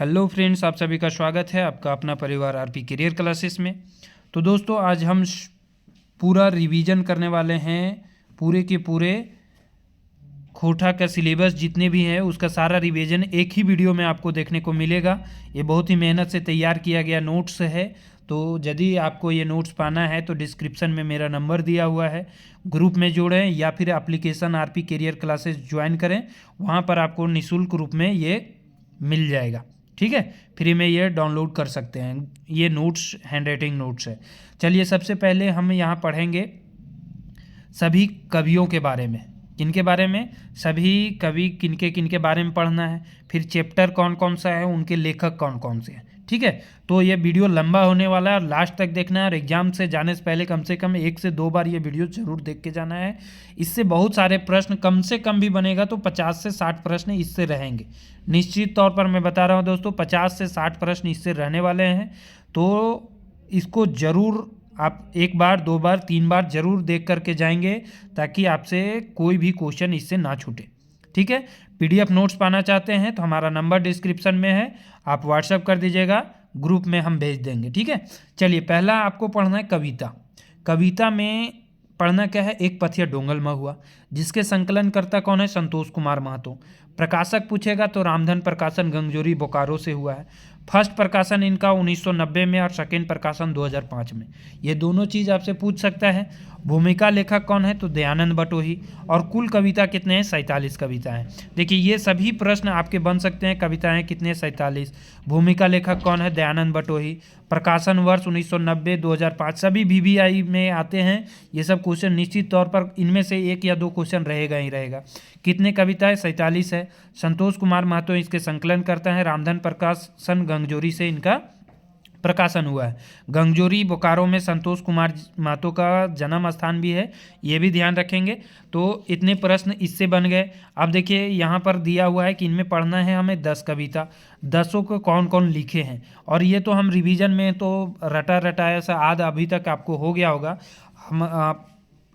Hello friends, आप सभी का स्वागत है आपका अपना परिवार आरपी करियर क्लासेस में। तो दोस्तों, आज हम पूरा रिवीजन करने वाले हैं। पूरे के पूरे खोटा का सिलेबस जितने भी हैं उसका सारा रिवीजन एक ही वीडियो में आपको देखने को मिलेगा। ये बहुत ही मेहनत से तैयार किया गया नोट्स है। तो यदि आपको ये नोट्स पाना है तो डिस्क्रिप्शन में मेरा नंबर दिया हुआ है, ग्रुप में जोड़ें या फिर application RP career classes join करें। वहाँ पर आपको निःशुल्क रूप में ये मिल जाएगा। ठीक है, फ्री में ये डाउनलोड कर सकते हैं। ये नोट्स हैंड राइटिंग नोट्स है। चलिए, सबसे पहले हम यहाँ पढ़ेंगे सभी कवियों के बारे में। किनके बारे में? सभी कवि किनके बारे में पढ़ना है, फिर चैप्टर कौन कौन सा है, उनके लेखक कौन कौन से हैं। ठीक है, तो ये वीडियो लंबा होने वाला है और लास्ट तक देखना है। और एग्जाम से जाने से पहले कम से कम 1 से 2 बार ये वीडियो जरूर देख के जाना है। इससे बहुत सारे प्रश्न कम से कम भी बनेगा तो 50 से 60 प्रश्न इससे रहेंगे। निश्चित तौर पर मैं बता रहा हूँ दोस्तों, 50 से 60 प्रश्न इससे रहने वाले हैं। तो इसको ज़रूर आप 1 बार 2 बार 3 बार जरूर देख करके जाएंगे ताकि आपसे कोई भी क्वेश्चन इससे ना छूटे। ठीक है, पीडीएफ नोट्स पाना चाहते हैं तो हमारा नंबर डिस्क्रिप्शन में है, आप व्हाट्सएप कर दीजिएगा, ग्रुप में हम भेज देंगे। ठीक है, चलिए, पहला आपको पढ़ना है कविता। कविता में पढ़ना क्या है? एक पथिया डोंगल महुआ, जिसके संकलनकर्ता कौन है? संतोष कुमार महतो। प्रकाशक पूछेगा तो रामधन प्रकाशन गंगजोरी बोकारो से हुआ है। फर्स्ट प्रकाशन इनका 1990 में और सेकेंड प्रकाशन 2005 में। ये दोनों चीज़ आपसे पूछ सकता है। भूमिका लेखक कौन है? तो दयानंद बटोही। और कुल कविता कितने हैं? 47 कविताएं। देखिए, ये सभी प्रश्न आपके बन सकते हैं। कविताएं कितने? 47। भूमिका लेखक कौन है? दयानंद बटोही। प्रकाशन वर्ष 1990, 2005, सभी VVI में आते हैं ये सब क्वेश्चन। निश्चित तौर पर इनमें से 1 या 2 क्वेश्चन रहेगा ही रहेगा। कितने कविताएं? 47 है। संतोष कुमार महतो इसके संकलन करता है। रामधन प्रकाशन गंगजोरी से इनका प्रकाशन हुआ है। गंगजोरी बोकारो में संतोष कुमार महतो का जन्म स्थान भी है, ये भी ध्यान रखेंगे। तो इतने प्रश्न इससे बन गए। अब देखिए, यहाँ पर दिया हुआ है कि इनमें पढ़ना है हमें 10 कविता। 10 को कौन कौन लिखे हैं, और ये तो हम रिवीजन में तो रटाया सा आधा अभी तक आपको हो गया होगा। हम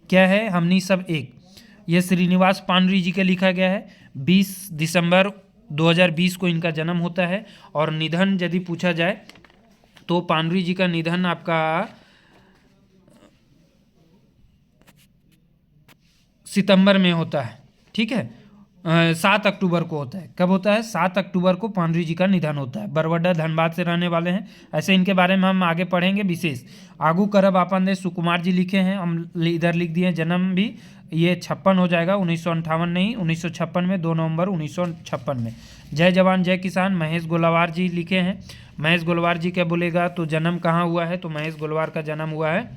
क्या है? हमनी सब एक। ये श्रीनिवास पांडुरी जी का लिखा गया है। 20 दिसंबर 2020 को इनका जन्म होता है। और निधन यदि पूछा जाए तो पांडुरी जी का निधन आपका सितंबर में होता है। ठीक है, 7 अक्टूबर को होता है। कब होता है? 7 अक्टूबर को पांडुरी जी का निधन होता है। बरवड्डा धनबाद से रहने वाले हैं। ऐसे इनके बारे में हम आगे पढ़ेंगे विशेष। आगू करब आपन दे सुकुमार जी लिखे हैं, हम इधर लिख दिए जन्म भी। ये 56 हो जाएगा, 1958 नहीं, 1956 में, 2 नवंबर 1956 में। जय जवान जय किसान महेश गोलावार जी लिखे हैं। महेश गोलवार जी क्या बोलेगा तो जन्म कहाँ हुआ है? तो महेश गोलवार का जन्म हुआ है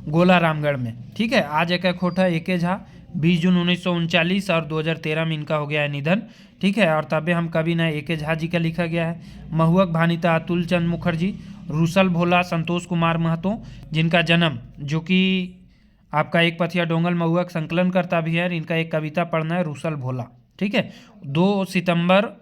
गोला रामगढ़ में। ठीक है, आज एक खोटा एके झा, 20 जून 1939 और 2013 में इनका हो गया है निधन। ठीक है, और तबे हम कभी ना एके झा जी का लिखा गया है। महुअक भानिता अतुल चंद मुखर्जी। रूसल भोला संतोष कुमार महतो, जिनका जन्म, जो कि आपका एक पथिया डोंगल महुअक संकलन करता भी है। इनका एक कविता पढ़ना है, रूसल भोला। ठीक है, 2 सितंबर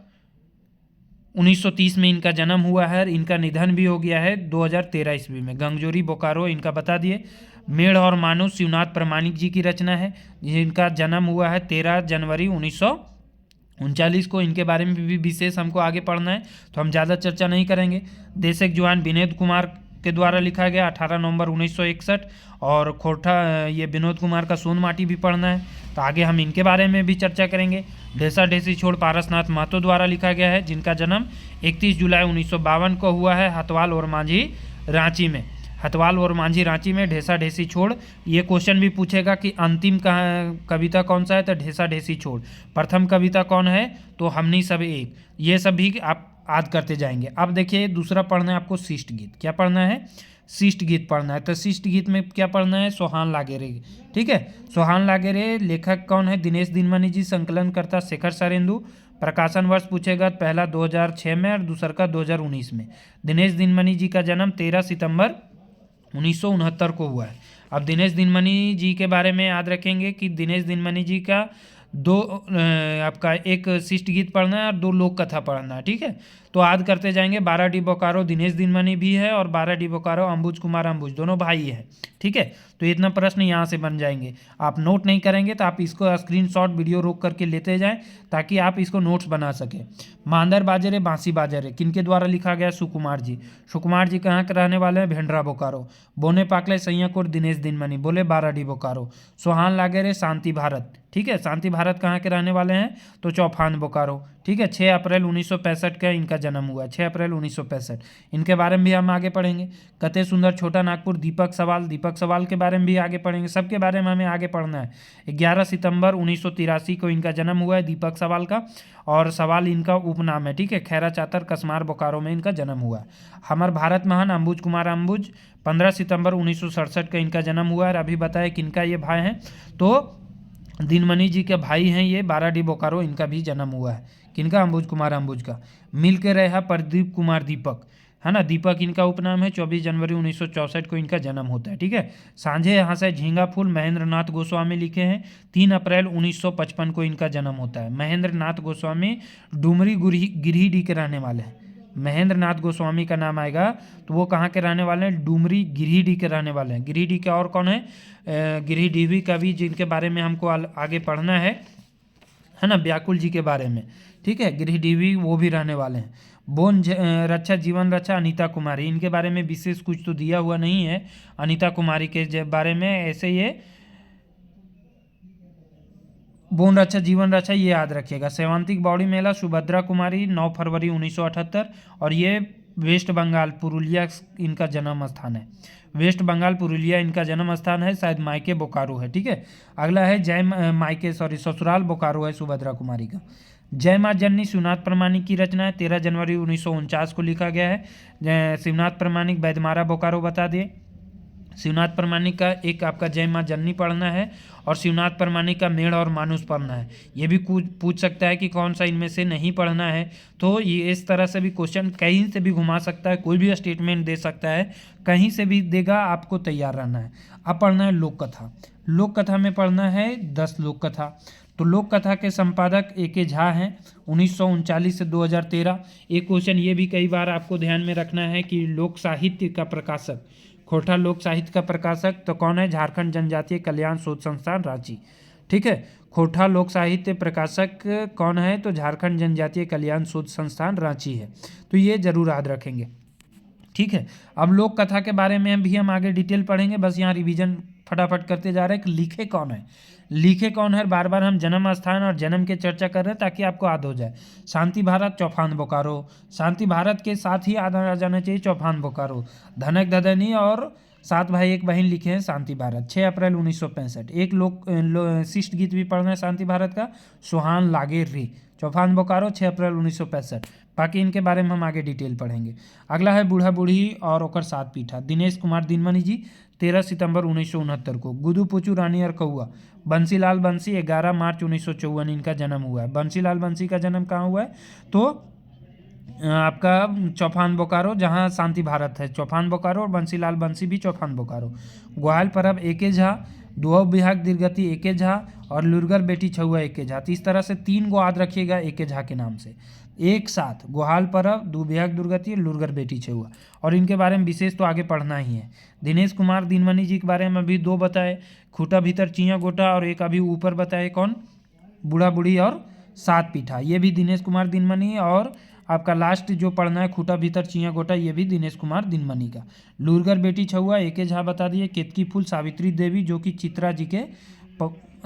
1930 में इनका जन्म हुआ है। इनका निधन भी हो गया है 2013 ईस्वी में। गंगजोरी बोकारो इनका बता दिए। मेढ़ और मानो शिवनाथ प्रामाणिक जी की रचना है, जिनका जन्म हुआ है 13 जनवरी 1939 को। इनके बारे में भी विशेष हमको आगे पढ़ना है तो हम ज़्यादा चर्चा नहीं करेंगे। देशक जवान विनोद कुमार के द्वारा लिखा गया 18 नवंबर 1961। और खोटा ये विनोद कुमार का सोन माटी भी पढ़ना है तो आगे हम इनके बारे में भी चर्चा करेंगे। ढेसा ढेसी छोड़ पारसनाथ महतो द्वारा लिखा गया है, जिनका जन्म 31 जुलाई 1952 को हुआ है हथवाल और मांझी रांची में। हथवाल और मांझी रांची में ढेसा ढेसी छोड़। ये क्वेश्चन भी पूछेगा कि अंतिम कविता कौन सा है, तो ढेसा ढेसी छोड़। प्रथम कविता कौन है? तो हमनी सब एक। ये सब भी आप याद करते जाएंगे। अब देखिए, दूसरा पढ़ना है आपको शिष्ट गीत। क्या पढ़ना है? शिष्ट गीत पढ़ना है। तो शिष्ट गीत में क्या पढ़ना है? सोहान लागेरे। ठीक है, सोहान लागेरे लेखक कौन है? दिनेश दिनमणि जी। संकलन करता शेखर सरेंदु। प्रकाशन वर्ष पूछेगा, पहला 2006 में और दूसरा का 2019 में। दिनेश दिनमणि जी का जन्म 13 सितंबर 1969 को हुआ है। अब दिनेश दिनमणि जी के बारे में याद रखेंगे कि दिनेश दिनमणि जी का आपका एक शिष्ट गीत पढ़ना है और 2 लोक कथा पढ़ना है। ठीक है, तो याद करते जाएंगे। 12 डी बोकारो दिनेश दिनमणि भी है और 12 डी बोकारो अंबुज कुमार अंबुज, दोनों भाई है। ठीक है। तो इतना प्रश्न यहाँ से बन जाएंगे। आप नोट नहीं करेंगे तो आप इसको स्क्रीनशॉट वीडियो रोक करके लेते जाएं ताकि आप इसको नोट्स बना सकें। मांदर बाजरे बांसी बाजरे किनके द्वारा लिखा गया? सुकुमार जी। सुकुमार जी कहाँ के रहने वाले हैं? भेंडरा बोकारो। बोने पाकले सैयाकोट दिनेश दिनमणि बोले बाराडी बोकारो। सोहान लागेरे शांति भारत, ठीक है, शांति भारत कहाँ के रहने वाले हैं? तो चौफान बोकारो, ठीक है। 6 अप्रैल 1965 का इनका जन्म हुआ, 6 अप्रैल 1965। इनके बारे में भी हम आगे पढ़ेंगे। कते सुंदर छोटा नागपुर दीपक सवाल, दीपक सवाल के बारे में भी आगे पढ़ेंगे। सबके बारे में हमें आगे पढ़ना है। 11 सितंबर 1983 को इनका जन्म हुआ है दीपक सवाल का, और सवाल इनका उपनाम है, ठीक है। खैरा चातर कसमार बोकारो में इनका जन्म हुआ है। हमार भारत महान अंबुज कुमार अंबुज 15 सितंबर 1967 का इनका जन्म हुआ है। अभी बताया किनका ये भाई हैं? तो दिनमणि जी के भाई हैं ये, बाराडी बोकारो, इनका भी जन्म हुआ है। किनका? अंबुज कुमार अंबुज का। मिल के रहा प्रदीप कुमार दीपक, है ना, दीपक इनका उपनाम है। 24 जनवरी 1964 को इनका जन्म होता है, ठीक है। सांझे यहाँ से झींगा फूल महेंद्र नाथ गोस्वामी लिखे हैं। 3 अप्रैल 1955 को इनका जन्म होता है। महेंद्र नाथ गोस्वामी डुमरी गिरिडीह के रहने वाले हैं। महेंद्र नाथ गोस्वामी का नाम आएगा तो वो कहाँ के रहने वाले हैं? डुमरी गिरिडीह के रहने वाले हैं। गिरिडीह के और कौन है? गिरिडीह का भी, जिनके बारे में हमको आगे पढ़ना है ना, व्याकुल जी के बारे में, ठीक है। गिरिडीह वो भी रहने वाले हैं। बोन रक्षा जीवन रक्षा अनीता कुमारी, इनके बारे में विशेष कुछ तो दिया हुआ नहीं है अनीता कुमारी के बारे में। ऐसे ये बोन रक्षा जीवन रक्षा ये याद रखिएगा। सेवांतिक बावड़ी मेला सुभद्रा कुमारी 9 फरवरी 1978, और ये वेस्ट बंगाल पुरुलिया इनका जन्म स्थान है। वेस्ट बंगाल पुरुलिया इनका जन्म स्थान है। शायद मायके बोकारो है, ठीक है। अगला है ससुराल बोकारो है सुभद्रा कुमारी का। जय माँ जननी शिवनाथ प्रमाणिक की रचना है। 13 जनवरी 1949 को लिखा गया है। शिवनाथ प्रमाणिक बैदमारा बोकारो बता दिए। शिवनाथ प्रमाणिक का एक आपका जय माँ जननी पढ़ना है, और शिवनाथ प्रमाणिक का मेढ़ और मानुस पढ़ना है। ये भी पूछ सकता है कि कौन सा इनमें से नहीं पढ़ना है। तो ये इस तरह से भी क्वेश्चन कहीं से भी घुमा सकता है, कोई भी स्टेटमेंट दे सकता है, कहीं से भी देगा, आपको तैयार रहना है। अब पढ़ना है लोक कथा। लोक कथा में पढ़ना है 10 लोक कथा। तो लोक कथा के संपादक ए.के. झा हैं, 1939 से 2013। एक क्वेश्चन ये भी कई बार आपको ध्यान में रखना है कि लोक साहित्य का प्रकाशक, खोटा लोक साहित्य का प्रकाशक तो कौन है? झारखंड जनजातीय कल्याण शोध संस्थान रांची, ठीक है। खोटा लोक साहित्य प्रकाशक कौन है? तो झारखंड जनजातीय कल्याण शोध संस्थान रांची है। तो ये जरूर याद रखेंगे, ठीक है। अब लोक कथा के बारे में भी हम आगे डिटेल पढ़ेंगे, बस यहाँ रिवीजन फटाफट करते जा रहे हैं कि लिखे कौन है। लिखे कौन है? बार बार हम जन्म स्थान और जन्म की चर्चा कर रहे हैं ताकि आपको याद हो जाए। शांति भारत चौफान बोकारो, शांति भारत के साथ ही याद आ जाना चाहिए चौफान बोकारो। धनक ददनी और 7 भाई 1 बहन लिखे हैं शांति भारत, 6 अप्रैल 1965। एक शिष्ट गीत भी पढ़ना है शांति भारत का, सुहान लागे रे, चौफान बोकारो, 6 अप्रैल 1965। बाकी इनके बारे में हम आगे डिटेल पढ़ेंगे। अगला है बूढ़ा बूढ़ी और ओकर सात पीठा, दिनेश कुमार दिनमणि जी, 13 सितंबर 1969 को। गुदू पुचू रानी और कौआ, बंसीलाल बंसी 11 मार्च 1954 इनका जन्म हुआ है। बंसीलाल बंसी का जन्म कहाँ हुआ है? तो आपका चौफान बोकारो, जहाँ शांति भारत है, चौफान बोकारो, और बंसीलाल बंसी भी चौफान बोकारो। ग्वाल परब ए.के. झा, दुहौ बिहाग दीर्घती ए.के. झा, और लुरगर बेटी छुआ ए.के. झा। तो इस तरह से 3 गो याद रखिएगा ए.के. झा के नाम से एक साथ, गोहाल परब, दुबिहाग दुर्गति, लुरगर बेटी छुआ। और इनके बारे में विशेष तो आगे पढ़ना ही है। दिनेश कुमार दिनमणि जी के बारे में अभी 2 बताए, खूटा भीतर चिया गोटा, और एक अभी ऊपर बताए कौन? बूढ़ा बूढ़ी और सात पीठा, ये भी दिनेश कुमार दिनमणि। और आपका लास्ट जो पढ़ना है खूटा भीतर चिया गोटा, ये भी दिनेश कुमार दिनमणि का। लुरगर बेटी छुआ ए.के. झा बता दिए। केतकी फूल सावित्री देवी, जो कि चित्रा जी के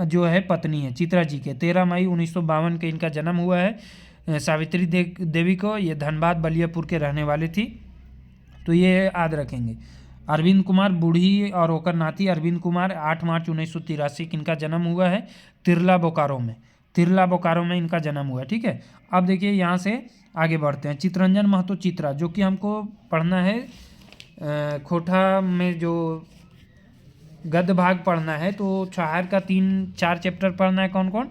जो है पत्नी है, चित्रा जी के। 13 मई 1952 के इनका जन्म हुआ है सावित्री देवी को। ये धनबाद बलियापुर के रहने वाली थी, तो ये याद रखेंगे। अरविंद कुमार बूढ़ी और ओकर नाती अरविंद कुमार, 8 मार्च 1983 इनका जन्म हुआ है तिरला बोकारो में। तिरला बोकारो में इनका जन्म हुआ है, ठीक है। अब देखिए यहाँ से आगे बढ़ते हैं। चित्रंजन महतो चित्रा, जो कि हमको पढ़ना है खोटा में, जो गद्य भाग पढ़ना है, तो छाहर का 3-4 चैप्टर पढ़ना है। कौन कौन?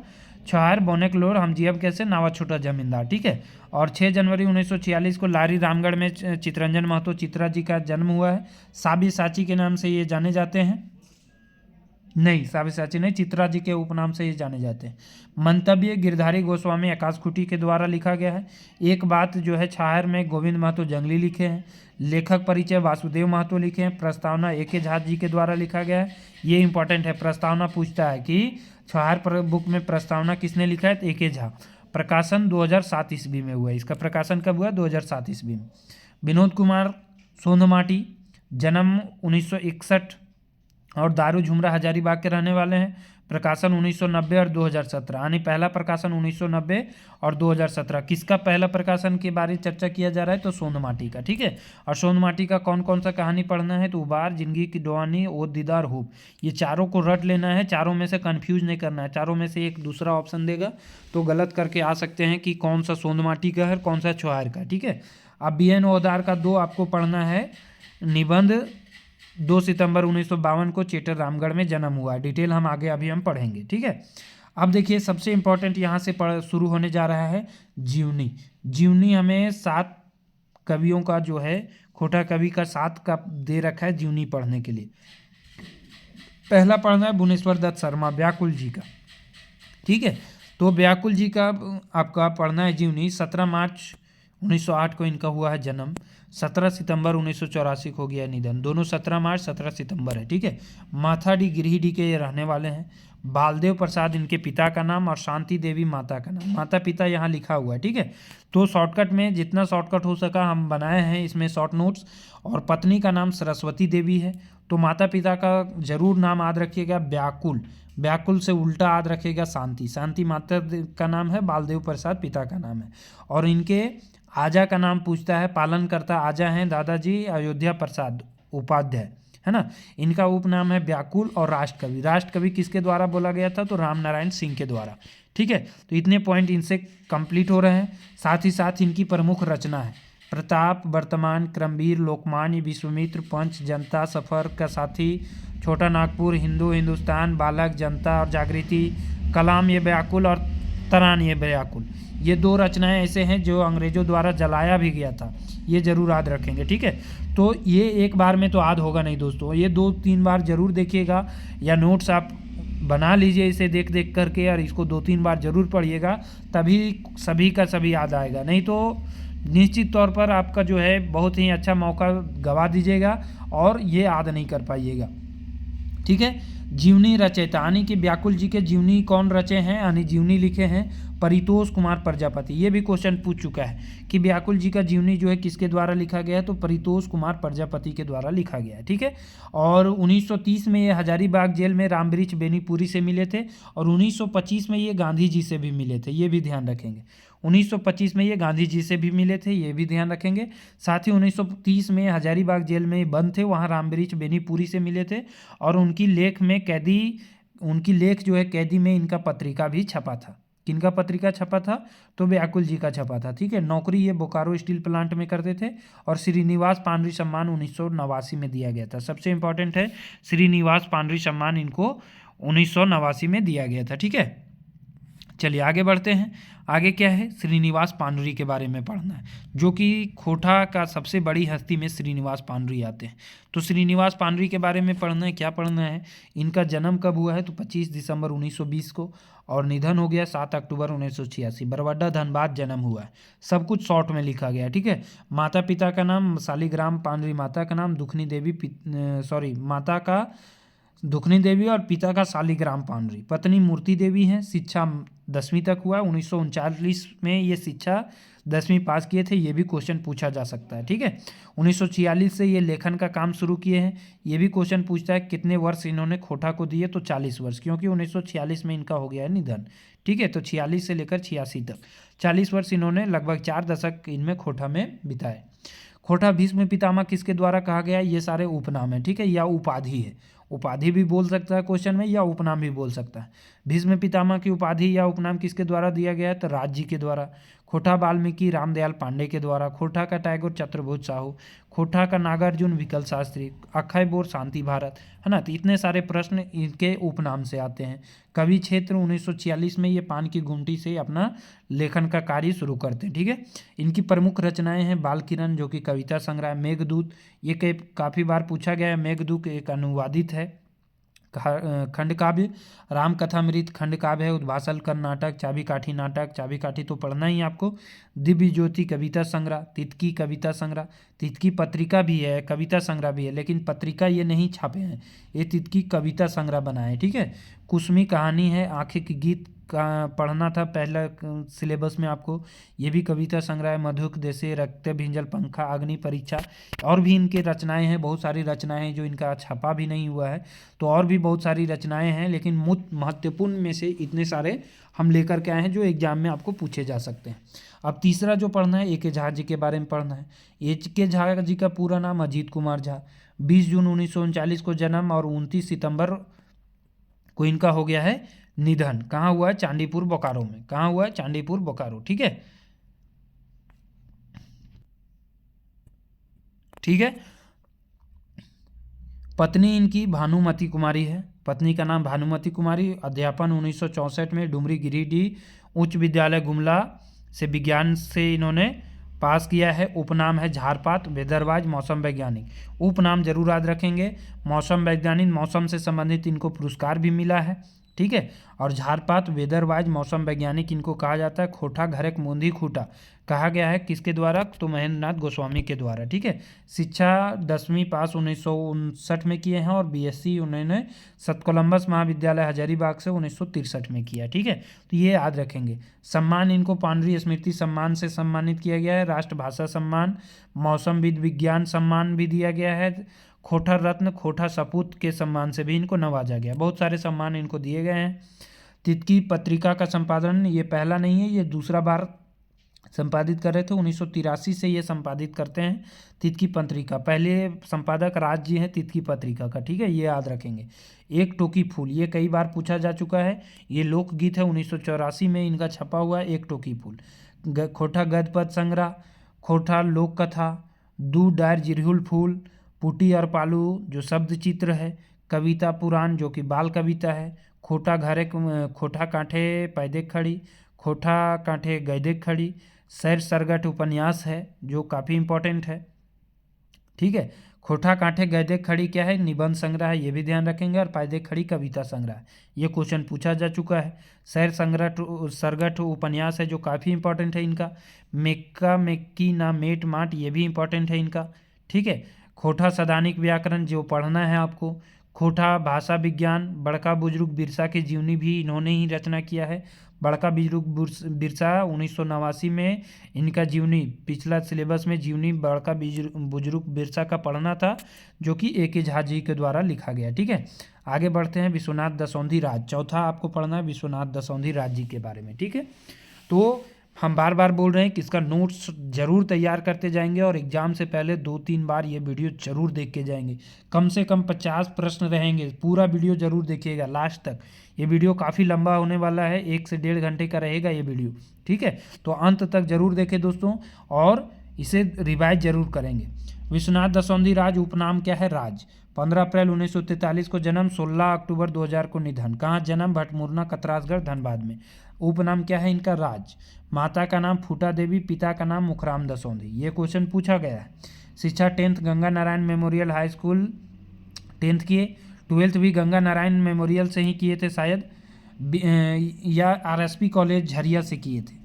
छाहर, बोनेक लोर, हम जियब कैसे, नावा छोटा जमींदार, ठीक है। और 6 जनवरी 1946 को लारी रामगढ़ में चित्रंजन महतो चित्रा जी का जन्म हुआ है। साबी साची के नाम से ये जाने जाते हैं। नहीं, साबिसाची नहीं, चित्रा जी के उपनाम से ये जाने जाते हैं। मंतव्य गिरधारी गोस्वामी आकाशखुटी के द्वारा लिखा गया है। एक बात जो है छाहर में गोविंद महतो जंगली लिखे हैं। लेखक परिचय वासुदेव महतो लिखे हैं। प्रस्तावना ए.के. झा जी के द्वारा लिखा गया है। ये इंपॉर्टेंट है, प्रस्तावना पूछता है कि छाहर बुक में प्रस्तावना किसने लिखा है? ए.के. झा। प्रकाशन 2007 ईस्वी में हुआ है। इसका प्रकाशन कब हुआ? 2007 ईस्वी में। विनोद कुमार सोंधमाटी, जन्म 1961 और दारू झुमरा हजारीबाग के रहने वाले हैं। प्रकाशन 1990 और 2017, यानी पहला प्रकाशन 1990 और 2017। किसका पहला प्रकाशन के बारे में चर्चा किया जा रहा है? तो सोंधमाटी का, ठीक है। और सोंधमाटी का कौन कौन सा कहानी पढ़ना है? तो उबार, जिंदगी की डुआनी, ओ दीदार हुब, ये चारों को रट लेना है। चारों में से कन्फ्यूज नहीं करना है। चारों में से एक दूसरा ऑप्शन देगा तो गलत करके आ सकते हैं कि कौन सा सोंधमाटी का है, कौन सा छुहार का, ठीक है। अब बी.एन. ओहदार का 2 आपको पढ़ना है। निबंध 2 सितंबर 1952 को चेटर रामगढ़ में जन्म हुआ। डिटेल हम आगे अभी हम पढ़ेंगे, ठीक है। अब देखिए सबसे इंपॉर्टेंट यहाँ से शुरू होने जा रहा है जीवनी। जीवनी हमें 7 कवियों का जो है, खोटा कवि का 7 का दे रखा है जीवनी पढ़ने के लिए। पहला पढ़ना है भुवनेश्वर दत्त शर्मा, व्याकुल जी का, ठीक है। तो व्याकुल जी का आपका पढ़ना है जीवनी। 17 मार्च 1908 को इनका हुआ है जन्म। 17 सितंबर 1984 को हो गया निधन। दोनों 17 मार्च 17 सितंबर है, ठीक है। माथाडी गिरिडीह के ये रहने वाले हैं। बालदेव प्रसाद इनके पिता का नाम और शांति देवी माता का नाम। माता पिता यहाँ लिखा हुआ है, ठीक है। तो शॉर्टकट में जितना शॉर्टकट हो सका हम बनाए हैं इसमें शॉर्ट नोट्स। और पत्नी का नाम सरस्वती देवी है। तो माता पिता का जरूर नाम याद रखिएगा व्याकुल। व्याकुल से उल्टा याद रखिएगा शांति। शांति माता का नाम है, बालदेव प्रसाद पिता का नाम है। और इनके आजा का नाम पूछता है, पालनकर्ता आजा हैं दादाजी अयोध्या प्रसाद उपाध्याय, है ना। इनका उपनाम है व्याकुल। और राष्ट्रकवि, राष्ट्रकवि किसके द्वारा बोला गया था? तो राम नारायण सिंह के द्वारा, ठीक है। तो इतने पॉइंट इनसे कंप्लीट हो रहे हैं। साथ ही साथ इनकी प्रमुख रचना है प्रताप, वर्तमान, क्रमवीर, लोकमान्य, विश्वामित्र, पंच, जनता, सफर का साथी, छोटा नागपुर, हिंदू, हिंदुस्तान, बालक, जनता और जागृति, कलाम ये व्याकुल और तरान ये व्याकुल। ये 2 रचनाएं ऐसे हैं जो अंग्रेजों द्वारा जलाया भी गया था। ये जरूर याद रखेंगे, ठीक है। तो ये एक बार में तो याद होगा नहीं दोस्तों, ये 2-3 बार जरूर देखिएगा या नोट्स आप बना लीजिए इसे देख देख करके, और इसको 2-3 बार जरूर पढ़िएगा, तभी सभी का सभी याद आएगा। नहीं तो निश्चित तौर पर आपका जो है बहुत ही अच्छा मौका गवा दीजिएगा और ये याद नहीं कर पाइएगा, ठीक है। जीवनी रचयिता, यानी कि व्याकुल जी के जीवनी कौन रचे हैं, यानी जीवनी लिखे हैं परितोष कुमार प्रजापति। ये भी क्वेश्चन पूछ चुका है कि व्याकुल जी का जीवनी जो है किसके द्वारा लिखा गया है? तो परितोष कुमार प्रजापति के द्वारा लिखा गया है, ठीक है। और 1930 में ये हजारीबाग जेल में रामवृक्ष बेनीपुरी से मिले थे। और 1925 में ये गांधी जी से भी मिले थे, ये भी ध्यान रखेंगे। 1925 में ये गांधी जी से भी मिले थे, ये भी ध्यान रखेंगे। साथ ही 1930 में हजारीबाग जेल में बंद थे, वहाँ रामवृक्ष बेनीपुरी से मिले थे। और उनकी लेख जो है कैदी में इनका पत्रिका भी छपा था। किनका पत्रिका छपा था? तो व्याकुल जी का छपा था, ठीक है। नौकरी ये बोकारो स्टील प्लांट में करते थे। और श्रीनिवास पांडुरी सम्मान 1989 में दिया गया था। सबसे इंपॉर्टेंट है श्रीनिवास पांडुरी सम्मान इनको 1989 में दिया गया था, ठीक है। चलिए आगे बढ़ते हैं। आगे क्या है? श्रीनिवास पांडुरी के बारे में पढ़ना है, जो कि खोटा का सबसे बड़ी हस्ती में श्रीनिवास पांडुरी आते हैं। तो श्रीनिवास पांडुरी के बारे में पढ़ना है। क्या पढ़ना है? इनका जन्म कब हुआ है? तो 25 दिसंबर 1920 को। और निधन हो गया 7 अक्टूबर 1986। बरवाडा धनबाद जन्म हुआ है। सब कुछ शॉर्ट में लिखा गया, ठीक है। माता पिता का नाम शालिग्राम पांडुरी, माता का नाम दुखनी देवी, माता का दुखनी देवी और पिता का शालिग्राम पांडुरी। पत्नी मूर्ति देवी हैं। शिक्षा 10वीं तक हुआ। 1939 में ये शिक्षा 10वीं पास किए थे। ये भी क्वेश्चन पूछा जा सकता है, ठीक है। 1946 से ये लेखन का काम शुरू किए हैं। ये भी क्वेश्चन पूछता है कितने वर्ष इन्होंने खोटा को दिए, तो 40 वर्ष, क्योंकि 1946 में इनका हो गया है निधन, ठीक है। तो 46 से लेकर 86 तक 40 वर्ष इन्होंने, लगभग 4 दशक इनमें खोटा में बिताए। खोटा भीष्म पितामह किसके द्वारा कहा गया है? ये सारे उपनाम है, ठीक है, या उपाधि है। उपाधि भी बोल सकता है क्वेश्चन में, या उपनाम भी बोल सकता है। भीष्म पितामह की उपाधि या उपनाम किसके द्वारा दिया गया है? तो राज जी के द्वारा। खोटा वाल्मीकि रामदयाल पांडे के द्वारा। खोटा का टैगोर चतुर्भुज साहू। खोटा का नागार्जुन विकल शास्त्री। अक्षय बोर शांति भारत, है ना। तो इतने सारे प्रश्न इनके उपनाम से आते हैं। कवि क्षेत्र 1946 में ये पान की गुमटी से अपना लेखन का कार्य शुरू करते हैं, ठीक है। इनकी प्रमुख रचनाएं हैं बाल किरण, जो कि कविता संग्रह, मेघदूत, ये काफ़ी बार पूछा गया है। मेघदूत एक अनुवादित है खंड काव्य, राम कथामृत खंड काव्य है, उद्भासल कर नाटक, चाबी काठी नाटक, चाबी काठी तो पढ़ना ही आपको, दिव्य ज्योति कविता संग्रह, तितकी कविता संग्रह, तितकी पत्रिका भी है, कविता संग्रह भी है, लेकिन पत्रिका ये नहीं छापे हैं, ये तितकी कविता संग्रह बनाए, ठीक है। कुसमी कहानी है, आंखें की गीत का पढ़ना था पहला सिलेबस में आपको, ये भी कविता संग्रह है, मधुक देशे, रक्त भिंजल पंखा, अग्नि परीक्षा, और भी इनके रचनाएं हैं, बहुत सारी रचनाएं हैं जो इनका छपा भी नहीं हुआ है, तो और भी बहुत सारी रचनाएं हैं, लेकिन महत्वपूर्ण में से इतने सारे हम लेकर के आए हैं जो एग्जाम में आपको पूछे जा सकते हैं। अब तीसरा जो पढ़ना है, ए.के. झा जी के बारे में पढ़ना है। ए.के. झा जी का पूरा नाम अजीत कुमार झा, 20 जून 1939 को जन्म और 29 सितंबर को इनका हो गया है निधन। कहाँ हुआ है? चांदीपुर बोकारो में। कहाँ हुआ है? चांदीपुर बोकारो, ठीक है, ठीक है। पत्नी इनकी भानुमती कुमारी है, पत्नी का नाम भानुमती कुमारी। अध्यापन 1964 में डुमरी गिरिडीह उच्च विद्यालय गुमला से विज्ञान से इन्होंने पास किया है। उपनाम है झारपात, वेदरवाइज, मौसम वैज्ञानिक। उपनाम जरूर याद रखेंगे, मौसम वैज्ञानिक, मौसम से संबंधित इनको पुरस्कार भी मिला है, ठीक है। और झारपात, वेदरवाइज, मौसम वैज्ञानिक इनको कहा जाता है। खोटा घरक मूंदी खूटा कहा गया है किसके द्वारा? तो महेंद्र नाथ गोस्वामी के द्वारा, ठीक है। शिक्षा 10वीं पास 1959 में किए हैं और बीएससी उन्होंने कोलंबस महाविद्यालय हजारीबाग से 1963 में किया, ठीक है, तो ये याद रखेंगे। सम्मान इनको पांडुरी स्मृति सम्मान से सम्मानित किया गया है। राष्ट्रभाषा सम्मान, मौसमविद विज्ञान सम्मान भी दिया गया है। खोटा रत्न, खोटा सपूत के सम्मान से भी इनको नवाजा गया। बहुत सारे सम्मान इनको दिए गए हैं। तितकी पत्रिका का संपादन ये पहला नहीं है, ये दूसरा बार संपादित कर रहे थे। 1983 से ये संपादित करते हैं तितकी पत्रिका। पहले संपादक राज जी हैं तितकी पत्रिका का, ठीक है, ये याद रखेंगे। एक टोकी फूल, ये कई बार पूछा जा चुका है, ये लोकगीत है, 1984 में इनका छपा हुआ है एक टोकी फूल। खोटा गद्य पद संग्रह, खोटा लोक कथा, दूध डायर जिरहुल फूल, पुटी और पालू जो शब्द चित्र है, कविता पुराण जो कि बाल कविता है, खोटा घरे खोटा कांठे पैदे खड़ी, खोटा कांठे गैदे खड़ी, सैर सरगट उपन्यास है जो काफ़ी इंपॉर्टेंट है, ठीक है। खोटा कांठे गैदे खड़ी क्या है? निबंध संग्रह है, ये भी ध्यान रखेंगे। और पैदे खड़ी कविता संग्रह, ये क्वेश्चन पूछा जा चुका है। सैर सरगट उपन्यास है जो काफ़ी इंपॉर्टेंट है इनका। मेक्का मेक्की ना मेट माट, ये भी इंपॉर्टेंट है इनका, ठीक है। खोटा सदानिक व्याकरण जो पढ़ना है आपको। खोटा भाषा विज्ञान, बड़का बुजुर्ग बिरसा की जीवनी भी इन्होंने ही रचना किया है। बड़का बुजुर्ग बिरसा 1989 में इनका जीवनी, पिछला सिलेबस में जीवनी बड़का बुजुर्ग बिरसा का पढ़ना था जो कि ए.के. झा जी के द्वारा लिखा गया, ठीक है। आगे बढ़ते हैं। विश्वनाथ दसौंधी राज, चौथा आपको पढ़ना है विश्वनाथ दसौंधी राज जी के बारे में, ठीक है। तो हम बार बार बोल रहे हैं कि इसका नोट्स जरूर तैयार करते जाएंगे और एग्जाम से पहले 2-3 बार ये वीडियो जरूर देख के जाएंगे। कम से कम 50 प्रश्न रहेंगे, पूरा वीडियो जरूर देखिएगा लास्ट तक। ये वीडियो काफ़ी लंबा होने वाला है, 1 से 1.5 घंटे का रहेगा ये वीडियो, ठीक है। तो अंत तक जरूर देखें दोस्तों, और इसे रिवाइज जरूर करेंगे। विश्वनाथ दसौंधी राज, उपनाम क्या है? राज। 15 अप्रैल 1943 को जन्म, 16 अक्टूबर 2000 को निधन। कहाँ जन्म? भटमुरना, कतरासगढ़, धनबाद में। उपनाम क्या है इनका? राज। माता का नाम फूटा देवी, पिता का नाम मुखराम दसौंधी, ये क्वेश्चन पूछा गया है। शिक्षा 10th Ganga Narayan memorial high school 10th किए, 12th भी गंगा नारायण मेमोरियल से ही किए थे शायद, या आरएसपी कॉलेज झरिया से किए थे।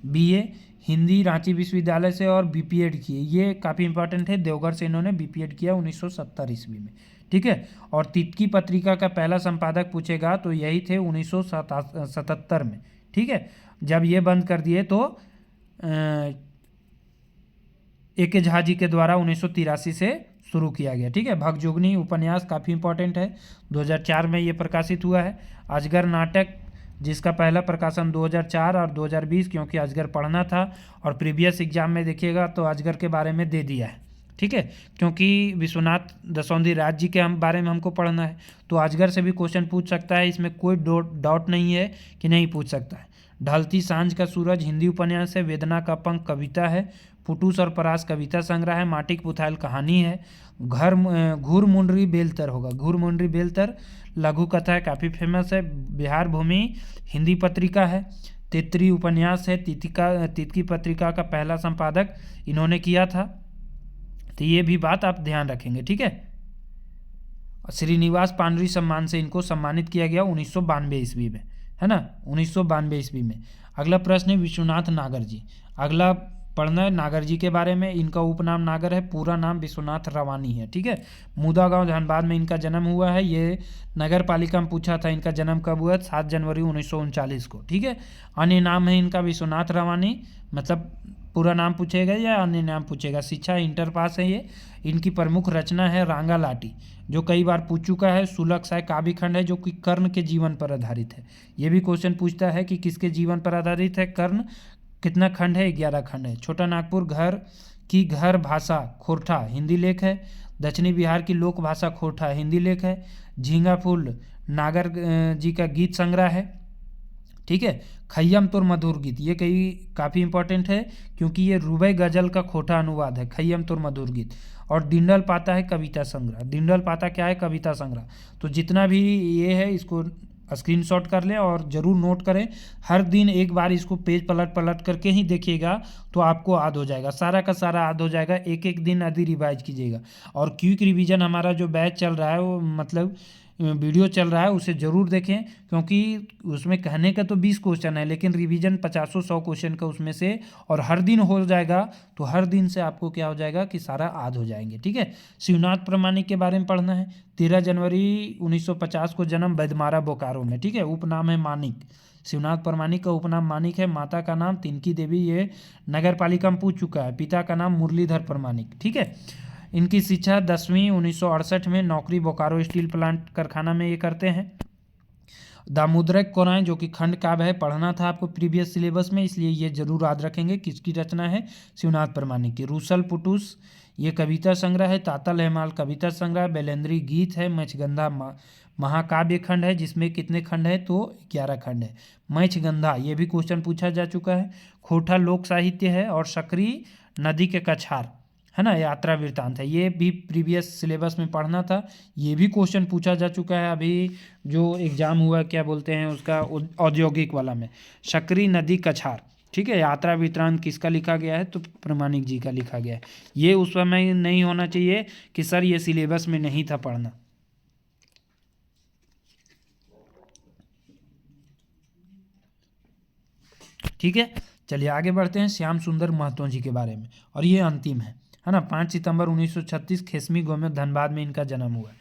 बीए हिंदी रांची विश्वविद्यालय से, और बीपीएड किए, ये काफ़ी इंपॉर्टेंट है, देवघर से इन्होंने बीपीएड किया 1970 ईस्वी में, ठीक है। और तितकी पत्रिका का पहला संपादक पूछेगा तो यही थे 1977 में, ठीक है। जब ये बंद कर दिए तो ए.के. झा जी के द्वारा 1983 से शुरू किया गया, ठीक है। भगजोगनी उपन्यास काफ़ी इंपॉर्टेंट है, 2004 में ये प्रकाशित हुआ है। अजगर नाटक जिसका पहला प्रकाशन 2004 और 2020, क्योंकि अजगर पढ़ना था और प्रीवियस एग्जाम में देखिएगा तो अजगर के बारे में दे दिया है, ठीक है, क्योंकि विश्वनाथ दसौंधी राज जी के बारे में हमको पढ़ना है, तो अजगर से भी क्वेश्चन पूछ सकता है, इसमें कोई डाउट नहीं है कि नहीं पूछ सकता है। ढलती सांझ का सूरज हिंदी उपन्यास है। वेदना का पंख कविता है। फुटूस और परास कविता संग्रह है। माटिक पुथाइल कहानी है। घूर मुंडरी बेलतर होगा, घूर मुंडरी बेलतर लघु कथा है, काफ़ी फेमस है। बिहार भूमि हिंदी पत्रिका है। तितरी उपन्यास है। तितकी पत्रिका का पहला संपादक इन्होंने किया था, तो ये भी बात आप ध्यान रखेंगे, ठीक है। श्रीनिवास पांडुरी सम्मान से इनको सम्मानित किया गया 1992 ईस्वी में, है ना, 1992 ईस्वी में। अगला प्रश्न है विश्वनाथ नागर जी। अगला पढ़ना है नागर जी के बारे में। इनका उपनाम नागर है, पूरा नाम विश्वनाथ रवानी है, ठीक है। मुदा गांव धनबाद में इनका जन्म हुआ है। ये नगर पालिका में पूछा था इनका जन्म कब हुआ, 7 जनवरी 1939 को, ठीक है। अन्य नाम है इनका विश्वनाथ रवानी, मतलब पूरा नाम पूछेगा या अन्य नाम पूछेगा। शिक्षा इंटर पास है ये। इनकी प्रमुख रचना है रांगा लाटी, जो कई बार पूछ चुका है। सुलग साय काव्य खंड है, जो कि कर्ण के जीवन पर आधारित है। ये भी क्वेश्चन पूछता है कि किसके जीवन पर आधारित है कर्ण। कितना खंड है, 11 खंड है। छोटा नागपुर घर भाषा खोरठा हिंदी लेख है। दक्षिणी बिहार की लोक भाषा खोरठा हिंदी लेख है। झींगा फूल नागर जी का गीत संग्रह है, ठीक है। खय्यम तुर मधुर गीत, ये काफ़ी इंपॉर्टेंट है क्योंकि ये रुबाई गजल का खोटा अनुवाद है, खय्यम तुर मधुर गीत। और डिंडल पाता है कविता संग्रह। डिंडल पाता क्या है, कविता संग्रह। तो जितना भी ये है इसको स्क्रीनशॉट कर लें और ज़रूर नोट करें। हर दिन एक बार इसको पेज पलट पलट करके ही देखिएगा तो आपको याद हो जाएगा, सारा का सारा याद हो जाएगा। एक एक दिन आदि रिवाइज कीजिएगा। और क्विक रिवीजन हमारा जो बैच चल रहा है, वो मतलब वीडियो चल रहा है, उसे ज़रूर देखें क्योंकि उसमें कहने का तो 20 क्वेश्चन है लेकिन रिवीजन 50-100 क्वेश्चन का उसमें से, और हर दिन हो जाएगा तो हर दिन से आपको क्या हो जाएगा कि सारा याद हो जाएंगे, ठीक है। शिवनाथ प्रामाणिक के बारे में पढ़ना है। 13 जनवरी 1950 को जन्म बैदमारा बोकारो में, ठीक है। उपनाम है मानिक। शिवनाथ प्रामाणिक का उपनाम मानिक है। माता का नाम तिनकी देवी, ये नगर पालिका में पूछ चुका है। पिता का नाम मुरलीधर प्रामाणिक, ठीक है। इनकी शिक्षा 10वीं 1968 में नौकरी बोकारो स्टील प्लांट कारखाना में ये करते हैं। दामोदरक कोराएं, जो कि खंड काव्य है, पढ़ना था आपको प्रीवियस सिलेबस में, इसलिए ये जरूर याद रखेंगे। किसकी रचना है, शिवनाथ प्रामाणिक की। रूसल पुटुस ये कविता संग्रह है। तातल हेमाल कविता संग्रह। बेलेंद्री गीत है। मच्छगंधा महाकाव्य खंड है, जिसमें कितने खंड है, तो 11 खंड है। मच्छगंधा ये भी क्वेश्चन पूछा जा चुका है। खोटा लोक साहित्य है। और सकरी नदी के कछार, है ना, यात्रा वृत्तांत है। ये भी प्रीवियस सिलेबस में पढ़ना था, ये भी क्वेश्चन पूछा जा चुका है। अभी जो एग्जाम हुआ क्या बोलते हैं उसका, औद्योगिक वाला में, सकरी नदी कछार, ठीक है। यात्रा वृत्तांत किसका लिखा गया है, तो प्रामाणिक जी का लिखा गया है। ये उस समय नहीं होना चाहिए कि सर ये सिलेबस में नहीं था पढ़ना। ठीक है, चलिए आगे बढ़ते हैं। श्याम सुंदर महतो जी के बारे में, और ये अंतिम है ना। 5 सितंबर 1936 खेसमी गाँव में धनबाद में इनका जन्म हुआ है।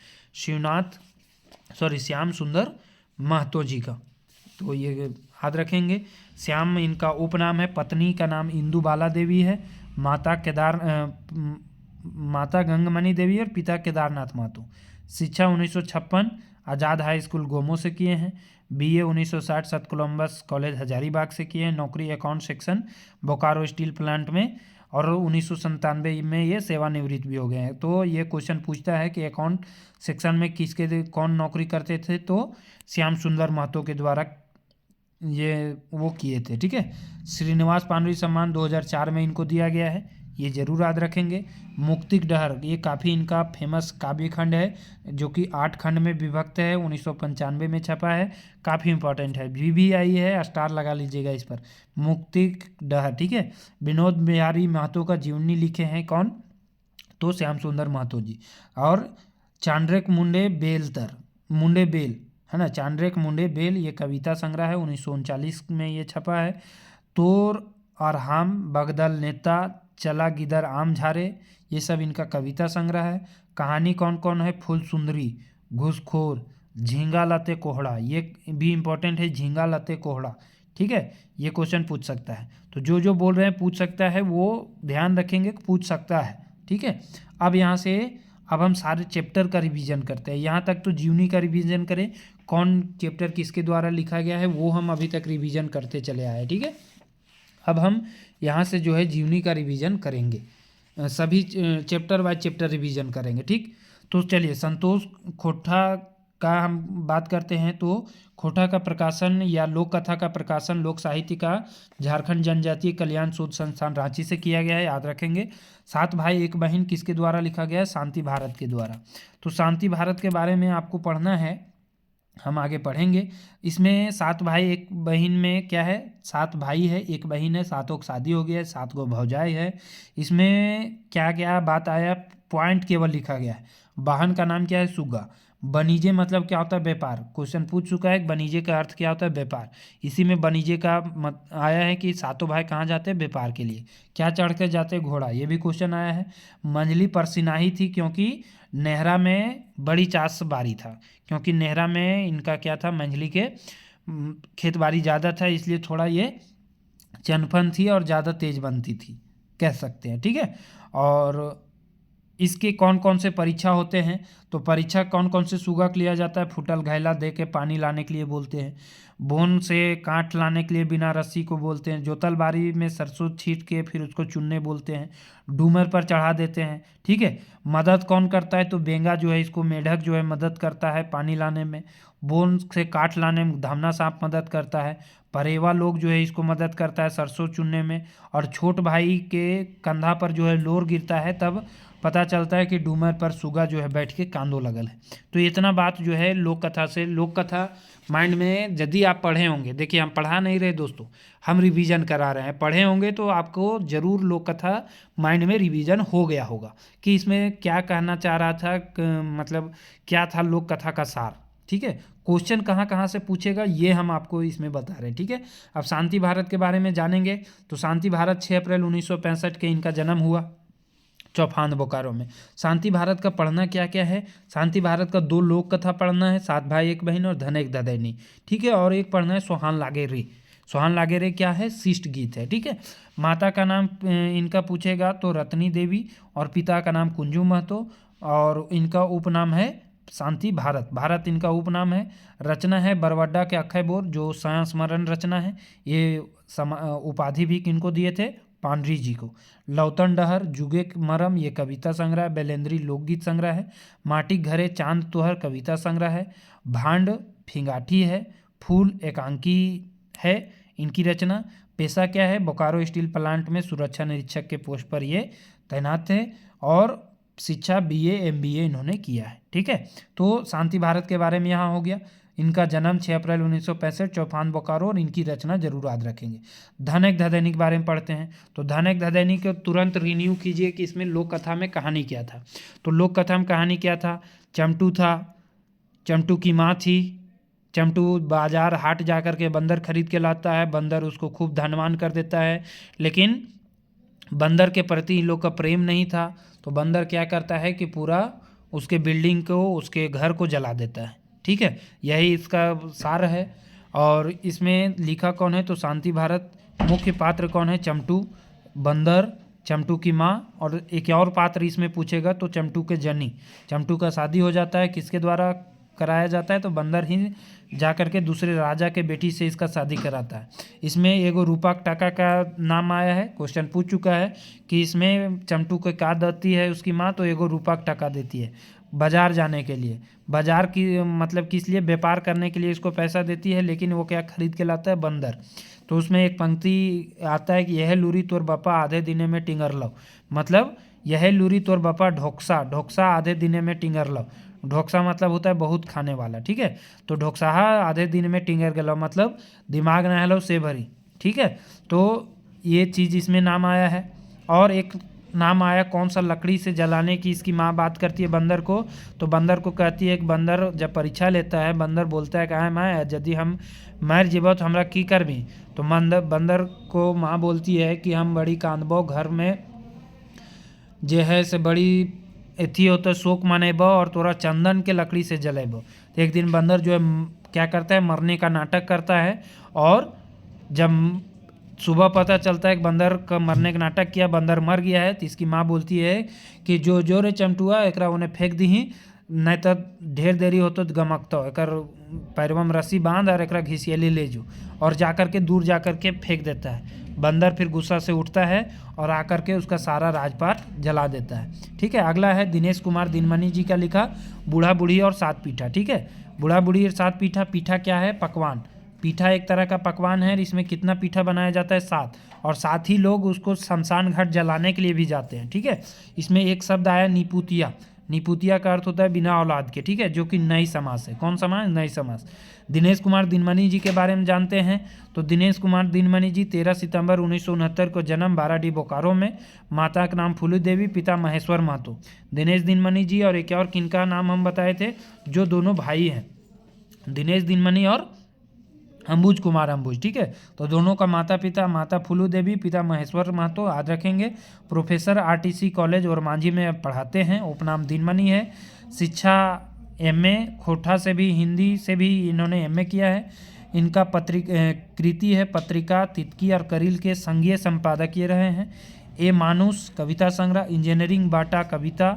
श्याम सुंदर महतो जी का, तो ये याद रखेंगे। श्याम इनका उपनाम है। पत्नी का नाम इंदु बाला देवी है। माता गंगमणि देवी और पिता केदारनाथ महतो। शिक्षा 1956 आज़ाद हाई स्कूल गोमो से किए हैं। बीए 1960 सत कोलंबस कॉलेज हजारीबाग से किए हैं। नौकरी account section Bokaro steel plant में, और 1997 में ये सेवानिवृत्त भी हो गए हैं। तो ये क्वेश्चन पूछता है कि अकाउंट सेक्शन में कौन नौकरी करते थे, तो श्याम सुंदर महतो के द्वारा ये वो किए थे, ठीक है। श्रीनिवास पांडुरी सम्मान 2004 में इनको दिया गया है, ये जरूर याद रखेंगे। मुक्तिक डहर ये काफ़ी इनका फेमस काव्य खंड है, जो कि 8 खंड में विभक्त है। 1995 में छपा है, काफ़ी इंपॉर्टेंट है। भी आई है, स्टार लगा लीजिएगा इस पर। मुक्तिक डहर, ठीक है। विनोद बिहारी महतो का जीवनी लिखे हैं कौन, तो श्याम सुंदर महतो जी। और चांड्रेक मुंडे बेल, है ना, चांड्रेक मुंडे बेल, ये कविता संग्रह है। 1939 में ये छपा है। तोर और हम बगदल नेता चला गिदर आम झारे, ये सब इनका कविता संग्रह है। कहानी कौन कौन है, फूल सुंदरी, घूसखोर, झींगा लते कोहड़ा, ये भी इंपॉर्टेंट है, झींगा लते कोहड़ा, ठीक है। ये क्वेश्चन पूछ सकता है, तो जो बोल रहे हैं पूछ सकता है, वो ध्यान रखेंगे, पूछ सकता है, ठीक है। अब हम सारे चैप्टर का रिवीजन करते हैं। यहाँ तक तो जीवनी का रिवीजन करें, कौन चैप्टर किसके द्वारा लिखा गया है वो हम अभी तक रिवीजन करते चले आए, ठीक है। अब हम यहाँ से जो है जीवनी का रिवीजन करेंगे, सभी चैप्टर बाय चैप्टर रिवीजन करेंगे, ठीक। तो चलिए संतोष खोटा का हम बात करते हैं। तो खोटा का प्रकाशन या लोक कथा का प्रकाशन लोक साहित्य का झारखंड जनजातीय कल्याण शोध संस्थान रांची से किया गया है, याद रखेंगे। 7 भाई एक बहन किसके द्वारा लिखा गया है, शांति भारत के द्वारा। तो शांति भारत के बारे में आपको पढ़ना है, हम आगे पढ़ेंगे। इसमें 7 भाई एक बहन में क्या है, 7 भाई है, एक बहन है, 7 की शादी हो गया है, 7 गो भौजाई है। इसमें क्या क्या बात आया, पॉइंट केवल लिखा गया है। वाहन का नाम क्या है, सुग्गा। बनीजे मतलब क्या होता है? व्यापार। क्वेश्चन पूछ चुका है बनीजे का अर्थ क्या होता है? व्यापार। इसी में बनीजे का आया है कि सातों भाई कहाँ जाते हैं? व्यापार के लिए। क्या चढ़ के जाते? घोड़ा। ये भी क्वेश्चन आया है। मंझली परसिनाही थी क्योंकि नेहरा में बड़ी चास बारी था, क्योंकि नेहरा में इनका क्या था? मंझली के खेत बाड़ी ज़्यादा था, इसलिए थोड़ा ये चनपन थी और ज़्यादा तेज बनती थी, कह सकते हैं। ठीक है। और इसके कौन कौन से परीक्षा होते हैं? तो परीक्षा कौन कौन से सुगक लिया जाता है? फुटल घैला दे के पानी लाने के लिए बोलते हैं। बोन से काट लाने के लिए बिना रस्सी को बोलते हैं। जोतल बारी में सरसों छीट के फिर उसको चुनने बोलते हैं। डूमर पर चढ़ा देते हैं। ठीक है। मदद कौन करता है? तो बेंगा जो है, इसको मेढक जो है मदद करता है पानी लाने में। बोन से काट लाने में धामना सांप मदद करता है। परेवा लोग जो है इसको मदद करता है सरसों चुनने में। और छोट भाई के कंधा पर जो है लोर गिरता है, तब पता चलता है कि डूमर पर सुगा जो है बैठ के कांदो लगल है। तो इतना बात जो है लोक कथा से, लोक कथा माइंड में यदि आप पढ़े होंगे, देखिए हम पढ़ा नहीं रहे दोस्तों, हम रिवीजन करा रहे हैं। पढ़े होंगे तो आपको जरूर लोक कथा माइंड में रिवीजन हो गया होगा कि इसमें क्या कहना चाह रहा था, मतलब क्या था लोक कथा का सार। ठीक है। क्वेश्चन कहाँ कहाँ से पूछेगा ये हम आपको इसमें बता रहे हैं। ठीक है। अब शांति भारत के बारे में जानेंगे। तो शांति भारत 6 अप्रैल 1965 के इनका जन्म हुआ चौफान बोकारो में। शांति भारत का पढ़ना क्या क्या है? शांति भारत का 2 लोक कथा पढ़ना है, 7 भाई 1 बहन और धन एक ददैनी। ठीक है। और एक पढ़ना है सोहान लागे रे। सोहान लागे रे क्या है? शिष्ट गीत है। ठीक है। माता का नाम इनका पूछेगा तो रत्नी देवी, और पिता का नाम कुंजू महतो, और इनका उपनाम है शांति भारत। भारत इनका उपनाम है। रचना है बरवड्डा के अक्षय बोर, जो संस्मरण रचना है। ये उपाधि भी किनको दिए थे? पांडरी जी को। लौतन डहर, जुगे मरम, ये कविता संग्रह। बेलेंद्री लोकगीत संग्रह है। माटी घरे चांद तोहर कविता संग्रह है। भांड फिंगाठी है। फूल एकांकी है इनकी रचना। पेशा क्या है? बोकारो स्टील प्लांट में सुरक्षा निरीक्षक के पोस्ट पर ये तैनात थे, और शिक्षा BA MBA इन्होंने किया है। ठीक है। तो शांति भारत के बारे में यहाँ हो गया। इनका जन्म 6 अप्रैल 1965 चौफान बोकारो, और इनकी रचना जरूर याद रखेंगे। धन एक धदैनी के बारे में पढ़ते हैं। तो धन एक धदैनी को तुरंत रिन्यू कीजिए कि इसमें लोक कथा में कहानी क्या था। तो लोक कथा में कहानी क्या था? चमटू था, चमटू की माँ थी। चमटू बाजार हाट जा कर के बंदर खरीद के लाता है। बंदर उसको खूब धनवान कर देता है, लेकिन बंदर के प्रति इन लोग का प्रेम नहीं था। तो बंदर क्या करता है कि पूरा उसके बिल्डिंग को, उसके घर को जला देता है। ठीक है। यही इसका सार है। और इसमें लिखा कौन है? तो शांति भारत। मुख्य पात्र कौन है? चमटू, बंदर, चमटू की माँ, और एक और पात्र इसमें पूछेगा तो चमटू के जनी। चमटू का शादी हो जाता है, किसके द्वारा कराया जाता है? तो बंदर ही जा कर के दूसरे राजा के बेटी से इसका शादी कराता है। इसमें एगो रूपक टाका का नाम आया है, क्वेश्चन पूछ चुका है कि इसमें चमटू को क्या देती है उसकी माँ? तो एगो रूपक टाका देती है बाजार जाने के लिए। बाजार की मतलब किस लिए? व्यापार करने के लिए इसको पैसा देती है, लेकिन वो क्या खरीद के लाता है? बंदर। तो उसमें एक पंक्ति आता है कि यह लूरी तोर बापा आधे दिने में टिंगर लो। मतलब यह लूरी तोर बापा ढोक्सा, ढोक्सा आधे दिने में टिंगर लो। ढोक्सा मतलब होता है बहुत खाने वाला। ठीक है। तो ढोक्साहा आधे दिन में टिंगर गलो मतलब दिमाग ना हलो से भरी। ठीक है। तो ये चीज़ इसमें नाम आया है। और एक नाम आया कौन सा? लकड़ी से जलाने की इसकी माँ बात करती है बंदर को। तो बंदर को कहती है कि बंदर जब परीक्षा लेता है, बंदर बोलता है कहाँ माँ यदि हम मर जेबो तो हमरा की करबी? तो बंदर को माँ बोलती है कि हम बड़ी कांदबो, घर में जे है से बड़ी एथी होता है शोक मनेबो, और तोरा चंदन के लकड़ी से जलेबो। तो एक दिन बंदर जो है क्या करता है? मरने का नाटक करता है। और जब सुबह पता चलता है कि बंदर का मरने का नाटक किया, बंदर मर गया है, तो इसकी माँ बोलती है कि जो जोरे चमटुआ एकरा उन्हें फेंक दी, नहीं तो ढेर देरी होतो तो गमकतो, एकर पैरवा में रस्सी बांध और एकरा घिसियली ले जो, और जाकर के दूर जाकर के फेंक देता है। बंदर फिर गुस्सा से उठता है और आकर के उसका सारा राजपाट जला देता है। ठीक है। अगला है दिनेश कुमार दिनमणि जी का लिखा बूढ़ा बूढ़ी और 7 पीठा। ठीक है। बूढ़ा बूढ़ी और 7 पीठा। पीठा क्या है? पकवान। पीठा एक तरह का पकवान है। इसमें कितना पीठा बनाया जाता है? 7। और साथ ही लोग उसको शमशान घाट जलाने के लिए भी जाते हैं। ठीक है। इसमें एक शब्द आया निपुतिया। निपुतिया का अर्थ होता है बिना औलाद के, ठीक है, जो कि नई समास है। कौन समास? नई समास। दिनेश कुमार दिनमणि जी के बारे में जानते हैं। तो दिनेश कुमार दिनमणि जी 13 सितंबर 1969 को जन्म, बाराडी बोकारो में। माता का नाम फूली देवी, पिता महेश्वर महतो। दिनेश दिनमणि जी और एक और किनका नाम हम बताए थे, जो दोनों भाई हैं, दिनेश दिनमणि और अंबुज कुमार अंबुज, ठीक है। तो दोनों का माता पिता, माता फूलू देवी, पिता महेश्वर महतो, याद रखेंगे। प्रोफेसर आरटीसी कॉलेज और मांझी में पढ़ाते हैं, उपनाम दिनमणि है। शिक्षा एमए खोटा से भी, हिंदी से भी इन्होंने एमए किया है। इनका कृति है पत्रिका तितकी और करील के संघीय संपादकीय रहे हैं। ए मानुस कविता संग्रह, इंजीनियरिंग बाटा कविता,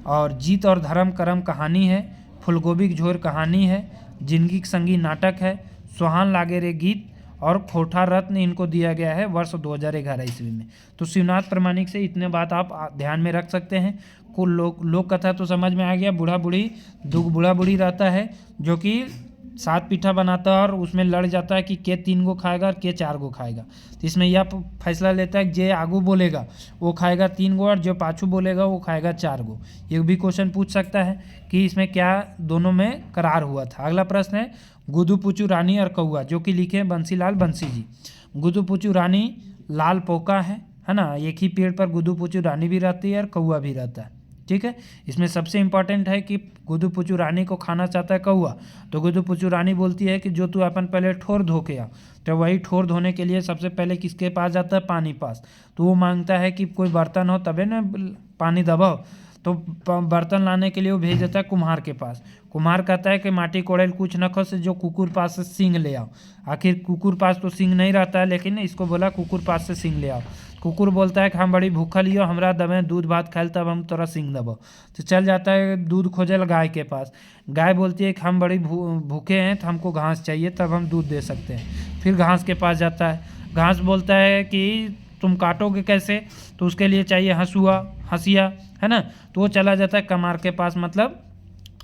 और जीत और धर्म करम कहानी है। फूलगोभी की झोर कहानी है। जिंदगी संगी नाटक है। सुहान लागे रे गीत और खोटा रत्न इनको दिया गया है वर्ष 2011 ईस्वी में। तो शिवनाथ प्रामाणिक से इतने बात आप ध्यान में रख सकते हैं। कुल लोक कथा तो समझ में आ गया। बूढ़ा बूढ़ी दुख बूढ़ा बूढ़ी रहता है जो कि 7 पीठा बनाता है और उसमें लड़ जाता है कि के 3 गो खाएगा और के 4 गो खाएगा। तो इसमें यह फैसला लेता है कि जे आगू बोलेगा वो खाएगा 3 गो और जो पाछू बोलेगा वो खाएगा 4 गो। ये भी क्वेश्चन पूछ सकता है कि इसमें क्या दोनों में करार हुआ था। अगला प्रश्न है गुदू पुचू रानी और कौआ, जो कि लिखे हैं बंसीलाल बंसी जी। गुदू पुचू रानी लाल पोका है ना। एक ही पेड़ पर गुदू पुचू रानी भी रहती है और कौआ भी रहता है, ठीक है। इसमें सबसे इंपॉर्टेंट है कि गुदू पुचू रानी को खाना चाहता है कौआ, तो गुदू पुचू रानी बोलती है कि जो तू अपन पहले ठोर धो के आ। तो वही ठोर धोने के लिए सबसे पहले किसके पास जाता है? पानी पास। तो वो मांगता है कि कोई बर्तन हो तबे ना पानी दबाओ। तो बर्तन लाने के लिए वो भेज देता है कुम्हार के पास। कुम्हार कहता है कि माटी कोड़ेल कुछ न खो से जो कुकुर पास से सींग ले आओ। आखिर कुकुर पास तो सींग नहीं रहता है, लेकिन इसको बोला कुकुर पास से सींग ले आओ। कुकुर बोलता है कि हम बड़ी भूखल लियो, हमरा दबे दूध भात खाइल तब हम तोरा सींग दबो। तो चल जाता है दूध खोजल गाय के पास। गाय बोलती है कि हम बड़ी भूखे हैं तो हमको घास चाहिए तब हम दूध दे सकते हैं। फिर घास के पास जाता है। घास बोलता है कि तुम काटोगे कैसे? तो उसके लिए चाहिए हंसिया, है ना। तो वो चला जाता है कमार के पास, मतलब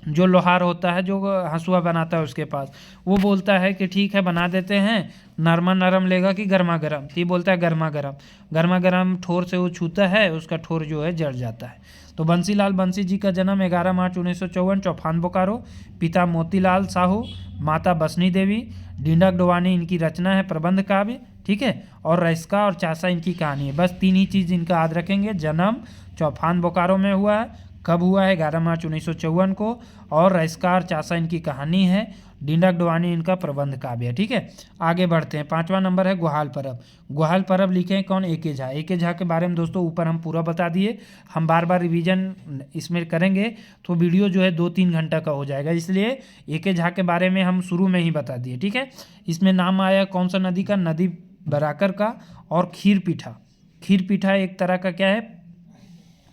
जो लोहार होता है जो हंसुआ बनाता है उसके पास। वो बोलता है कि ठीक है बना देते हैं, नरमा नरम लेगा कि गर्मा गर्म? तो ये बोलता है गर्मा गर्म। गर्मा गर्म ठोर से वो छूता है, उसका ठोर जो है जल जाता है। तो बंसीलाल बंसी जी का जन्म 11 मार्च 1954 चौफान बोकारो। पिता मोतीलाल साहू, माता बसनी देवी। डिंडक डोवानी इनकी रचना है, प्रबंध काव्य, ठीक है। और रैस्का और चासा इनकी कहानी है। बस 3 ही चीज़ इनका याद रखेंगे। जन्म चौफान बोकारो में हुआ है, कब हुआ है? 11 मार्च 1954 को। और रैस्का और चासा इनकी कहानी है। डिंडक डोवानी इनका प्रबंध काव्य है, ठीक है। आगे बढ़ते हैं। 5वां नंबर है ग्वाल परब। ग्वाल परब लिखे हैं कौन? ए.के. झा। ए.के. झा के बारे में दोस्तों ऊपर हम पूरा बता दिए। हम बार बार रिवीजन इसमें करेंगे तो वीडियो जो है 2-3 घंटा का हो जाएगा, इसलिए ए.के. झा के बारे में हम शुरू में ही बता दिए, ठीक है। इसमें नाम आया कौन सा नदी का? नदी बराकर का। और खीर पीठा। खीर पीठा एक तरह का क्या है?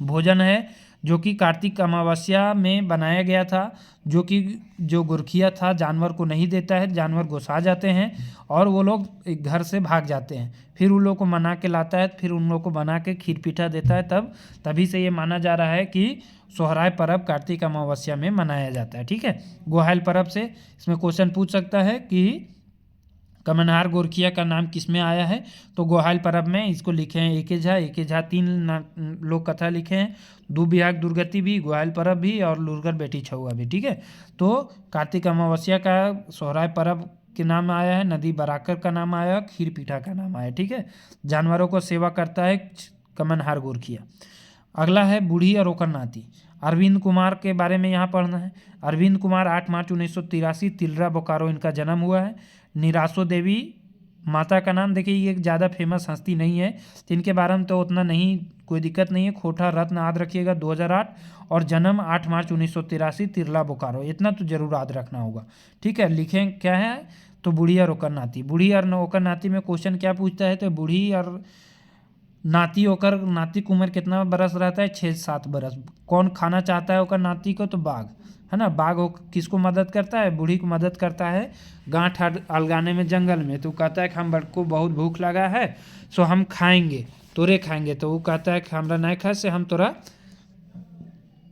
भोजन है जो कि कार्तिक अमावस्या में बनाया गया था, जो गुरखिया था जानवर को नहीं देता है। जानवर गुस्सा जाते हैं और वो लोग एक घर से भाग जाते हैं। फिर उन लोग को मना के लाता है, फिर उन लोग को बना के खीर पीठा देता है। तभी से ये माना जा रहा है कि सोहराय पर्व कार्तिक अमावस्या में मनाया जाता है, ठीक है। गोहाल पर्व से इसमें क्वेश्चन पूछ सकता है कि कमनहार गोरखिया का नाम किस में आया है? तो गोहाल पर्व में इसको लिखे हैं ए.के. झा। ए.के. झा 3 लोक कथा लिखे हैं, दू बिहाग दुर्गति भी, गोहाल पर्व भी और लुरगर बेटी छुआ भी, ठीक है। तो कार्तिक अमावस्या का सोहराय पर्व के नाम आया है, नदी बराकर का नाम आया, खीर पीठा का नाम आया, ठीक है। जानवरों को सेवा करता है कमनहार गोरखिया। अगला है बूढ़ी और ओकर नाती। अरविंद कुमार के बारे में यहाँ पढ़ना है। अरविंद कुमार 8 मार्च 1983 तिलरा बोकारो इनका जन्म हुआ है। निरासो देवी माता का नाम। देखिए ये ज़्यादा फेमस हस्ती नहीं है, तो इनके बारे में तो उतना नहीं, कोई दिक्कत नहीं है। खोटा रत्न याद रखिएगा 2008 और जन्म 8 मार्च 1983 तिरला बोकारो, इतना तो जरूर याद रखना होगा, ठीक है। लिखें क्या है? तो बूढ़ी और ओकर नाती। बूढ़ी और ओकर नाती में क्वेश्चन क्या पूछता है? तो बूढ़ी और नाती ओकर नाती की उम्र कितना बरस रहता है? 6-7 बरस। कौन खाना चाहता है ओकर नाती को? तो बाघ, है ना। बाघ किसको मदद करता है? बूढ़ी को मदद करता है गांठ अलगाने में जंगल में। तो कहता है कि हम को बहुत भूख लगा है, सो हम खाएंगे, तोरे खाएंगे। तो वो कहता है कि हमरा नहीं खाए से हम तोरा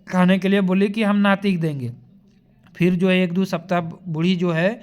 खाने के लिए बोले कि हम नाती को देंगे। फिर जो है 1-2 सप्ताह बूढ़ी जो है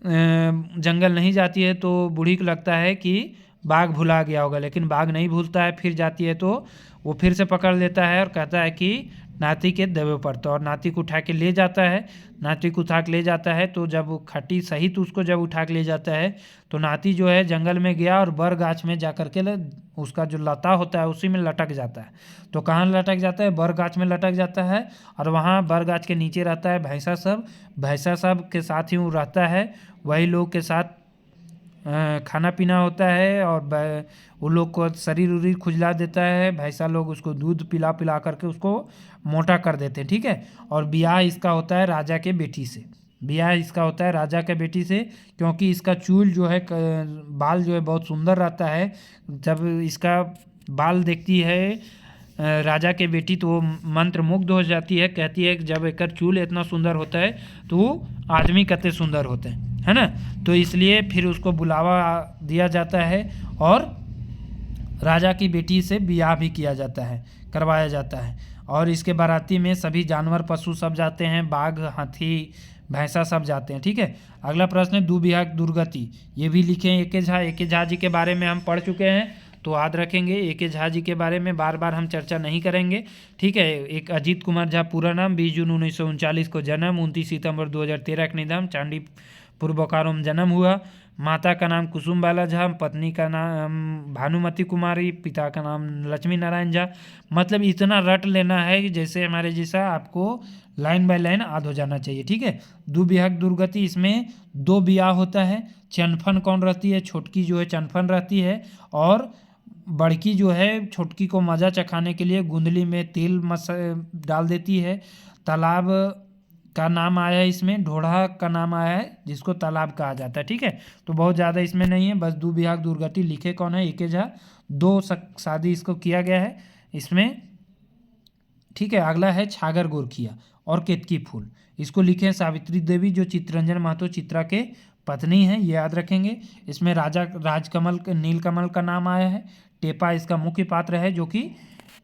जंगल नहीं जाती है, तो बूढ़ी को लगता है कि बाघ भुला गया होगा, लेकिन बाघ नहीं भूलता है। फिर जाती है तो वो फिर से पकड़ लेता है और कहता है कि नाती के देवे पड़ता है। और नाती को उठा के ले जाता है, नाती को उठा के ले जाता है। तो जब खट्टी सहित उसको जब उठा के ले जाता है तो नाती जो है जंगल में गया और बर गाछ में जा कर के उसका जो लता होता है उसी में लटक जाता है। तो कहाँ लटक जाता है? बर गाछ में लटक जाता है। और वहाँ बर गाछ के नीचे रहता है भैंसा सब, भैंसा सब के साथ ही वो रहता है, वही लोग के साथ खाना पीना होता है। और वो लोग को शरीर उरीर खुजला देता है, भैंसा लोग उसको दूध पिला पिला करके उसको मोटा कर देते हैं, ठीक है। और ब्याह इसका होता है राजा के बेटी से, ब्याह इसका होता है राजा के बेटी से, क्योंकि इसका चूल जो है बाल जो है बहुत सुंदर रहता है। जब इसका बाल देखती है राजा के बेटी तो वो मंत्र मुग्ध हो जाती है, कहती है कि जब एक चूल इतना सुंदर होता है तो वो आदमी कितने सुंदर होते हैं, है ना। तो इसलिए फिर उसको बुलावा दिया जाता है और राजा की बेटी से ब्याह भी किया जाता है, करवाया जाता है। और इसके बाराती में सभी जानवर पशु सब जाते हैं, बाघ हाथी भैंसा सब जाते हैं, ठीक है। अगला प्रश्न है दुबिहा दुर्गति, ये भी लिखे हैं एके झा जी के बारे में हम पढ़ चुके हैं तो याद रखेंगे। एके झा जी के बारे में बार बार हम चर्चा नहीं करेंगे, ठीक है। एक अजीत कुमार झा पूरा नाम, 20 जून 1939 को जन्म, 29 सितंबर 2013 का निधन, चांदीपुर बोकारो में जन्म हुआ। माता का नाम कुसुम बाला झा, पत्नी का नाम भानुमति कुमारी, पिता का नाम लक्ष्मी नारायण झा। मतलब इतना रट लेना है कि जैसे हमारे जैसा आपको लाइन बाय लाइन याद हो जाना चाहिए, ठीक है। दुबिहा दुर्गति, इसमें 2 ब्याह होता है। चनफन कौन रहती है? छोटकी जो है चनफन रहती है, और बड़की जो है छोटकी को मज़ा चखाने के लिए गुंदली में तेल डाल देती है। तालाब का नाम आया है इसमें, ढोढ़ा का नाम आया है जिसको तालाब कहा जाता है, ठीक है। तो बहुत ज़्यादा इसमें नहीं है, बस दुबिहा दुर्गति लिखे कौन है? एके झा। 2 शादी इसको किया गया है इसमें, ठीक है। अगला है छागर गोरखिया और केतकी फूल, इसको लिखे हैं सावित्री देवी जो चित्तरंजन महतो चित्रा के पत्नी है, ये याद रखेंगे। इसमें राजा राजकमल नीलकमल का नाम आया है। टेपा इसका मुख्य पात्र है जो कि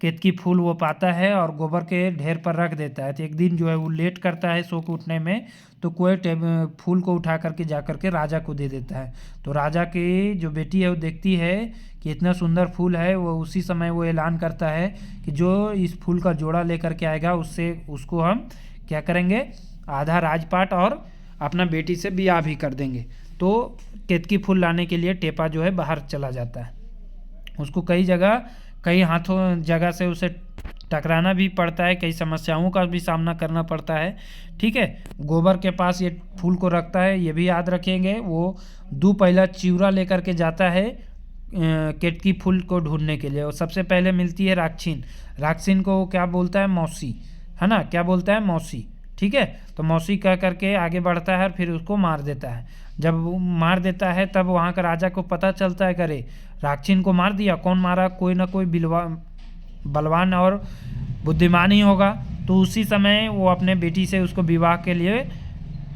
केतकी फूल वो पाता है और गोबर के ढेर पर रख देता है। तो एक दिन जो है वो लेट करता है सो के उठने में, तो कोई फूल को उठा करके जा करके राजा को दे देता है। तो राजा की जो बेटी है वो देखती है कि इतना सुंदर फूल है, वो उसी समय वो ऐलान करता है कि जो इस फूल का जोड़ा लेकर के आएगा उसको हम क्या करेंगे? आधा राजपाट और अपना बेटी से ब्याह भी कर देंगे। तो केतकी फूल लाने के लिए टेपा जो है बाहर चला जाता है। उसको कई हाथों जगह से उसे टकराना भी पड़ता है, कई समस्याओं का भी सामना करना पड़ता है, ठीक है। गोबर के पास ये फूल को रखता है, ये भी याद रखेंगे। वो 2 पहला चिवरा लेकर के जाता है केतकी फूल को ढूंढने के लिए। और सबसे पहले मिलती है राक्षिन को क्या बोलता है? मौसी, है ना, क्या बोलता है? मौसी, ठीक है। तो मौसी कह करके आगे बढ़ता है और फिर उसको मार देता है। जब वो मार देता है तब वहाँ का राजा को पता चलता है, करे राक्षिन को मार दिया, कौन मारा? कोई ना कोई बलवान और बुद्धिमान ही होगा। तो उसी समय वो अपने बेटी से उसको विवाह के लिए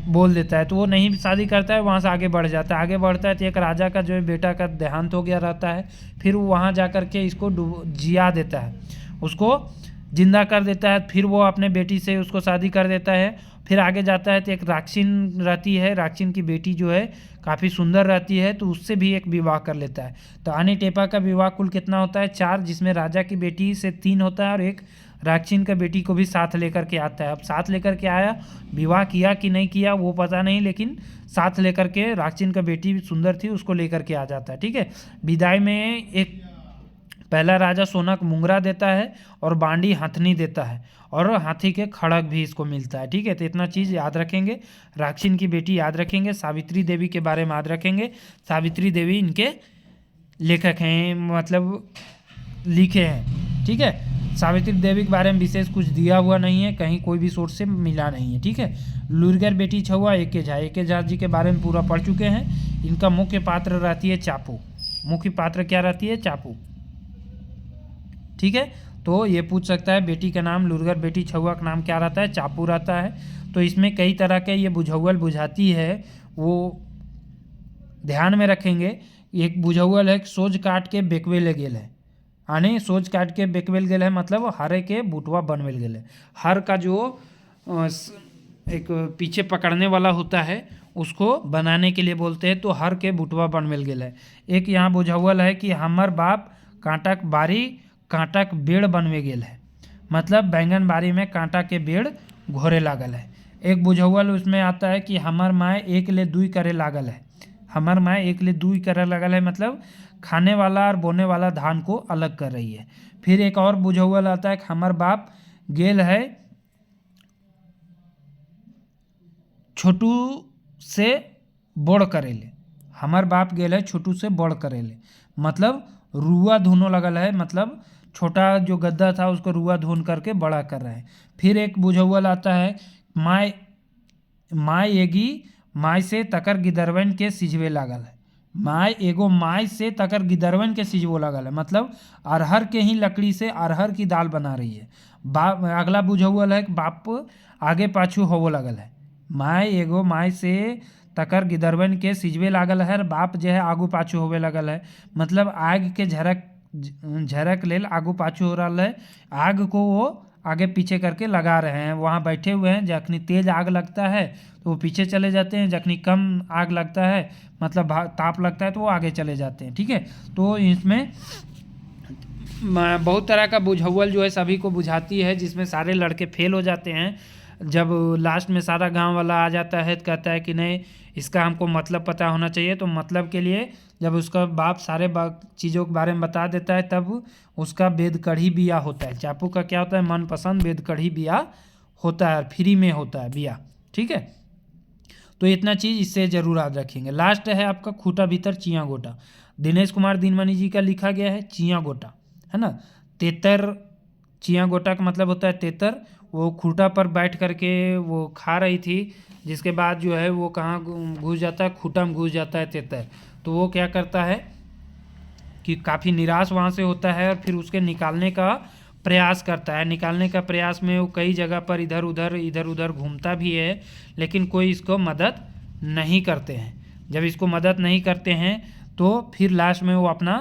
बोल देता है। तो वो नहीं शादी करता है, वहाँ से आगे बढ़ जाता है। आगे बढ़ता है तो एक राजा का जो है बेटा का देहांत हो गया रहता है, फिर वो वहाँ जा कर के इसको जिया देता है, उसको जिंदा कर देता है। फिर वो अपने बेटी से उसको शादी कर देता है। फिर आगे जाता है तो एक राक्षिन रहती है, राक्षिन की बेटी जो है काफ़ी सुंदर रहती है, तो उससे भी एक विवाह कर लेता है। तो आनी टेपा का विवाह कुल कितना होता है? 4, जिसमें राजा की बेटी से 3 होता है और एक राक्षिन का बेटी को भी साथ लेकर के आता है। अब साथ लेकर के आया, विवाह किया कि नहीं किया वो पता नहीं, लेकिन साथ लेकर के राक्षिन का बेटी भी सुंदर थी उसको लेकर के आ जाता है, ठीक है। विदाई में एक पहला राजा सोना का मुंगरा देता है और बांडी हथनी देता है और हाथी के खड़ग भी इसको मिलता है, ठीक है। तो इतना चीज़ याद रखेंगे। राक्षिन की बेटी याद रखेंगे, सावित्री देवी के बारे में याद रखेंगे। सावित्री देवी इनके लेखक हैं, मतलब लिखे हैं, ठीक है। सावित्री देवी के बारे में विशेष कुछ दिया हुआ नहीं है, कहीं कोई भी सोर्स से मिला नहीं है, ठीक है। लुरगर बेटी छुआ एके झा जी के बारे में पूरा पढ़ चुके हैं। इनका मुख्य पात्र रहती है चापू, मुख्य पात्र क्या रहती है? चापू, ठीक है। तो ये पूछ सकता है बेटी का नाम लुरगर बेटी छुआ का नाम क्या रहता है? चापू रहता है। तो इसमें कई तरह के ये बुझौल बुझाती है, वो ध्यान में रखेंगे। एक बुझौल है सोज काट के बेकवे ले गेल है, यानी सोज काट के बेकवेल गेल है मतलब हरे के बुटवा बनवेल गेल है। हर का जो एक पीछे पकड़ने वाला होता है उसको बनाने के लिए बोलते हैं, तो हर के बुटवा बनवेल गेल है। एक यहाँ बुझौल है कि हमर बाप कांटक बारी कांटक बेड़ बनवे गेल है, मतलब बैंगनबाड़ी में कांटा के बेड़ घोरे लागल है। एक बुझौल उसमें आता है कि हमर माय एक ले दुई करे लागल है। हमर माय एक ले दुई करे लागल है मतलब खाने वाला और बोने वाला धान को अलग कर रही है। फिर एक और बुझौल आता है कि हमर बाप गेल है छोटू से बड़ करेले। हमार बाप गेल है छोटू से बड़ करेले मतलब रुआ धुनो लगल है, मतलब छोटा जो गद्दा था उसको रुआ धुन करके बड़ा कर रहे हैं। फिर एक बुझौल आता है माय माय एगी माय से तकर गिदरवन के सिझवे लागल है। माय एगो माय से तकर गिदरवन के सिझवो लागल है मतलब अरहर के ही लकड़ी से अरहर की दाल बना रही है। बाप अगला बुझौल है कि बाप आगे पाछू होवो लगल है। माय एगो माय से तकर गिदरवन के सिझवे लागल है, बाप जो है आगू पाछू होवे लगल है मतलब आग के झरक लेल आगू पाछू हो रहा है। आग को वो आगे पीछे करके लगा रहे हैं, वहाँ बैठे हुए हैं। जखनी तेज आग लगता है तो वो पीछे चले जाते हैं, जखनी कम आग लगता है मतलब ताप लगता है तो वो आगे चले जाते हैं। ठीक है, तो इसमें बहुत तरह का बुझौल जो है सभी को बुझाती है, जिसमें सारे लड़के फेल हो जाते हैं। जब लास्ट में सारा गांव वाला आ जाता है तो कहता है कि नहीं इसका हमको मतलब पता होना चाहिए। तो मतलब के लिए जब उसका बाप सारे चीज़ों के बारे में बता देता है तब उसका बेद कढ़ी बिया होता है। चापू का क्या होता है मनपसंद बेद कढ़ी बिया होता है, फ्री में होता है बिया। ठीक है, तो इतना चीज़ इससे ज़रूर याद रखेंगे। लास्ट है आपका खूटा भीतर चियाँ गोटा। दिनेश कुमार दिनमणि जी का लिखा गया है चियाँ गोटा, है ना। तेतर, चियाँ गोटा का मतलब होता है तेतर। वो खूटा पर बैठ करके वो खा रही थी, जिसके बाद जो है वो कहाँ घुस जाता है, खूटा में घुस जाता है तेतर। तो वो क्या करता है कि काफ़ी निराश वहाँ से होता है और फिर उसके निकालने का प्रयास करता है। निकालने का प्रयास में वो कई जगह पर इधर उधर घूमता भी है, लेकिन कोई इसको मदद नहीं करते हैं। जब इसको मदद नहीं करते हैं तो फिर लास्ट में वो अपना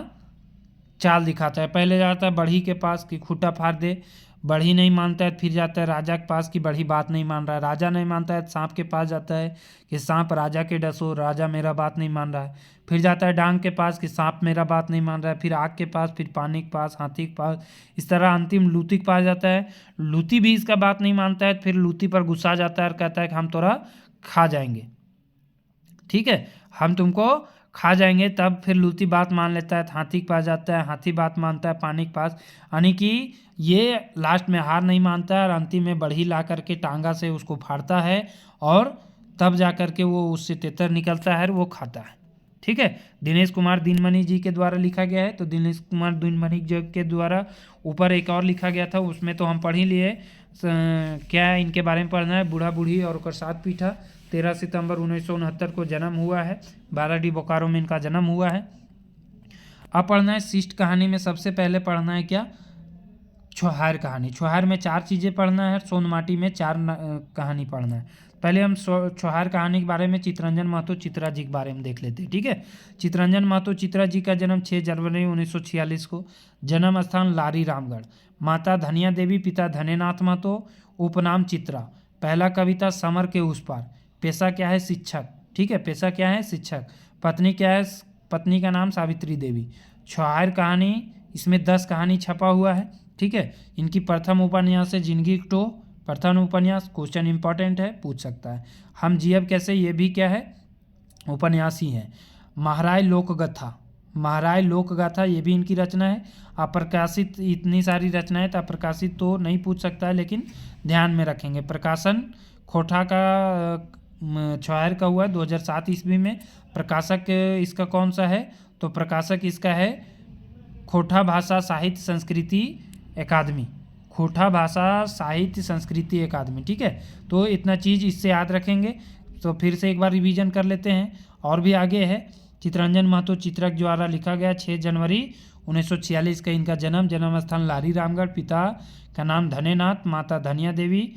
चाल दिखाता है। पहले जाता है बढ़ी के पास कि खूटा फाड़ दे, बढ़ी नहीं मानता है। फिर जाता है राजा के पास कि बढ़ी बात नहीं मान रहा है, राजा नहीं मानता है। सांप के पास जाता है कि सांप राजा के डसो, राजा मेरा बात नहीं मान रहा है। फिर जाता है डांग के पास कि सांप मेरा बात नहीं मान रहा है। फिर आग के पास, फिर पानी के पास, हाथी के पास, इस तरह अंतिम लूती के पास जाता है। लूती भी इसका बात नहीं मानता है। फिर लूती पर गुस्सा जाता है और कहता है कि हम तोरा खा जाएंगे, ठीक है, हम तुमको खा जाएंगे। तब फिर लूती बात मान लेता है, हाथी के पास जाता है, हाथी बात मानता है पानी के पास। यानी कि ये लास्ट में हार नहीं मानता है और अंतिम में बढ़ी ला करके टांगा से उसको फाड़ता है और तब जा करके वो उससे तेतर निकलता है और वो खाता है। ठीक है, दिनेश कुमार दिनमणि जी के द्वारा लिखा गया है। तो दिनेश कुमार दिनमणि जी के द्वारा ऊपर एक और लिखा गया था, उसमें तो हम पढ़ ही लिए। क्या इनके बारे में पढ़ना है, बूढ़ा बूढ़ी और ओकर साथ पीठा। 13 सितंबर 1969 को जन्म हुआ है, 12D बोकारो में इनका जन्म हुआ है। अब पढ़ना है शिष्ट कहानी में सबसे पहले पढ़ना है क्या, छोहार कहानी। छोहार में 4 चीज़ें पढ़ना है, सोनमाटी में 4 कहानी पढ़ना है। पहले हम छोहार कहानी के बारे में चितरंजन महतो चित्रा जी के बारे में देख लेते हैं। ठीक है, चितरंजन महतो चित्रा जी का जन्म 6 जनवरी 1946 को। जन्म स्थान लारी रामगढ़। माता धनिया देवी, पिता धनेनाथ महतो, उपनाम चित्रा। पहला कविता समर के उस पार। पेशा क्या है, शिक्षक। ठीक है, पेशा क्या है, शिक्षक। पत्नी क्या है, पत्नी का नाम सावित्री देवी। छोहार कहानी, इसमें 10 कहानी छपा हुआ है। ठीक है, इनकी प्रथम उपन्यास है जिंदगी टो। प्रथम उपन्यास, क्वेश्चन इंपॉर्टेंट है, पूछ सकता है। हम जियब कैसे, ये भी क्या है, उपन्यास ही है। महाराय लोकगाथा, महाराय लोकगाथा ये भी इनकी रचना है। अप्रकाशित, इतनी सारी रचनाएं तो अप्रकाशित तो नहीं पूछ सकता है, लेकिन ध्यान में रखेंगे। प्रकाशन खोटा का छोहार का हुआ 2007 ईस्वी में। प्रकाशक इसका कौन सा है, तो प्रकाशक इसका है खोटा भाषा साहित्य संस्कृति अकादमी। खोटा भाषा साहित्य संस्कृति अकादमी। ठीक है, तो इतना चीज़ इससे याद रखेंगे। तो फिर से एक बार रिवीजन कर लेते हैं, और भी आगे है। चितरंजन महतो चित्रक द्वारा लिखा गया, 6 जनवरी 1946 का इनका जन्म स्थान लारी रामगढ़। पिता का नाम धनेनाथ, माता धनिया देवी,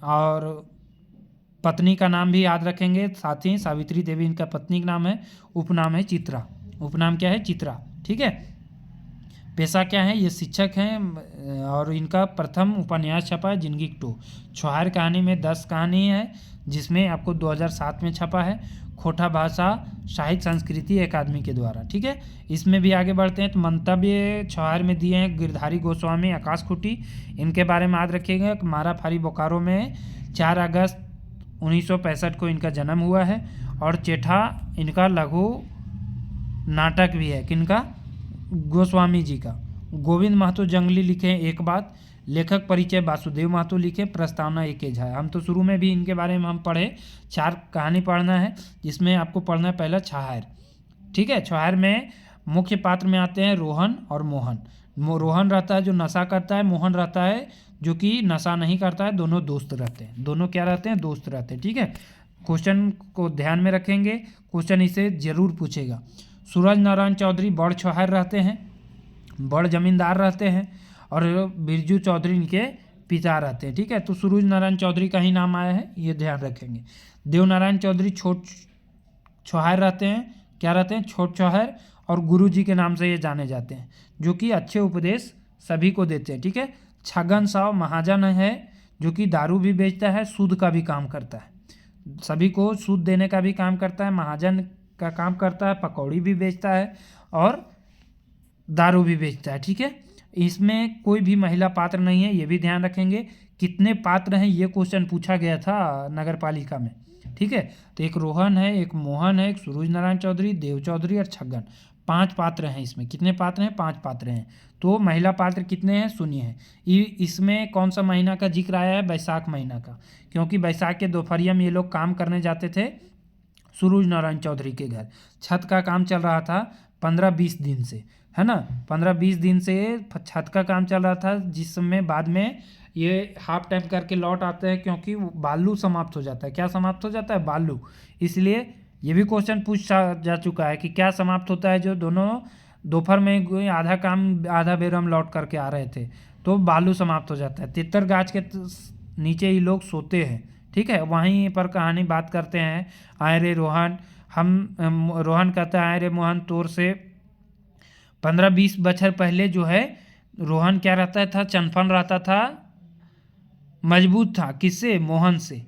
और पत्नी का नाम भी याद रखेंगे, साथ ही सावित्री देवी इनका पत्नी का नाम है। उपनाम है चित्रा, उपनाम क्या है, चित्रा। ठीक है, पेशा क्या है, ये शिक्षक हैं, और इनका प्रथम उपन्यास छपा है जिंदगी टो। छोहार कहानी में 10 कहानी है, जिसमें आपको 2007 में छपा है। खोटा भाषा साहित्य संस्कृति अकादमी के द्वारा। ठीक है, इसमें भी आगे बढ़ते हैं। तो मंतव्य छुहार में दिए हैं गिरधारी गोस्वामी, आकाश खुटी, इनके बारे में याद रखिएगा। माराफारी बोकारो में 4 अगस्त 1965 को इनका जन्म हुआ है। और चेठा इनका लघु नाटक भी है, किनका? गोस्वामी जी का। गोविंद महतो जंगली लिखे हैं एक बात। लेखक परिचय वासुदेव महतो लिखे। प्रस्तावना एकेज है। हम तो शुरू में भी इनके बारे में हम पढ़े। 4 कहानी पढ़ना है, जिसमें आपको पढ़ना है पहला छुहार। ठीक है, छुहार में मुख्य पात्र में आते हैं रोहन और मोहन। रोहन रहता है जो नशा करता है, मोहन रहता है जो कि नशा नहीं करता है। दोनों दोस्त रहते हैं। दोनों क्या रहते हैं? दोस्त रहते हैं। ठीक है, क्वेश्चन को ध्यान में रखेंगे, क्वेश्चन इसे जरूर पूछेगा। सूरज नारायण चौधरी बड़ छुहार रहते हैं, बड़ जमींदार रहते हैं, और बिरजू चौधरी इनके पिता रहते हैं। ठीक है, तो सूरज नारायण चौधरी का ही नाम आया है, ये ध्यान रखेंगे। देवनारायण चौधरी छोट छुहार रहते हैं। क्या रहते हैं? छोट छुहार। और गुरु जी के नाम से ये जाने जाते हैं, जो कि अच्छे उपदेश सभी को देते हैं। ठीक है, छगन साव महाजन है, जो कि दारू भी बेचता है, सूद का भी काम करता है, सभी को सूद देने का भी काम करता है, महाजन का काम करता है, पकौड़ी भी बेचता है और दारू भी बेचता है। ठीक है, इसमें कोई भी महिला पात्र नहीं है, ये भी ध्यान रखेंगे। कितने पात्र हैं ये क्वेश्चन पूछा गया था नगर पालिका में। ठीक है, तो एक रोहन है, एक मोहन है, एक सूरज नारायण चौधरी, देव चौधरी और छगन। 5 पात्र हैं इसमें। कितने पात्र हैं? 5 पात्र हैं। तो महिला पात्र कितने हैं? सुनिए हैं। इसमें कौन सा महीना का जिक्र आया है? बैसाख महीना का, क्योंकि बैसाख के दोपहरिया में ये लोग काम करने जाते थे सूरज नारायण चौधरी के घर। छत का काम चल रहा था 15-20 दिन से, है ना। 15-20 दिन से छत का काम चल रहा था, जिसमें बाद में ये हाफ टाइम करके लौट आते हैं, क्योंकि बालू समाप्त हो जाता है। क्या समाप्त हो जाता है? बालू। इसलिए ये भी क्वेश्चन पूछा जा चुका है कि क्या समाप्त होता है, जो दोनों दोपहर में आधा काम आधा बेर हम लौट करके आ रहे थे, तो बालू समाप्त हो जाता है। तितर गाछ के नीचे ही लोग सोते हैं। ठीक है, वहीं पर कहानी बात करते हैं। आए रे रोहन, रोहन कहता है आए रे मोहन, तोर से 15-20 बछर पहले जो है रोहन क्या रहता था? चनफन रहता था, मजबूत था। किससे? मोहन से।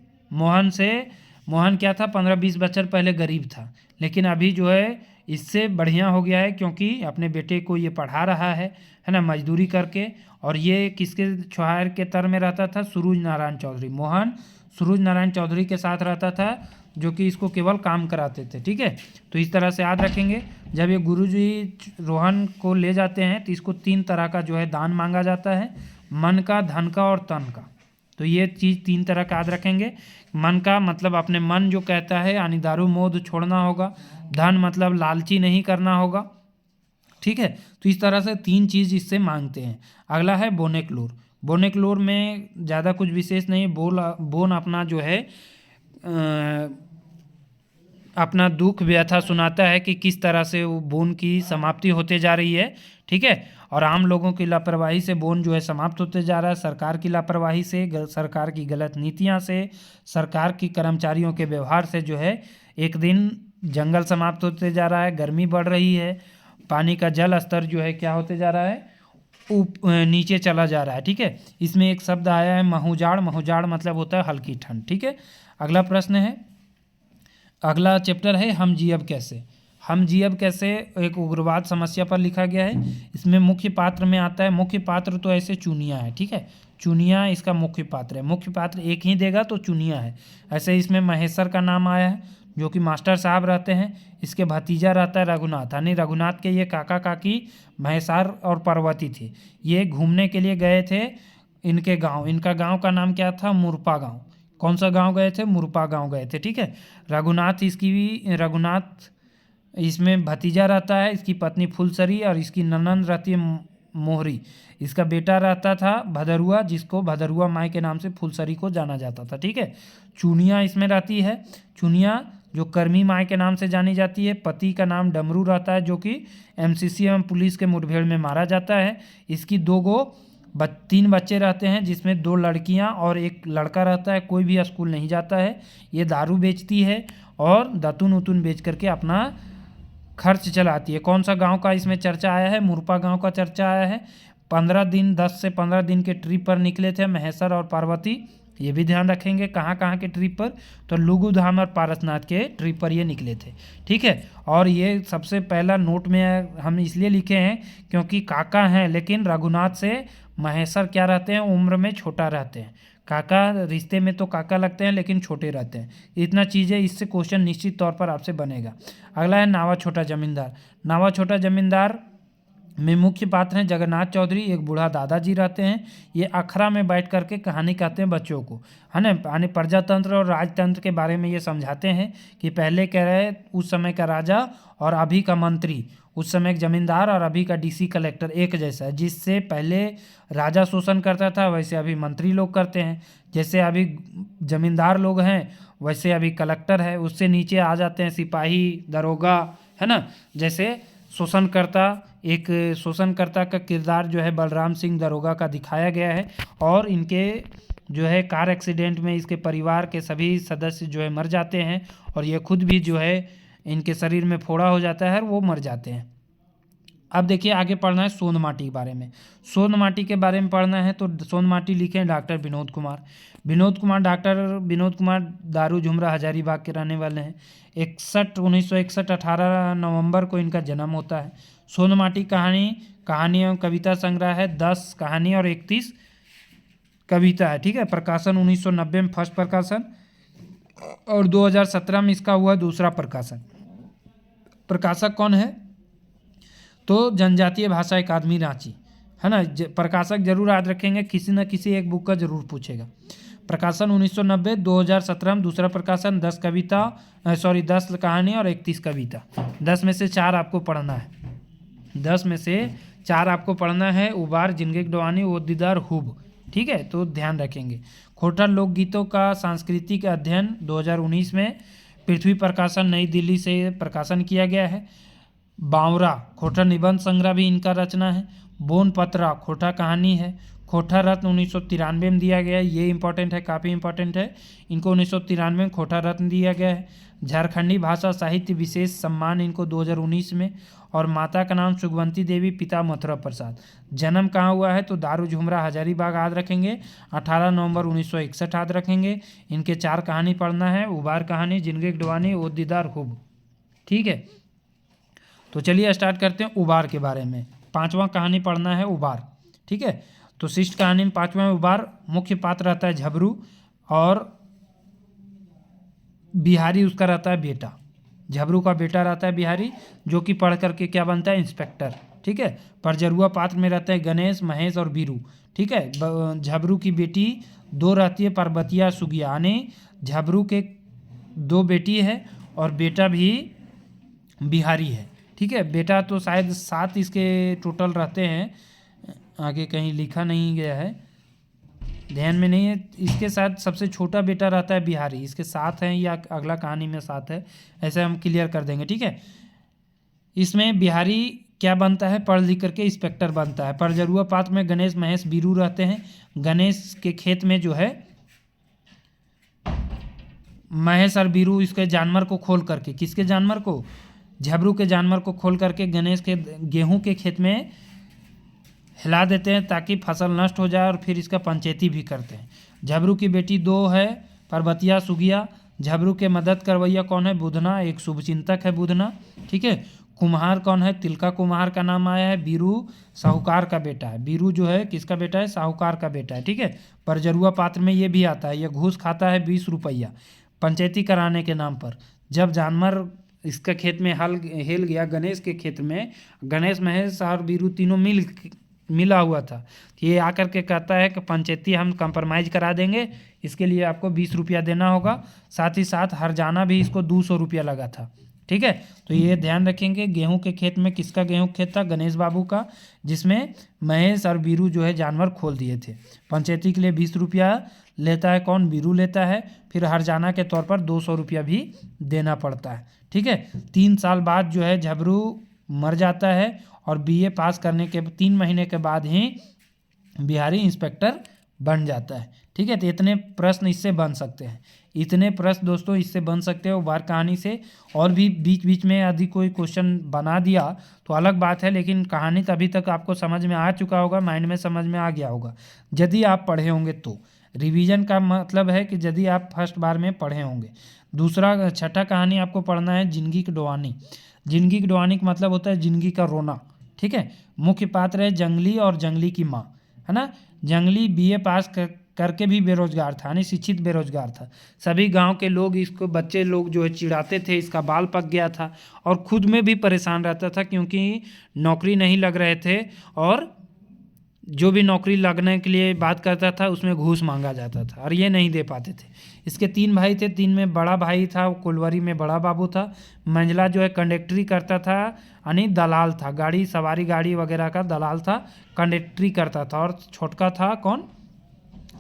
मोहन क्या था? 15-20 बछर पहले गरीब था, लेकिन अभी जो है इससे बढ़िया हो गया है, क्योंकि अपने बेटे को ये पढ़ा रहा है ना, मजदूरी करके। और ये किसके छुहार के तर में रहता था? सूरज नारायण चौधरी। मोहन सूरज नारायण चौधरी के साथ रहता था, जो कि इसको केवल काम कराते थे। ठीक है, तो इस तरह से याद रखेंगे। जब ये गुरुजी रोहन को ले जाते हैं तो इसको 3 तरह का जो है दान मांगा जाता है, मन का, धन का और तन का। तो ये चीज़ 3 तरह का याद रखेंगे। मन का मतलब अपने मन जो कहता है, यानी दारू मोद छोड़ना होगा। धन मतलब लालची नहीं करना होगा। ठीक है, तो इस तरह से 3 चीज़ इससे मांगते हैं। अगला है बोनेक्लोर। बोनेक्लोर में ज़्यादा कुछ विशेष नहीं। बोन अपना जो है अपना दुख व्यथा सुनाता है कि किस तरह से वो बोन की समाप्ति होते जा रही है। ठीक है, और आम लोगों की लापरवाही से बोन जो है समाप्त होते जा रहा है। सरकार की लापरवाही से, सरकार की गलत नीतियां से, सरकार की कर्मचारियों के व्यवहार से जो है एक दिन जंगल समाप्त होते जा रहा है। गर्मी बढ़ रही है, पानी का जल स्तर जो है क्या होते जा रहा है? नीचे चला जा रहा है। ठीक है, इसमें एक शब्द आया है महूजाड़। महूजाड़ मतलब होता है हल्की ठंड। ठीक है, अगला प्रश्न है, अगला चैप्टर है हम जियब कैसे। हम जियब कैसे एक उग्रवाद समस्या पर लिखा गया है। इसमें मुख्य पात्र में आता है, मुख्य पात्र तो ऐसे चुनिया है। ठीक है, चुनिया इसका मुख्य पात्र है। मुख्य पात्र एक ही देगा तो चुनिया है। ऐसे इसमें महेश्वर का नाम आया है, जो कि मास्टर साहब रहते हैं। इसके भतीजा रहता है रघुनाथ, यानी रघुनाथ के ये काका काकी महेश्वर और पार्वती थे। ये घूमने के लिए गए थे इनके गांव। इनका गांव का नाम क्या था? मुरपा गांव। कौन सा गांव गए थे? मुरपा गांव गए थे। ठीक है, रघुनाथ इसमें भतीजा रहता है। इसकी पत्नी फुलसरी और इसकी ननंद रहती है मोहरी। इसका बेटा रहता था भदरुआ, जिसको भदरुआ माई के नाम से फुलसरी को जाना जाता था। ठीक है, चुनिया इसमें रहती है। चुनिया जो कर्मी माई के नाम से जानी जाती है। पति का नाम डमरू रहता है, जो कि एमसीसी एवं पुलिस के मुठभेड़ में मारा जाता है। इसकी 3 बच्चे रहते हैं, जिसमें 2 लड़कियां और 1 लड़का रहता है। कोई भी स्कूल नहीं जाता है। ये दारू बेचती है और दतुन उतुन बेच करके अपना खर्च चलाती है। कौन सा गांव का इसमें चर्चा आया है? मुरपा गांव का चर्चा आया है। 15 दिन 10 से 15 दिन के ट्रिप पर निकले थे महेश्वर और पार्वती, ये भी ध्यान रखेंगे। कहाँ कहाँ के ट्रिप पर, तो लुगुधाम और पारसनाथ के ट्रिप पर ये निकले थे, ठीक है। और ये सबसे पहला नोट में हम इसलिए लिखे हैं क्योंकि काका हैं, लेकिन रघुनाथ से महेश्वर क्या रहते हैं, उम्र में छोटा रहते हैं। काका रिश्ते में तो काका लगते हैं लेकिन छोटे रहते हैं। इतना चीज़ें, इससे क्वेश्चन निश्चित तौर पर आपसे बनेगा। अगला है नावा छोटा जमींदार। नावा छोटा जमींदार में मुख्य पात्र हैं जगन्नाथ चौधरी, एक बूढ़ा दादाजी रहते हैं। ये अखड़ा में बैठ करके कहानी कहते हैं बच्चों को, है ना। यानी प्रजातंत्र और राजतंत्र के बारे में ये समझाते हैं कि पहले कह रहे उस समय का राजा और अभी का मंत्री, उस समय एक जमींदार और अभी का डीसी कलेक्टर एक जैसा है। जिससे पहले राजा शोषण करता था वैसे अभी मंत्री लोग करते हैं, जैसे अभी जमींदार लोग हैं वैसे अभी कलेक्टर है। उससे नीचे आ जाते हैं सिपाही, दरोगा, है ना। जैसे शोषणकर्ता का किरदार जो है बलराम सिंह दरोगा का दिखाया गया है। और इनके जो है कार एक्सीडेंट में इसके परिवार के सभी सदस्य जो है मर जाते हैं, और ये खुद भी जो है इनके शरीर में फोड़ा हो जाता है और वो मर जाते हैं। अब देखिए आगे पढ़ना है सोन माटी के बारे में। सोन माटी के बारे में पढ़ना है तो सोन माटी लिखे हैं डॉक्टर विनोद कुमार। डॉक्टर विनोद कुमार दारू झुमरा हजारीबाग के रहने वाले हैं। 1961 18 नवंबर को इनका जन्म होता है। सोन माटी कहानी एवं कविता संग्रह है, 10 कहानी और 31 कविता है, ठीक है। प्रकाशन 1990 में फर्स्ट प्रकाशन और 2017 में इसका हुआ दूसरा प्रकाशन। प्रकाशक कौन है, तो जनजातीय भाषा अकादमी रांची, है ना। प्रकाशक जरूर याद रखेंगे, किसी न किसी एक बुक का जरूर पूछेगा। प्रकाशन 1990, 2017 में दूसरा प्रकाशन, 10 कहानी और 31 कविता। 10 में से 4 आपको पढ़ना है, 10 में से 4 आपको पढ़ना है। उबार, जिनगिक डोआनी, वो दीदार, हुब, ठीक है, तो ध्यान रखेंगे। खोटा लोकगीतों का सांस्कृतिक अध्ययन 2019 में पृथ्वी प्रकाशन नई दिल्ली से प्रकाशन किया गया है। बावरा खोटा निबंध संग्रह भी इनका रचना है। बोन पत्रा खोटा कहानी है। खोटा रत्न 1993 में दिया गया है, ये इंपॉर्टेंट है, काफ़ी इंपॉर्टेंट है। इनको 1993 में खोटा रत्न दिया गया है। झारखंडी भाषा साहित्य विशेष सम्मान इनको 2019 में। और माता का नाम सुगवंती देवी, पिता मथुरा प्रसाद। जन्म कहाँ हुआ है, तो दारू झुमरा हजारीबाग याद रखेंगे, 18 नवंबर 1961 याद रखेंगे। इनके 4 कहानी पढ़ना है, उबार कहानी, जिनगिक डोआनी, ओ दीदार, हुब, ठीक है। तो चलिए स्टार्ट करते हैं उबार के बारे में। 5वां कहानी पढ़ना है उबार, ठीक है। तो शिष्ट कहानी में 5वां में उबार, मुख्य पात्र रहता है झबरू और बिहारी उसका रहता है बेटा। झबरू का बेटा रहता है बिहारी, जो कि पढ़ करके क्या बनता है, इंस्पेक्टर, ठीक है। परजरुआ पात्र में रहते हैं गणेश, महेश और बीरू, ठीक है। झबरू की बेटी 2 रहती है, पार्वतिया, सुगिया, यानी झबरू के 2 बेटी है और बेटा भी बिहारी है, ठीक है। बेटा तो शायद 7 इसके टोटल रहते हैं, आगे कहीं लिखा नहीं गया है, ध्यान में नहीं है। इसके साथ सबसे छोटा बेटा रहता है बिहारी, इसके 7 हैं या अगला कहानी में 7 है, ऐसे हम क्लियर कर देंगे, ठीक है। इसमें बिहारी क्या बनता है, पढ़ लिख करके इंस्पेक्टर बनता है। परजरुआ पात्र में गणेश, महेश, बीरू रहते हैं। गणेश के खेत में जो है महेश और बीरू इसके जानवर को खोल करके, किसके जानवर को, झबरू के जानवर को खोल करके गणेश के गेहूं के खेत में हिला देते हैं ताकि फसल नष्ट हो जाए, और फिर इसका पंचायती भी करते हैं। झबरू की बेटी 2 है, पार्वतिया, सुगिया। झबरू के मदद करवैया कौन है, बुधना, एक शुभचिंतक है बुधना, ठीक है। कुम्हार कौन है, तिलका कुम्हार का नाम आया है। बीरू साहूकार का बेटा है, बीरू जो है किसका बेटा है, साहूकार का बेटा है, ठीक है। परजरुआ पात्र में ये भी आता है, यह घूस खाता है 20 रुपया पंचायती कराने के नाम पर। जब जानवर इसका खेत में हिल गया, गणेश के खेत में, गणेश, महेश और बीरू तीनों मिला हुआ था, ये आकर के कहता है कि पंचायती हम कंप्रोमाइज़ करा देंगे, इसके लिए आपको 20 रुपया देना होगा। साथ ही साथ हरजाना भी इसको 200 रुपया लगा था, ठीक है। तो ये ध्यान रखेंगे। गेहूं के खेत में, किसका गेहूं खेत था, गणेश बाबू का, जिसमें महेश और बीरू जो है जानवर खोल दिए थे। पंचायती के लिए 20 रुपया लेता है कौन, बीरू लेता है। फिर हरजाना के तौर पर 200 रुपया भी देना पड़ता है, ठीक है। 3 साल बाद जो है झबरू मर जाता है, और BA पास करने के 3 महीने के बाद ही बिहारी इंस्पेक्टर बन जाता है, ठीक है, तो इतने प्रश्न इससे बन सकते हैं, इतने प्रश्न दोस्तों इससे बन सकते हैं वार कहानी से। और भी बीच बीच में यदि कोई क्वेश्चन बना दिया तो अलग बात है, लेकिन कहानी तो अभी तक आपको समझ में आ चुका होगा, माइंड में समझ में आ गया होगा यदि आप पढ़े होंगे तो। रिवीजन का मतलब है कि यदि आप फर्स्ट बार में पढ़े होंगे। दूसरा छठा कहानी आपको पढ़ना है जिंदगी की डुआनी। जिंदगी की डुआनी का मतलब होता है जिंदगी का रोना। ठीक है, मुख्य पात्र है जंगली और जंगली की माँ, है ना। जंगली बीए पास करके भी बेरोजगार था, यानी शिक्षित बेरोजगार था। सभी गांव के लोग इसको, बच्चे लोग जो है चिढ़ाते थे, इसका बाल पक गया था और खुद में भी परेशान रहता था क्योंकि नौकरी नहीं लग रहे थे, और जो भी नौकरी लगने के लिए बात करता था उसमें घूस मांगा जाता था और ये नहीं दे पाते थे। इसके 3 भाई थे, 3 में बड़ा भाई था कुलवरी में बड़ा बाबू था। मंझला जो है कंडक्टरी करता था, यानी दलाल था, गाड़ी सवारी गाड़ी वगैरह का दलाल था, कंडक्टरी करता था। और छोटका था कौन,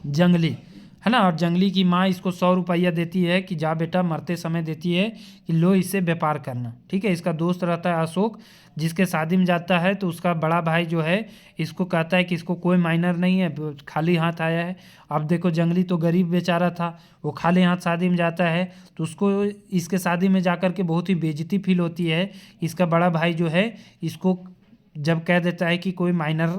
जंगली, है ना। और जंगली की माँ इसको 100 रुपया देती है कि जा बेटा, मरते समय देती है कि लो इससे व्यापार करना। ठीक है, इसका दोस्त रहता है अशोक, जिसके शादी में जाता है तो उसका बड़ा भाई जो है इसको कहता है कि इसको कोई माइनर नहीं है, खाली हाथ आया है। अब देखो जंगली तो गरीब बेचारा था, वो खाली हाथ शादी में जाता है तो उसको इसके शादी में जाकर के बहुत ही बेइज्जती फील होती है। इसका बड़ा भाई जो है इसको जब कह देता है कि कोई माइनर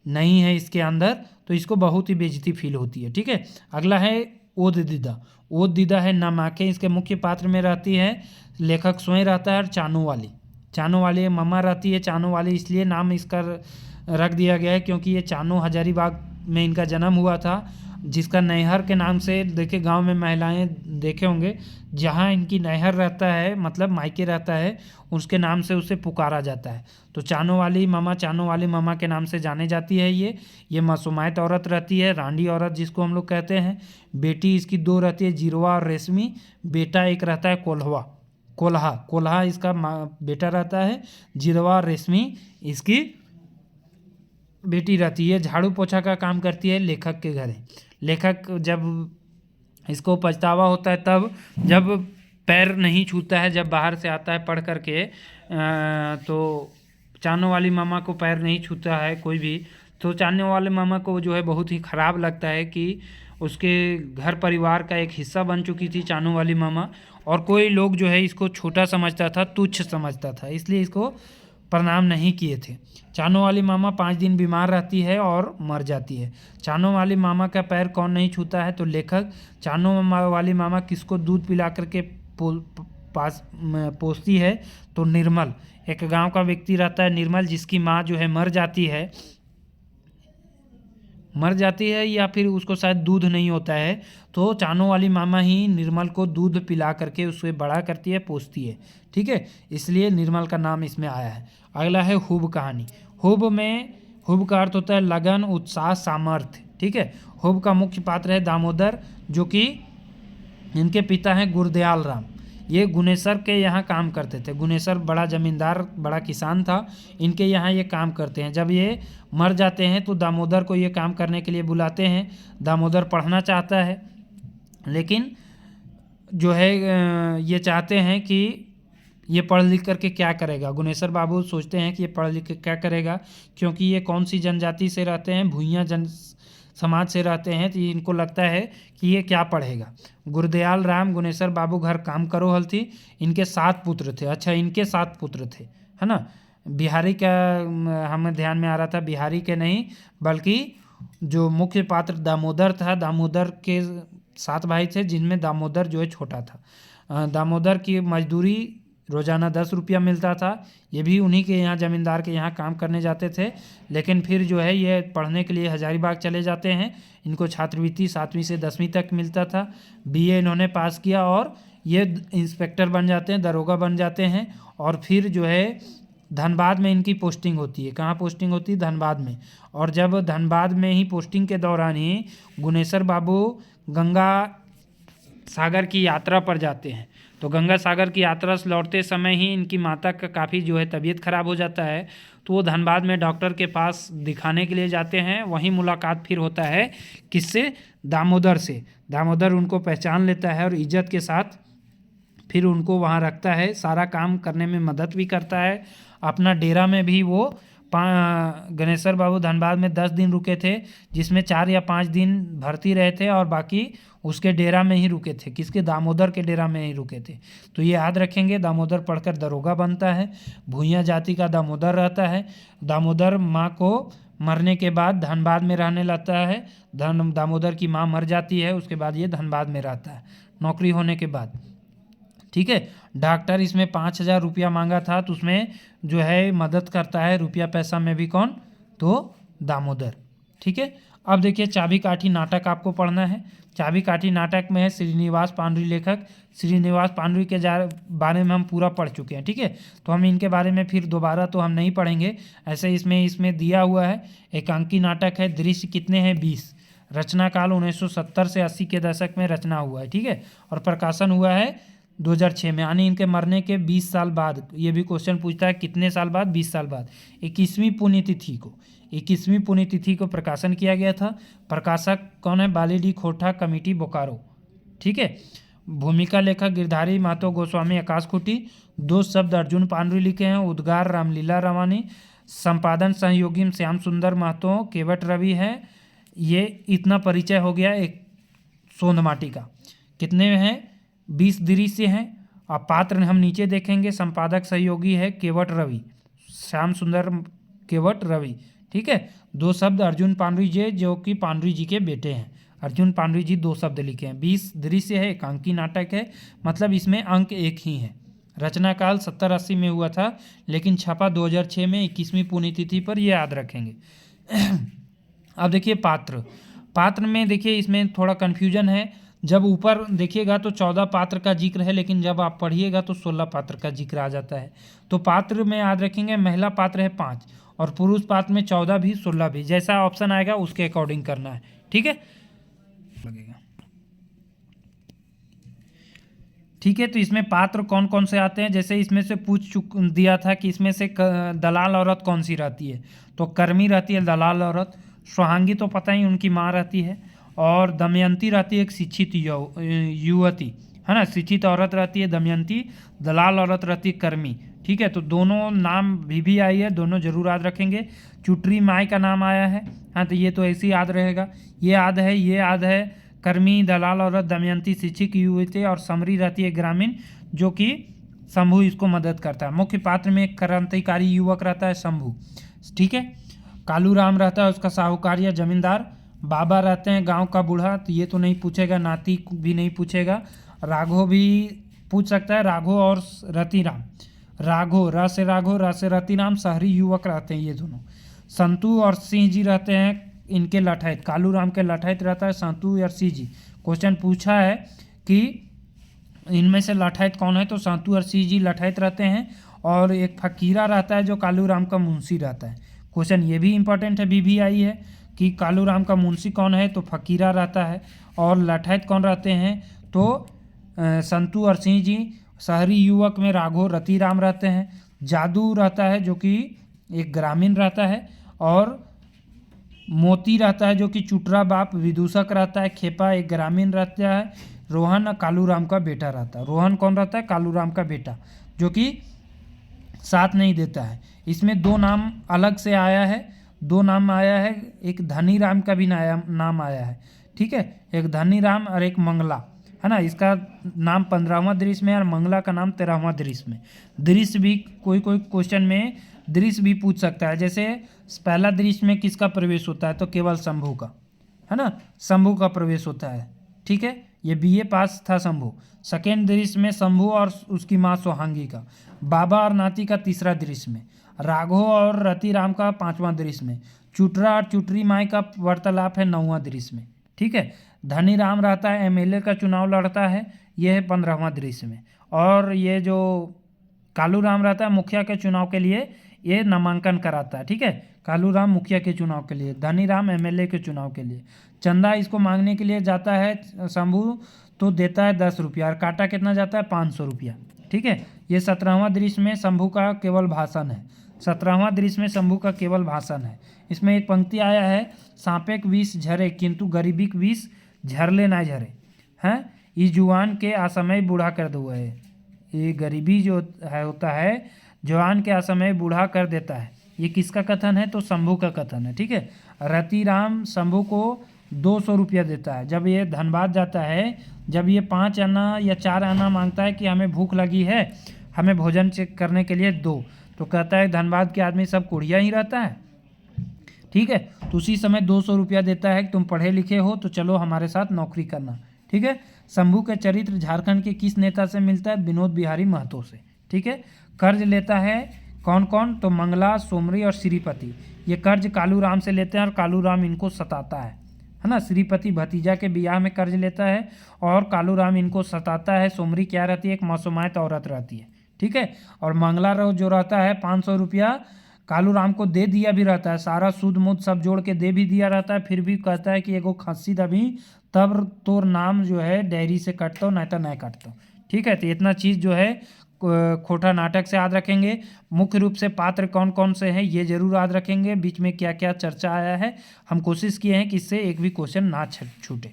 नहीं है इसके अंदर, तो इसको बहुत ही बेइज्जती फील होती है। ठीक है, अगला है ओद दीदा। ओद दीदा है नामाके, इसके मुख्य पात्र में रहती है लेखक स्वयं रहता है और चानू वाली। चानू वाली मम्मा रहती है। चानू वाली इसलिए नाम इसका रख दिया गया है क्योंकि ये चानू हजारीबाग में इनका जन्म हुआ था, जिसका नैहर के नाम से, देखिए गांव में महिलाएं देखे होंगे, जहां इनकी नैहर रहता है मतलब मायके रहता है, उसके नाम से उसे पुकारा जाता है। तो चानू वाली मामा के नाम से जाने जाती है। ये मासूमायत औरत रहती है, रांडी औरत जिसको हम लोग कहते हैं। बेटी इसकी 2 रहती है, जीरवा और रेशमी। बेटा एक रहता है कोल्हा इसका बेटा रहता है। जीरवा और रेशमी इसकी बेटी रहती है। झाड़ू पोछा का काम करती है लेखक के घरे। लेखक जब इसको पछतावा होता है तब जब पैर नहीं छूता है, जब बाहर से आता है पढ़ करके, तो चानू वाली मामा को पैर नहीं छूता है कोई भी, तो चानू वाले मामा को जो है बहुत ही ख़राब लगता है कि उसके घर परिवार का एक हिस्सा बन चुकी थी चानू वाली मामा, और कोई लोग जो है इसको छोटा समझता था, तुच्छ समझता था, इसलिए इसको प्रणाम नहीं किए थे। चानू वाली मामा 5 दिन बीमार रहती है और मर जाती है। चानू वाली मामा का पैर कौन नहीं छूता है, तो लेखक। चानू वाली मामा किसको दूध पिला करके पोसती है, तो निर्मल, एक गांव का व्यक्ति रहता है निर्मल, जिसकी माँ जो है मर जाती है या फिर उसको शायद दूध नहीं होता है, तो चानू वाली मामा ही निर्मल को दूध पिला करके उसे बड़ा करती है, पोसती है। ठीक है, इसलिए निर्मल का नाम इसमें आया है। अगला है हुब कहानी। हुब का अर्थ होता है लगन, उत्साह, सामर्थ्य। ठीक है, हुब का मुख्य पात्र है दामोदर, जो कि इनके पिता हैं गुरदयाल राम। ये गुनेसर के यहाँ काम करते थे। गुनेसर बड़ा जमींदार, बड़ा किसान था, इनके यहाँ ये काम करते हैं। जब ये मर जाते हैं तो दामोदर को ये काम करने के लिए बुलाते हैं। दामोदर पढ़ना चाहता है, लेकिन जो है ये चाहते हैं कि ये पढ़ लिख करके क्या करेगा। गुनेसर बाबू सोचते हैं कि ये पढ़ लिख के क्या करेगा, क्योंकि ये कौन सी जनजाति से रहते हैं, भूइयाँ जन समाज से रहते हैं, तो इनको लगता है कि ये क्या पढ़ेगा। गुरदयाल राम गुनेसर बाबू घर काम करो हल थी। इनके 7 पुत्र थे। अच्छा, इनके 7 पुत्र थे, है ना। बिहारी का हमें ध्यान में आ रहा था, बिहारी के नहीं, बल्कि जो मुख्य पात्र दामोदर था, दामोदर के 7 भाई थे, जिनमें दामोदर जो है छोटा था। दामोदर की मजदूरी रोज़ाना 10 रुपया मिलता था। ये भी उन्हीं के यहाँ ज़मींदार के यहाँ काम करने जाते थे, लेकिन फिर जो है ये पढ़ने के लिए हजारीबाग चले जाते हैं। इनको छात्रवृत्ति 7वीं से 10वीं तक मिलता था। बीए इन्होंने पास किया और ये इंस्पेक्टर बन जाते हैं, दरोगा बन जाते हैं। और फिर जो है धनबाद में इनकी पोस्टिंग होती है। कहाँ पोस्टिंग होती है? धनबाद में। और जब धनबाद में ही पोस्टिंग के दौरान ही गुनेसर बाबू गंगा सागर की यात्रा पर जाते हैं। तो गंगा सागर की यात्रा से लौटते समय ही इनकी माता का काफ़ी जो है तबीयत ख़राब हो जाता है, तो वो धनबाद में डॉक्टर के पास दिखाने के लिए जाते हैं। वहीं मुलाकात फिर होता है किससे? दामोदर से। दामोदर उनको पहचान लेता है और इज्जत के साथ फिर उनको वहाँ रखता है, सारा काम करने में मदद भी करता है, अपना डेरा में भी वो गणेश्वर बाबू धनबाद में 10 दिन रुके थे, जिसमें 4 या 5 दिन भर्ती रहे थे और बाकी उसके डेरा में ही रुके थे। किसके? दामोदर के डेरा में ही रुके थे। तो ये याद रखेंगे, दामोदर पढ़कर दरोगा बनता है। भूइयाँ जाति का दामोदर रहता है। दामोदर माँ को मरने के बाद धनबाद में रहने लगता है। दामोदर की माँ मर जाती है, उसके बाद ये धनबाद में रहता है नौकरी होने के बाद। ठीक है। डॉक्टर इसमें 5,000 रुपया मांगा था, तो उसमें जो है मदद करता है रुपया पैसा में भी कौन? तो दामोदर। ठीक है। अब देखिए चाबी काठी नाटक आपको पढ़ना है। चाबी काठी नाटक में है श्रीनिवास पांडुरी लेखक। श्रीनिवास पांडुरी के बारे में हम पूरा पढ़ चुके हैं। ठीक है। तो हम इनके बारे में फिर दोबारा तो हम नहीं पढ़ेंगे। ऐसे इसमें दिया हुआ है। एकांकी नाटक है। दृश्य कितने हैं? 20। रचना काल 1970 से 80 के दशक में रचना हुआ है। ठीक है। और प्रकाशन हुआ है 2006 में, यानी इनके मरने के 20 साल बाद। ये भी क्वेश्चन पूछता है कितने साल बाद? 20 साल बाद। 21वीं पुण्यतिथि को प्रकाशन किया गया था। प्रकाशक कौन है? बालीडी खोटा कमेटी बोकारो। ठीक है। भूमिका लेखक गिरधारी महतो गोस्वामी आकाशकुटी। 2 शब्द अर्जुन पांडुरी लिखे हैं, उद्गार रामलीला रवानी। संपादन सहयोगी श्याम सुंदर महतो केवट रवि है। ये इतना परिचय हो गया एक सोंधमाटी का। कितने हैं? 20 दृश्य हैं। और पात्र हम नीचे देखेंगे। संपादक सहयोगी है केवट रवि, श्याम सुंदर केवट रवि। ठीक है। 2 शब्द अर्जुन पांडुरी जी, जो कि पांडुरी जी के बेटे हैं। अर्जुन पांडुरी जी 2 शब्द लिखे हैं। 20 दृश्य है, एकांकी नाटक है, मतलब इसमें अंक 1 ही है। रचना काल 70-80 में हुआ था, लेकिन छपा 2006 में 21वीं पुण्यतिथि पर। ये याद रखेंगे। अब देखिए पात्र में देखिए इसमें थोड़ा कन्फ्यूजन है। जब ऊपर देखिएगा तो 14 पात्र का जिक्र है, लेकिन जब आप पढ़िएगा तो 16 पात्र का जिक्र आ जाता है। तो पात्र में याद रखेंगे महिला पात्र है 5 और पुरुष पात्र में 14 भी 16 भी। जैसा ऑप्शन आएगा उसके अकॉर्डिंग करना है। ठीक है। लगेगा। ठीक है। तो इसमें पात्र कौन कौन से आते हैं? जैसे इसमें से दिया था कि इसमें से दलाल औरत कौन सी रहती है, तो कर्मी रहती है दलाल औरत। सुहांगी तो पता ही, उनकी माँ रहती है। और दमयंती रहती है एक शिक्षित युवती, है ना, शिक्षित औरत रहती है दमयंती। दलाल औरत रहती है कर्मी। ठीक है। तो दोनों नाम भी आई है, दोनों जरूर याद रखेंगे। चुटरी माई का नाम आया है। हाँ, तो ये तो ऐसे ही याद रहेगा। ये याद है। कर्मी, दलाल औरत, दमयंती शिक्षित युवती और समरी रहती है ग्रामीण, जो कि शंभू इसको मदद करता है। मुख्य पात्र में एक क्रांतिकारी युवक रहता है शंभू। ठीक है। कालू राम रहता है उसका साहूकार या जमींदार। बाबा रहते हैं गांव का बूढ़ा, तो ये तो नहीं पूछेगा। नाती भी नहीं पूछेगा। राघो भी पूछ सकता है, राघो और रतिराम। राघो, र से रतिराम शहरी युवक रहते हैं ये दोनों। संतू और सिंह जी रहते हैं इनके लठैत। कालू राम के लठैत रहता है संतू और सिंह जी। क्वेश्चन पूछा है कि इनमें से लठैत कौन है, तो संतू और सिंह जी लठैत रहते हैं। और एक फकीरा रहता है जो कालू राम का मुंशी रहता है। क्वेश्चन ये भी इंपॉर्टेंट है, भी आई है कि कालू राम का मुंशी कौन है, तो फकीरा रहता है। और लठैत कौन रहते हैं, तो संतू और सिंह जी। शहरी युवक में राघो रतिराम रहते हैं। जादू रहता है जो कि एक ग्रामीण रहता है। और मोती रहता है जो कि चुटरा बाप विदूषक रहता है। खेपा एक ग्रामीण रहता है। रोहन कालू राम का बेटा रहता है। रोहन कौन रहता है? कालू राम का बेटा, जो कि साथ नहीं देता है। इसमें 2 नाम अलग से आया है। 2 नाम आया है, एक धनी राम का भी नाम आया है। ठीक है। एक धनी राम और एक मंगला, है ना। इसका नाम 15वां दृश्य में और मंगला का नाम 13वां दृश्य में। दृश्य भी कोई क्वेश्चन में दृश्य भी पूछ सकता है। जैसे पहला दृश्य में किसका प्रवेश होता है, तो केवल शंभू का, है ना, शंभू का प्रवेश होता है। ठीक है। ये BA पास था शंभू। सेकेंड दृश्य में शंभू और उसकी माँ सोहांगी का। बाबा और नाती का 3रा दृश्य में। राघो और रतिराम का 5वां दृश्य में। चुटरा और चुटरी माई का वार्तालाप है 9वां दृश्य में। ठीक है। धनी राम रहता है MLA का चुनाव लड़ता है, यह है 15वां दृश्य में। और ये जो कालू राम रहता है मुखिया के चुनाव के लिए, ये नामांकन कराता है। ठीक है। कालू राम मुखिया के चुनाव के लिए, धनी राम MLA के चुनाव के लिए। चंदा इसको मांगने के लिए जाता है शंभू, तो देता है 10 रुपया। और काटा कितना जाता है? 500 रुपया। ठीक है। ये 17वां दृश्य में शंभू का केवल भाषण है। 17वां दृश्य में शंभू का केवल भाषण है। इसमें एक पंक्ति आया है, सांपेक विष झरे किंतु गरीबी विष झरले ना झरे, हैं ये जुआन के असमय बूढ़ा कर दो है। ये गरीबी जो है होता है जवान के असमय बूढ़ा कर देता है, ये किसका कथन है? तो शंभू का कथन है। ठीक है, रतिराम शंभू को 200 रुपया देता है। जब ये धनबाद जाता है, जब ये 5 आना या 4 आना मांगता है कि हमें भूख लगी है, हमें भोजन चेक करने के लिए दो, तो कहता है धनबाद के आदमी सब कुड़िया ही रहता है। ठीक है, तो उसी समय 200 रुपया देता है कि तुम पढ़े लिखे हो तो चलो हमारे साथ नौकरी करना। ठीक है, शंभू का चरित्र झारखंड के किस नेता से मिलता है? विनोद बिहारी महतो से। ठीक है, कर्ज लेता है कौन कौन? तो मंगला, सोमरी और श्रीपति। ये कर्ज कालू राम से लेते हैं और कालू राम इनको सताता है ना। श्रीपति भतीजा के ब्याह में कर्ज लेता है और कालू राम इनको सताता है। सोमरी क्या रहती है? एक मौसमायत औरत रहती है। ठीक है, और मंगला जो रहता है 500 रुपया कालू राम को दे दिया भी रहता है, सारा सूद मूद सब जोड़ के दे भी दिया रहता है, फिर भी कहता है कि एगो खस्सी दबी तब तोर नाम जो है डायरी से कटता हो नहीं तो नहीं कटता। ठीक है, तो इतना चीज़ जो है खोटा नाटक से याद रखेंगे। मुख्य रूप से पात्र कौन कौन से हैं ये जरूर याद रखेंगे। बीच में क्या क्या चर्चा आया है, हम कोशिश किए हैं कि इससे एक भी क्वेश्चन ना छूटे।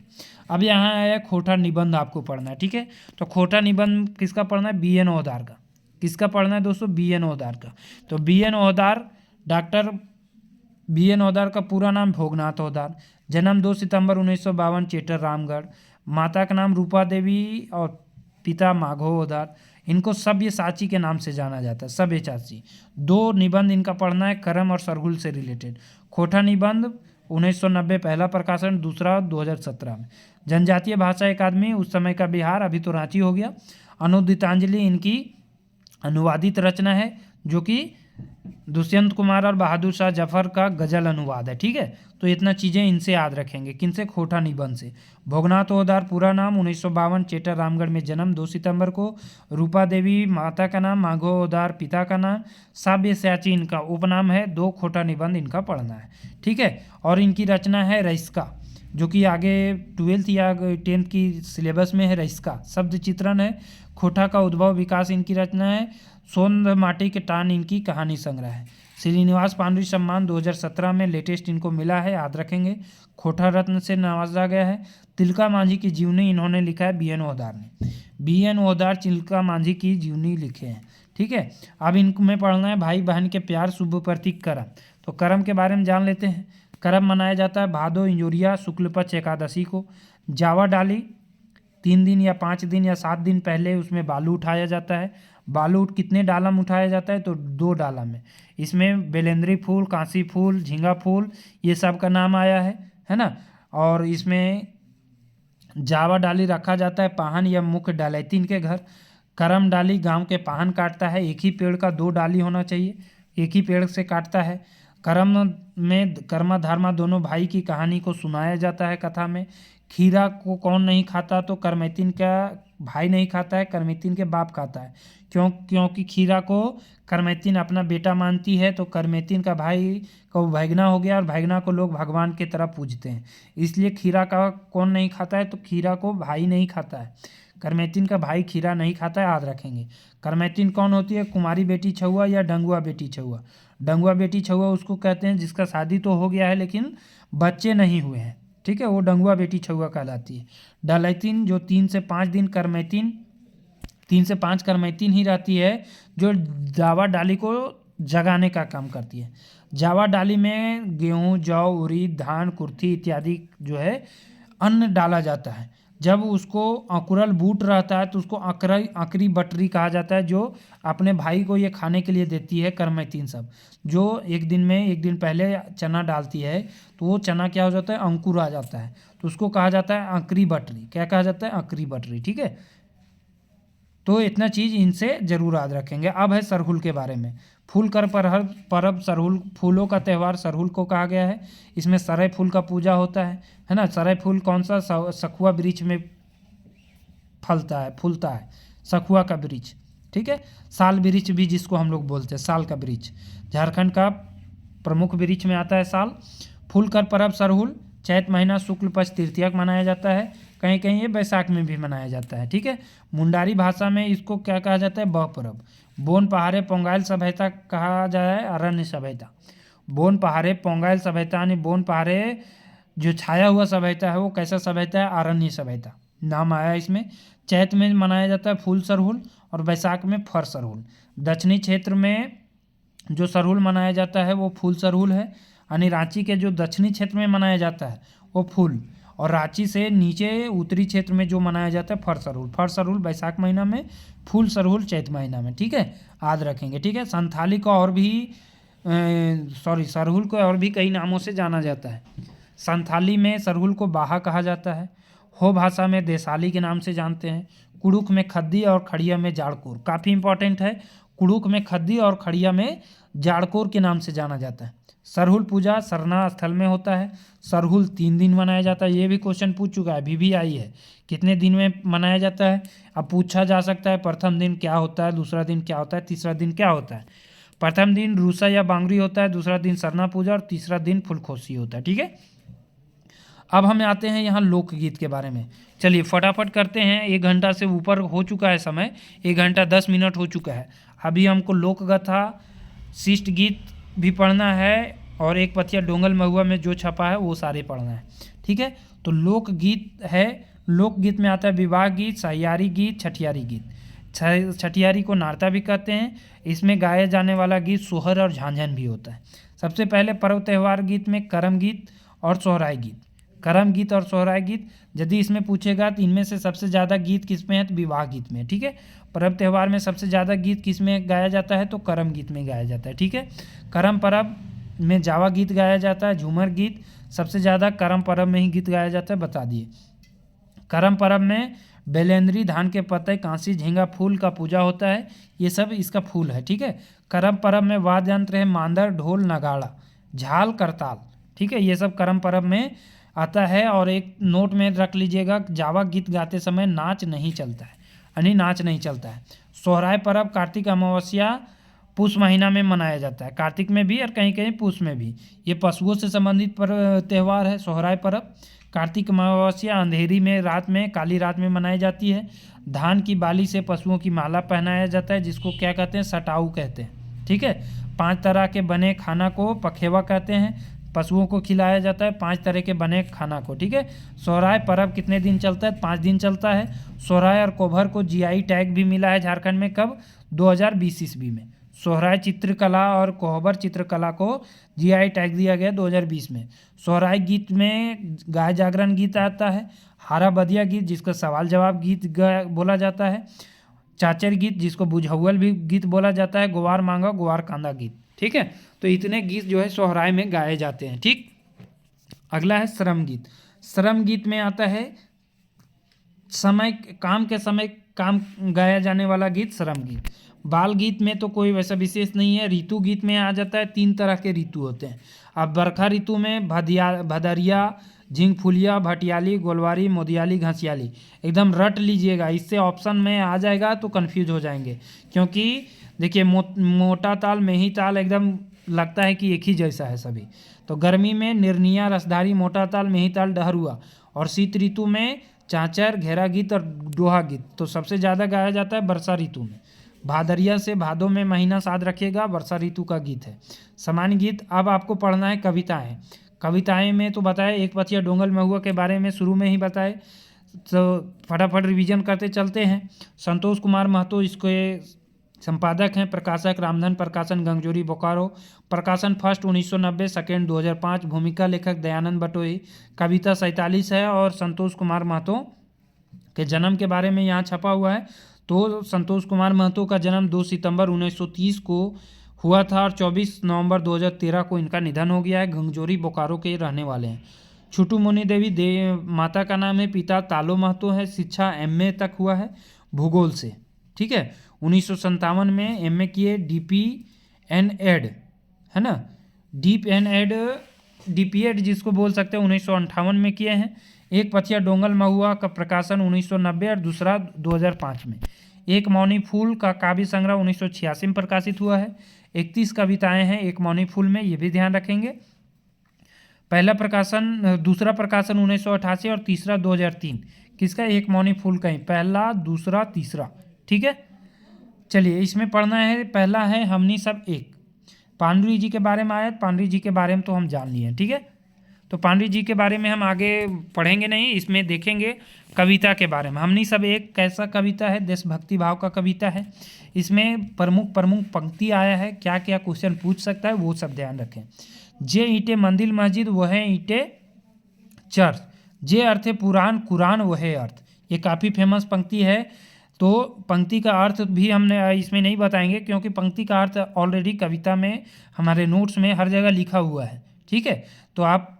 अब यहाँ आया खोटा निबंध आपको पढ़ना है। ठीक है, तो खोटा निबंध किसका पढ़ना है? BN ओहदार का। किसका पढ़ना है दोस्तों? BN ओहदार का। तो BN Ohdar, doctor BN Ohdar का पूरा नाम भोगनाथ ओहदार। जन्म 2 सितंबर 1952, चेटर रामगढ़। माता का नाम रूपा देवी और पिता माघो ओहदार। इनको सब्यसाची के नाम से जाना जाता है, सब्यसाची। 2 निबंध इनका पढ़ना है करम और सरहुल से रिलेटेड। खोटा निबंध 1990 पहला प्रकाशन, दूसरा 2017 में। जनजातीय भाषा अकादमी, उस समय का बिहार, अभी तो रांची हो गया। अनुदितांजलि इनकी अनुवादित रचना है जो कि दुष्यंत कुमार और बहादुर शाह जफर का गजल अनुवाद है। ठीक है, तो इतना चीज़ें इनसे याद रखेंगे। किनसे? खोटा निबंध से। भोगनाथ ओहदार पूरा नाम 1952, चेटर रामगढ़ में जन्म 2 सितंबर को। रूपा देवी माता का नाम, माघो ओहदार पिता का नाम, सब्यसाची इनका उपनाम है। 2 खोटा निबंध इनका पढ़ना है। ठीक है, और इनकी रचना है रईस्का, जो कि आगे 12th या 10th की सिलेबस में है। रईस्का शब्द चित्रण है। खोटा का उद्भव विकास इनकी रचना है। सोंध माटी के टान इनकी कहानी संग्रह है। श्रीनिवास पांडुई सम्मान 2017 में लेटेस्ट इनको मिला है, याद रखेंगे। खोटा रत्न से नवाजा गया है। तिलका मांझी की जीवनी इन्होंने लिखा है BN ओहदार ने। BN ओहदार तिलका मांझी की जीवनी लिखे हैं। ठीक है, अब इनमें पढ़ना है भाई बहन के प्यार, शुभ प्रतीक करम। तो करम के बारे में जान लेते हैं। करम मनाया जाता है भादो इंजोरिया शुक्ल पक्ष एकादशी को। जावा डाली 3 दिन या 5 दिन या 7 दिन पहले उसमें बालू उठाया जाता है। बालू कितने डाला में उठाया जाता है? तो 2 डाला में। इसमें बेलेंद्री फूल, कांसी फूल, झींगा फूल, ये सब का नाम आया है ना। और इसमें जावा डाली रखा जाता है पाहन या मुख्य डालैतीन के घर। करम डाली गांव के पाहन काटता है। एक ही पेड़ का 2 डाली होना चाहिए, एक ही पेड़ से काटता है। करम में कर्मा धर्मा दोनों भाई की कहानी को सुनाया जाता है कथा में। खीरा को कौन नहीं खाता? तो करमैतिन का भाई नहीं खाता है, करमैतिन के बाप खाता है। क्योंकि खीरा को करमैतिन अपना बेटा मानती है, तो करमैतिन का भाई को भैगना हो गया और भैगना को लोग भगवान की तरह पूजते हैं, इसलिए खीरा का कौन नहीं खाता है? तो खीरा को भाई नहीं खाता है। करमैतिन का भाई खीरा नहीं खाता है, याद रखेंगे। करमैतिन कौन होती है? कुमारी बेटी छुआ या डंगुआ बेटी छुआ। डंगुआ बेटी छुआ उसको कहते हैं जिसका शादी तो हो गया है लेकिन बच्चे नहीं हुए हैं। ठीक है, वो डंगुआ बेटी छुआ कहलाती है। डालैतिन जो 3 से 5 दिन करमैतिन 3 से 5 करमैतिन ही रहती है, जो जावा डाली को जगाने का काम करती है। जावा डाली में गेहूँ, जौ, उड़ीद, धान, कुर्थी इत्यादि जो है अन्न डाला जाता है। जब उसको अंकुरल बूट रहता है तो उसको अंकरी बटरी कहा जाता है, जो अपने भाई को ये खाने के लिए देती है करमैतिन सब। जो एक दिन पहले चना डालती है तो वो चना क्या हो जाता है? अंकुर आ जाता है, तो उसको कहा जाता है अंकरी बटरी। क्या कहा जाता है? अंकरी बटरी। ठीक है, तो इतना चीज़ इनसे जरूर याद रखेंगे। अब है सरहुल के बारे में। फूल कर परब सरहुल, फूलों का त्यौहार सरहुल को कहा गया है। इसमें सराय फूल का पूजा होता है ना। सराय फूल कौन सा? सखुआ वृक्ष में फूलता है सखुआ का वृक्ष। ठीक है, साल वृक्ष भी जिसको हम लोग बोलते हैं, साल का वृक्ष झारखंड का प्रमुख वृक्ष में आता है साल। फूल कर परब सरहुल चैत महीना शुक्ल पक्ष तृतीया को मनाया जाता है। कहीं कहीं ये बैसाख में भी मनाया जाता है। ठीक है, मुंडारी भाषा में इसको क्या कहा जाता है? बह परब। बोन पहाड़े पोंगाइल सभ्यता कहा जाए, अरण्य सभ्यता। बोन पहाड़े पोंगाइल सभ्यता यानी बोन पहाड़े जो छाया हुआ सभ्यता है वो कैसा सभ्यता है? अरण्य सभ्यता नाम आया इसमें। चैत में मनाया जाता है फूल सरहुल और बैसाख में फर सरहुल। दक्षिणी क्षेत्र में जो सरहुल मनाया जाता है वो फूल सरहुल है, यानी रांची के जो दक्षिणी क्षेत्र में मनाया जाता है वो फूल, और रांची से नीचे उत्तरी क्षेत्र में जो मनाया जाता है फर सरहुल। फर सरहुल बैसाख महीना में, फूल सरहुल चैत महीना में, ठीक है, याद रखेंगे, ठीक है। संथाली को और भी सरहुल को और भी कई नामों से जाना जाता है। संथाली में सरहुल को बाहा कहा जाता है, हो भाषा में देसाली के नाम से जानते हैं, कुड़ुक में खद्दी और खड़िया में जाड़कोर, काफ़ी इंपॉर्टेंट है, कुड़ुक में खद्दी और खड़िया में जाड़कोर के नाम से जाना जाता है। सरहुल पूजा सरना स्थल में होता है, सरहुल 3 दिन मनाया जाता है, ये भी क्वेश्चन पूछ चुका है, अभी भी आई है, कितने दिन में मनाया जाता है। अब पूछा जा सकता है प्रथम दिन क्या होता है, दूसरा दिन क्या होता है, तीसरा दिन क्या होता है। प्रथम दिन रूसा या बांगरी होता है, दूसरा दिन सरना पूजा और तीसरा दिन फुलखोसी होता है, ठीक है। अब हम आते हैं यहाँ लोकगीत के बारे में। चलिए फटाफट करते हैं, 1 घंटा से ऊपर हो चुका है समय, 1 घंटा 10 मिनट हो चुका है। अभी हमको लोकगाथा, शिष्ट गीत भी पढ़ना है और एक पथिया डोंगल महुआ में जो छपा है वो सारे पढ़ना है, ठीक है। तो लोकगीत है, लोकगीत में आता है विवाह गीत, सहियारी गीत, छठियारी गीत। छठियारी को नारता भी कहते हैं। इसमें गाया जाने वाला गीत सोहर और झांझन भी होता है। सबसे पहले पर्व त्यौहार गीत में करम गीत और सोहराय गीत, करम गीत और सोहराय गीत, यदि इसमें पूछेगा तो इनमें से सबसे ज़्यादा गीत किस में है, तो विवाह गीत में, ठीक है। पर्व त्यौहार में सबसे ज़्यादा गीत किस में गाया जाता है, तो करम गीत में गाया जाता है, ठीक है। करम पर्व में जावा गीत गाया जाता है, झूमर गीत सबसे ज़्यादा करम पर्व में ही गीत गाया जाता है, बता दिए। करम पर्व में बेलेंद्री, धान के पत्ते, कांसी, झींगा फूल का पूजा होता है, ये सब इसका फूल है, ठीक है। करम पर्व में वाद्य यंत्र है मांदर, ढोल, नगाड़ा, झाल, करताल, ठीक है, ये सब करम पर्व में आता है। और एक नोट में रख लीजिएगा, जावा गीत गाते समय नाच नहीं चलता है, यानी नाच नहीं चलता है। सोहराय पर्व कार्तिक अमावस्या पुष महीना में मनाया जाता है, कार्तिक में भी और कहीं कहीं पुष में भी। ये पशुओं से संबंधित त्यौहार है सोहराय पर्व। कार्तिक अमावस्या अंधेरी में, रात में, काली रात में मनाई जाती है। धान की बाली से पशुओं की माला पहनाया जाता है, जिसको क्या कहते हैं, सटाऊ कहते हैं, ठीक है। 5 तरह के बने खाना को पखेवा कहते हैं, पशुओं को खिलाया जाता है 5 तरह के बने खाना को, ठीक है। सोहराय पर्व कितने दिन चलता है, 5 दिन चलता है। सोहराय और कोभर को जीआई टैग भी मिला है झारखंड में, कब, 2020 ईस्वी में। सोहराय चित्रकला और कोहबर चित्रकला को जीआई टैग दिया गया 2020 में। सोहराय गीत में गाय जागरण गीत आता है, हारा बदिया गीत जिसका सवाल जवाब गीत बोला जाता है, चाचर गीत जिसको बुझौल भी गीत बोला जाता है, गुवार मांगा, गुवार कांदा गीत, ठीक है। तो इतने गीत जो है सोहराय में गाए जाते हैं, ठीक। अगला है श्रम गीत। श्रम गीत में आता है समय, काम के समय काम गाया जाने वाला गीत श्रम गीत। बाल गीत में तो कोई वैसा विशेष नहीं है। ऋतु गीत में आ जाता है, 3 तरह के ऋतु होते हैं। अब बरखा ऋतु में भदरिया, झिंगफुलिया, भटियाली, गोलवारी, मोदियाली, घसियाली, एकदम रट लीजिएगा, इससे ऑप्शन में आ जाएगा तो कंफ्यूज हो जाएंगे, क्योंकि देखिए मोटा ताल, मेही ताल एकदम लगता है कि एक ही जैसा है सभी। तो गर्मी में निर्निया, रसधारी, मोटा ताल, मेही ताल, डहरुआ, और शीत ऋतु में चाँचर, घेरा गीत और डोहा गीत। तो सबसे ज़्यादा गाया जाता है वर्षा ऋतु में। भादरिया से भादों में महीना साथ रखिएगा, वर्षा ऋतु का गीत है। सामान्य गीत। अब आपको पढ़ना है कविताएं। कविताएं में तो बताए, एक पथिया डोंगल महुआ के बारे में शुरू में ही बताए, तो फटाफट रिवीजन करते चलते हैं। संतोष कुमार महतो इसके संपादक हैं, प्रकाशक रामधन प्रकाशन, गंगजोरी, बोकारो, प्रकाशन फर्स्ट 1990, सेकेंड 2005, भूमिका लेखक दयानंद बटोई, कविता 47 है। और संतोष कुमार महतो के जन्म के बारे में यहाँ छपा हुआ है। तो संतोष कुमार महतो का जन्म 2 सितंबर 1930 को हुआ था और 24 नवंबर 2013 को इनका निधन हो गया है। गंगजोरी बोकारो के रहने वाले हैं। छुटू मुनि देवी माता का नाम है, पिता तालो महतो है, शिक्षा एमए तक हुआ है भूगोल से, ठीक है। 1957 में एमए किए, डीपीएड है ना, डीपीएड जिसको बोल सकते हैं 1958 में किए हैं। एक पथिया डोंगल महुआ का प्रकाशन 1990 और दूसरा 2005 में। एक मौनी फूल का काव्य संग्रह 1986 में प्रकाशित हुआ है। 31 कविताएं हैं एक मौनी फूल में, ये भी ध्यान रखेंगे। दूसरा प्रकाशन 1988 और तीसरा 2003। किसका, एक मौनी फूल का ही, पहला, दूसरा, तीसरा, ठीक है। चलिए इसमें पढ़ना है। पहला है हमनी सब एक, पांडुरी जी के बारे में आया, पांडुरी जी के बारे में तो हम जान लिए, ठीक है। तो पांडित जी के बारे में हम आगे पढ़ेंगे नहीं, इसमें देखेंगे कविता के बारे में। हमनी सब एक कैसा कविता है, देशभक्ति भाव का कविता है। इसमें प्रमुख प्रमुख पंक्ति आया है, क्या क्या क्वेश्चन पूछ सकता है वो सब ध्यान रखें। जे ईंटे मंदिर मस्जिद वह ईंटे चर्च, जे अर्थ पुराण कुरान वह अर्थ। ये काफ़ी फेमस पंक्ति है। तो पंक्ति का अर्थ भी हमने इसमें नहीं बताएंगे, क्योंकि पंक्ति का अर्थ ऑलरेडी कविता में हमारे नोट्स में हर जगह लिखा हुआ है, ठीक है। तो आप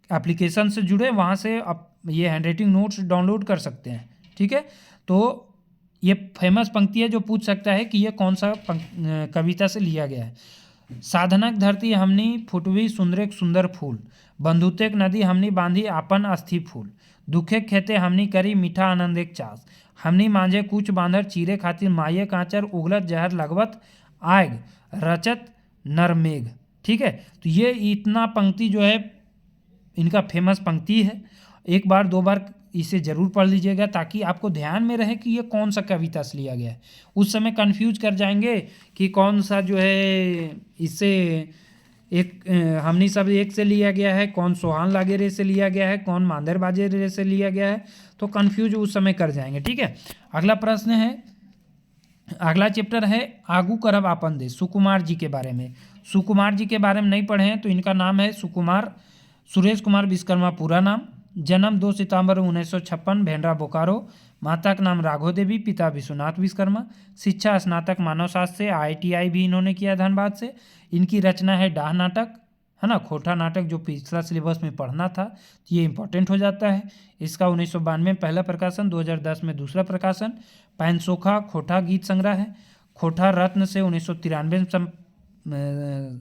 एप्लीकेशन से जुड़े, वहाँ से आप ये हैंडराइटिंग नोट्स डाउनलोड कर सकते हैं, ठीक है। तो ये फेमस पंक्ति है जो पूछ सकता है कि ये कौन सा कविता से लिया गया है। साधनक धरती हमनी फुटवी सुंदरेक सुंदर फूल, बंधुतेक नदी हमनी बांधी आपन अस्थि फूल, दुखे खेते हमनी करी मीठा आनंद एक चास, हमनी मांझे कुछ बांधर चीरे खातिर माये कांचर उगलत जहर लगवत आग रचत नरमेघ, ठीक है। तो ये इतना पंक्ति जो है इनका फेमस पंक्ति है। एक बार दो बार इसे ज़रूर पढ़ लीजिएगा ताकि आपको ध्यान में रहे कि ये कौन सा कविता से लिया गया है। उस समय कंफ्यूज कर जाएंगे कि कौन सा जो है इससे एक हमनी सब एक से लिया गया है, कौन सोहान लागेरे से लिया गया है, कौन मांदर बाजेरे से लिया गया है, तो कंफ्यूज उस समय कर जाएंगे, ठीक है। अगला प्रश्न है, अगला चैप्टर है आगू करब आपन देश, सुकुमार जी के बारे में। सुकुमार जी के बारे में नहीं पढ़े हैं तो इनका नाम है सुकुमार सुरेश कुमार विश्वकर्मा, पूरा नाम। जन्म 2 सितंबर 1956, भेंडरा बोकारो। माता का नाम राघो देवी, पिता विश्वनाथ विश्वकर्मा। शिक्षा स्नातक मानव शास्त्र से, IITI भी इन्होंने किया धनबाद से। इनकी रचना है डाह नाटक, है ना, खोटा नाटक, जो पिछला सिलेबस में पढ़ना था, तो ये इंपॉर्टेंट हो जाता है। इसका 1992 में पहला प्रकाशन, 2010 में दूसरा प्रकाशन। पैनसोखा खोटा गीत संग्रह है। खोटा रत्न से 1993 में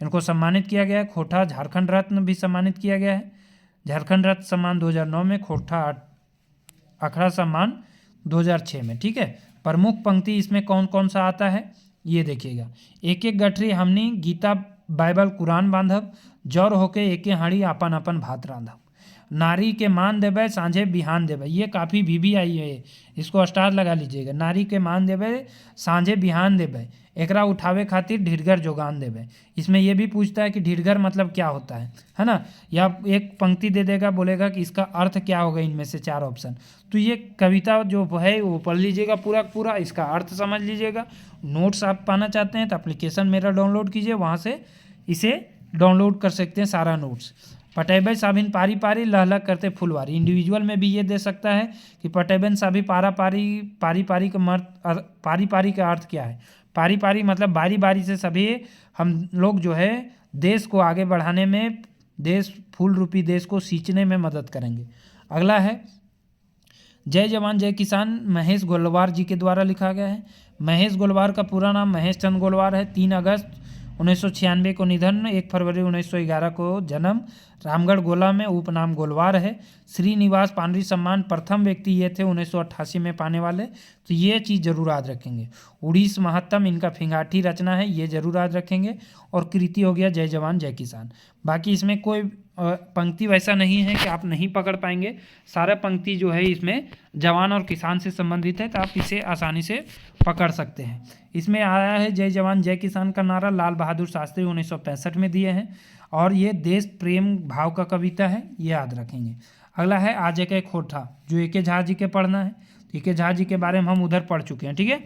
इनको सम्मानित किया गया है। खोटा झारखंड रत्न भी सम्मानित किया गया है। झारखंड रत्न सम्मान 2009 में, खोटा अखड़ा सम्मान 2006 में, ठीक है। प्रमुख पंक्ति इसमें कौन कौन सा आता है ये देखिएगा। एक एक गठरी हमनी गीता बाइबल कुरान बांधब, जौर होके एके हाड़ी आपन आपन भात रांधब, नारी के मान देवे सांझे बिहान देवे। ये काफ़ी VVI है, इसको स्टार लगा लीजिएगा। नारी के मान देवे सांझे बिहान देवे, एकरा उठावे खातिर ढीढ़गर जोगान देवे। इसमें ये भी पूछता है कि ढीढ़गर मतलब क्या होता है ना। या एक पंक्ति दे देगा, बोलेगा कि इसका अर्थ क्या होगा, इनमें से 4 ऑप्शन। तो ये कविता जो है वो पढ़ लीजिएगा पूरा पूरा, इसका अर्थ समझ लीजिएगा। नोट्स आप पाना चाहते हैं तो एप्लीकेशन मेरा डाउनलोड कीजिए, वहाँ से इसे डाउनलोड कर सकते हैं सारा नोट्स। पटेबन साभिन पारी पारी लहलक करते फुलवारी, इंडिविजुअल में भी ये दे सकता है कि पटेबन साभी पारा पारी, पारी पारी का पारी पारी का अर्थ क्या है। पारी पारी मतलब बारी बारी से सभी हम लोग जो है देश को आगे बढ़ाने में, देश फूल रूपी देश को सींचने में मदद करेंगे। अगला है जय जवान जय किसान, महेश गोलवार जी के द्वारा लिखा गया है। महेश गोलवार का पूरा नाम महेश चंद्र गोलवार है। 3 अगस्त 1996 को निधन, 1 फरवरी 1911 को जन्म। रामगढ़ गोला में, उपनाम गोलवार है। श्रीनिवास पांडरी सम्मान प्रथम व्यक्ति ये थे 1988 में पाने वाले, तो ये चीज़ जरूर याद रखेंगे। उड़ीस महत्तम इनका फिंगाठी रचना है, ये जरूर याद रखेंगे। और कृति हो गया जय जवान जय किसान। बाकी इसमें कोई पंक्ति वैसा नहीं है कि आप नहीं पकड़ पाएंगे, सारा पंक्ति जो है इसमें जवान और किसान से संबंधित है, तो आप इसे आसानी से पकड़ सकते हैं। इसमें आया है जय जवान जय किसान का नारा लाल बहादुर शास्त्री 1965 में दिए हैं, और ये देश प्रेम भाव का कविता है, ये याद रखेंगे। अगला है आज एक खोटा, जो ए.के. झा जी के पढ़ना है। ए.के. झा जी के बारे में हम उधर पढ़ चुके हैं, ठीक है।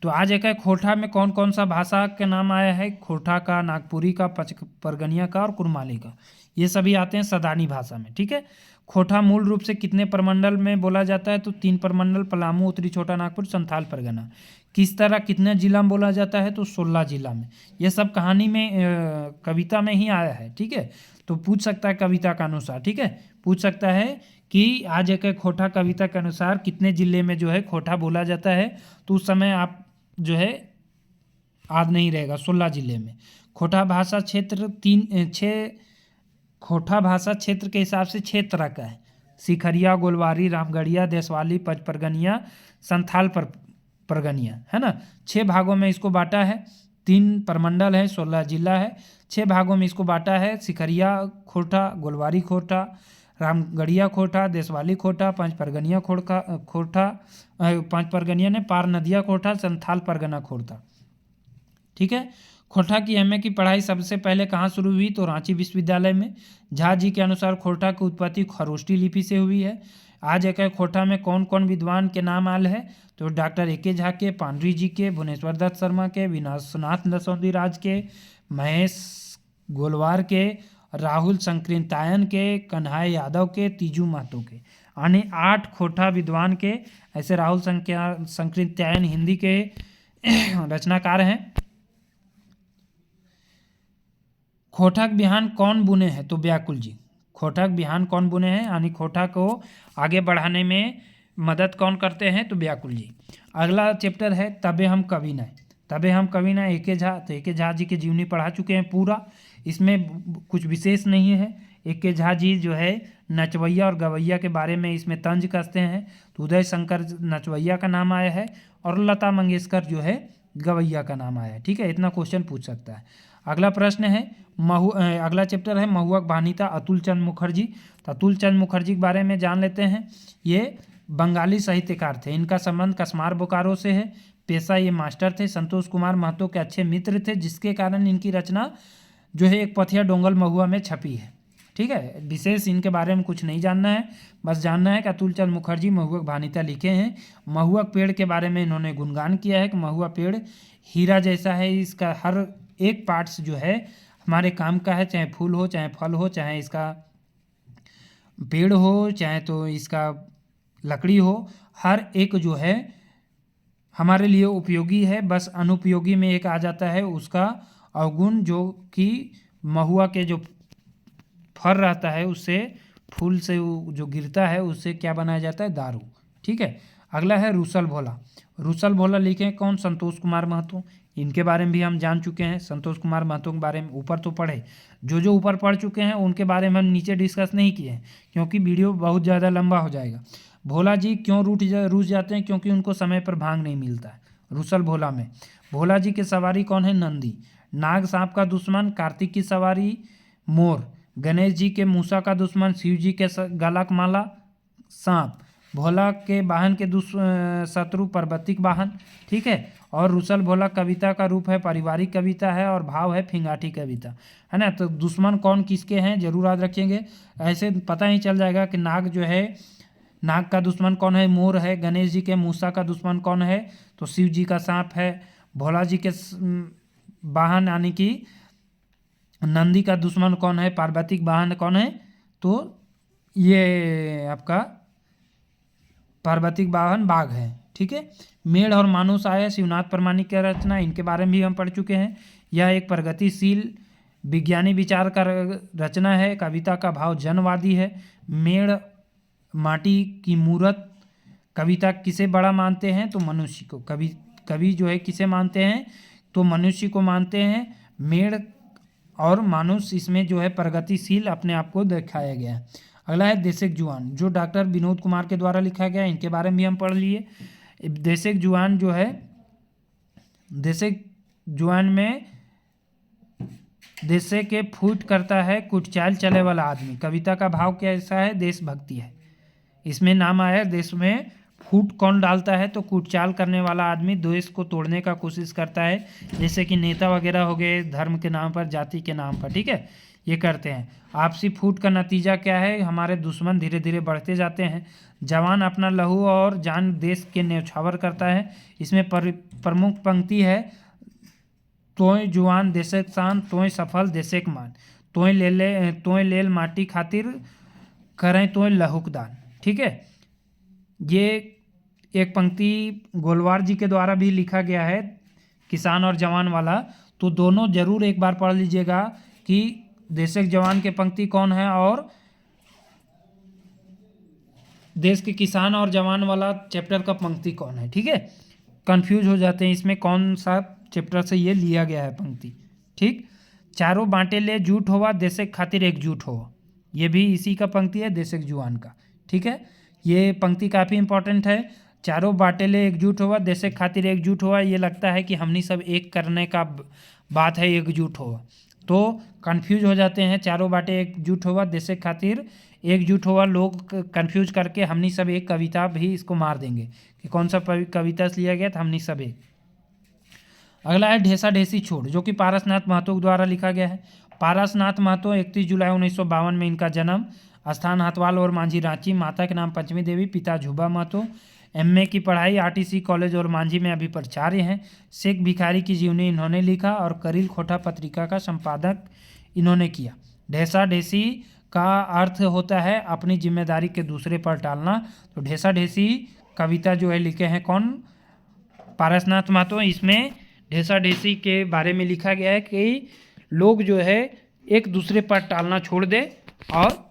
तो आज एक खोटा में कौन कौन सा भाषा के नाम आया है, खोटा का, नागपुरी का, परगनिया का और कुरमाली का, ये सभी आते हैं सदानी भाषा में, ठीक है। खोटा मूल रूप से कितने प्रमंडल में बोला जाता है, तो 3 प्रमंडल, पलामू, उत्तरी छोटा नागपुर, संथाल परगना। किस तरह कितने जिला में बोला जाता है, तो 16 जिला में। ये सब कहानी में कविता में ही आया है, ठीक है। तो पूछ सकता है कविता के अनुसार, ठीक है, पूछ सकता है कि आज एक खोटा कविता के अनुसार कितने जिले में जो है खोटा बोला जाता है, तो उस समय आप जो है याद नहीं रहेगा, 16 जिले में। खोटा भाषा क्षेत्र 6 खोटा भाषा क्षेत्र के हिसाब से 6 तरह का है। सिखरिया, गोलवारी, रामगढ़िया, देशवाली, पचपरगनिया, संथाल परगनिया, है ना। 6 भागों में इसको बांटा है। 3 प्रमंडल है, 16 जिला है। 6 भागों में इसको बांटा है। सिखरिया खोटा, गोलवारी खोटा, रामगढ़िया खोटा, देशवाली खोटा, 5 परगनिया खोटा, 5 परगनिया ने पार नदिया खोटा, संथाल परगना खोटा, ठीक है। खोरठा की एमए की पढ़ाई सबसे पहले कहाँ शुरू हुई? तो रांची विश्वविद्यालय में। झा जी के अनुसार खोरठा की उत्पत्ति खरोष्टी लिपि से हुई है। आज एक खोरठा में कौन कौन विद्वान के नाम आल है? तो डॉक्टर ए.के. झा के, पांडुरी जी के, भुवनेश्वर दत्त शर्मा के, विनाशनाथ नरसौंदी राज के, महेश गोलवार के, राहुल संकृतायन के, कन्हैया यादव के, तीजू महतो के। यानी 8 खोरठा विद्वान के। ऐसे राहुल संकृतायन हिंदी के रचनाकार हैं। खोरठा का बिहान कौन बुने हैं? तो व्याकुल जी। खोरठा का बिहान कौन बुने हैं? यानी खोरठा को आगे बढ़ाने में मदद कौन करते हैं? तो व्याकुल जी। अगला चैप्टर है तबे हम कवि न। तबे हम कवि न ए.के. झा। तो ए.के. झा जी की जीवनी पढ़ा चुके हैं पूरा, इसमें कुछ विशेष नहीं है। ए.के. झा जी जो है नचवैया और गवैया के बारे में इसमें तंज कसते हैं। तो उदय शंकर नचवैया का नाम आया है और लता मंगेशकर जो है गवैया का नाम आया है। ठीक है, इतना क्वेश्चन पूछ सकता है। अगला प्रश्न है अगला चैप्टर है महुअक बानीता अतुल चंद मुखर्जी। तो अतुल चंद मुखर्जी के बारे में जान लेते हैं। ये बंगाली साहित्यकार थे। इनका संबंध कस्मार बोकारो से है। पेशा ये मास्टर थे। संतोष कुमार महतो के अच्छे मित्र थे, जिसके कारण इनकी रचना जो है एक पथिया डोंगल महुआ में छपी है। ठीक है, विशेष इनके बारे में कुछ नहीं जानना है, बस जानना है कि अतुल चंद मुखर्जी महुअक बानीता लिखे हैं। महुअक पेड़ के बारे में इन्होंने गुणगान किया है कि महुआ पेड़ हीरा जैसा है, इसका हर एक पार्ट्स जो है हमारे काम का है, चाहे फूल हो, चाहे फल हो, चाहे इसका पेड़ हो, चाहे तो इसका लकड़ी हो, हर एक जो है हमारे लिए उपयोगी है। बस अनुपयोगी में एक आ जाता है उसका अवगुण, जो कि महुआ के जो फल रहता है उससे, फूल से जो गिरता है उससे क्या बनाया जाता है? दारू। ठीक है। अगला है रूसल भोला। रूसल भोला लिखे कौन? संतोष कुमार महतो। इनके बारे में भी हम जान चुके हैं। संतोष कुमार महतो के बारे में ऊपर तो पढ़े, जो ऊपर पढ़ चुके हैं उनके बारे में हम नीचे डिस्कस नहीं किए हैं, क्योंकि वीडियो बहुत ज़्यादा लंबा हो जाएगा। भोला जी क्यों रूठ जाते हैं? क्योंकि उनको समय पर भांग नहीं मिलता है। रूसल भोला में भोला जी की सवारी कौन है? नंदी। नाग सांप का दुश्मन कार्तिक की सवारी मोर। गणेश जी के मूसा का दुश्मन शिव जी के गला का माला सांप। भोला के वाहन के शत्रु पर्वतिक वाहन। ठीक है। और रूसल भोला कविता का रूप है, पारिवारिक कविता है और भाव है फिंगाटी कविता, है ना। तो दुश्मन कौन किसके हैं जरूर याद रखेंगे। ऐसे पता ही चल जाएगा कि नाग जो है, नाग का दुश्मन कौन है? मोर है। गणेश जी के मूसा का दुश्मन कौन है? तो शिव जी का सांप है। भोला जी के वाहन यानी कि नंदी का दुश्मन कौन है? पार्वतिक वाहन कौन है? तो ये आपका पार्वतिक वाहन बाघ है। ठीक है। मेढ़ और मानुस आया शिवनाथ परमाणिक की रचना, इनके बारे में भी हम पढ़ चुके हैं। यह एक प्रगतिशील विज्ञानी विचार का रचना है। कविता का भाव जनवादी है। मेढ़ माटी की मूरत। कविता किसे बड़ा मानते हैं? तो मनुष्य को। कवि जो है किसे मानते हैं? तो मनुष्य को मानते हैं। मेढ़ और मानुष इसमें जो है प्रगतिशील अपने आप को दिखाया गया है। अगला है देशक जुआन, जो डॉक्टर विनोद कुमार के द्वारा लिखा गया है। इनके बारे में भी हम पढ़ लिए। देशक जुआन जो है, देशक जुआन में देशे के फूट करता है कुटचाल चले वाला आदमी। कविता का भाव कैसा है? देशभक्ति है। इसमें नाम आया देश में फूट कौन डालता है? तो कुटचाल करने वाला आदमी देश को तोड़ने का कोशिश करता है, जैसे कि नेता वगैरह हो गए, धर्म के नाम पर, जाति के नाम पर। ठीक है, ये करते हैं। आपसी फूट का नतीजा क्या है? हमारे दुश्मन धीरे धीरे बढ़ते जाते हैं। जवान अपना लहू और जान देश के न्यौछावर करता है। इसमें प्रमुख पंक्ति है, तोय जुआन देशक शान, तोय सफल देशक मान, तोय लेल माटी खातिर करें तोय लहुक दान। ठीक है, ये एक पंक्ति गोलवार जी के द्वारा भी लिखा गया है, किसान और जवान वाला। तो दोनों जरूर एक बार पढ़ लीजिएगा कि देशक जवान के पंक्ति कौन है और देश के किसान और जवान वाला चैप्टर का पंक्ति कौन है। ठीक है, कंफ्यूज हो जाते हैं इसमें कौन सा चैप्टर से ये लिया गया है पंक्ति। ठीक, चारों बांटे ले जूट होवा देशक खातिर एकजुट हो, ये भी इसी का पंक्ति है, देशक जुआन का। ठीक है, ये पंक्ति काफ़ी इंपॉर्टेंट है। चारों बांटे ले एकजुट होवा देशक खातिर एकजुट हुआ, ये लगता है कि हमनी सब एक करने का बात है, एकजुट हुआ। तो कंफ्यूज हो जाते हैं, चारों बाटे एकजुट हुआ देशक खातिर एकजुट हुआ, लोग कंफ्यूज करके हमनी सब एक कविता भी इसको मार देंगे कि कौन सा कविता से लिया गया था, हमनी सब एक। अगला है ढेसा ढेसी छोड़, जो कि पारसनाथ महतो द्वारा लिखा गया है। पारसनाथ महतो 31 जुलाई 1952 में इनका जन्म, स्थान हथवाल और मांझी रांची, माता के नाम पंचमी देवी, पिता झूबा महतो। एमए की पढ़ाई आरटीसी कॉलेज और मांझी में अभी प्राचार्य हैं। शेख भिखारी की जीवनी इन्होंने लिखा और करील खोटा पत्रिका का संपादक इन्होंने किया। ढेसा ढेसी का अर्थ होता है अपनी जिम्मेदारी के दूसरे पर टालना। तो ढेसा ढेसी कविता जो है लिखे हैं कौन? पारसनाथ महतो। इसमें ढेसा ढेसी के बारे में लिखा गया है कि लोग जो है एक दूसरे पर टालना छोड़ दे और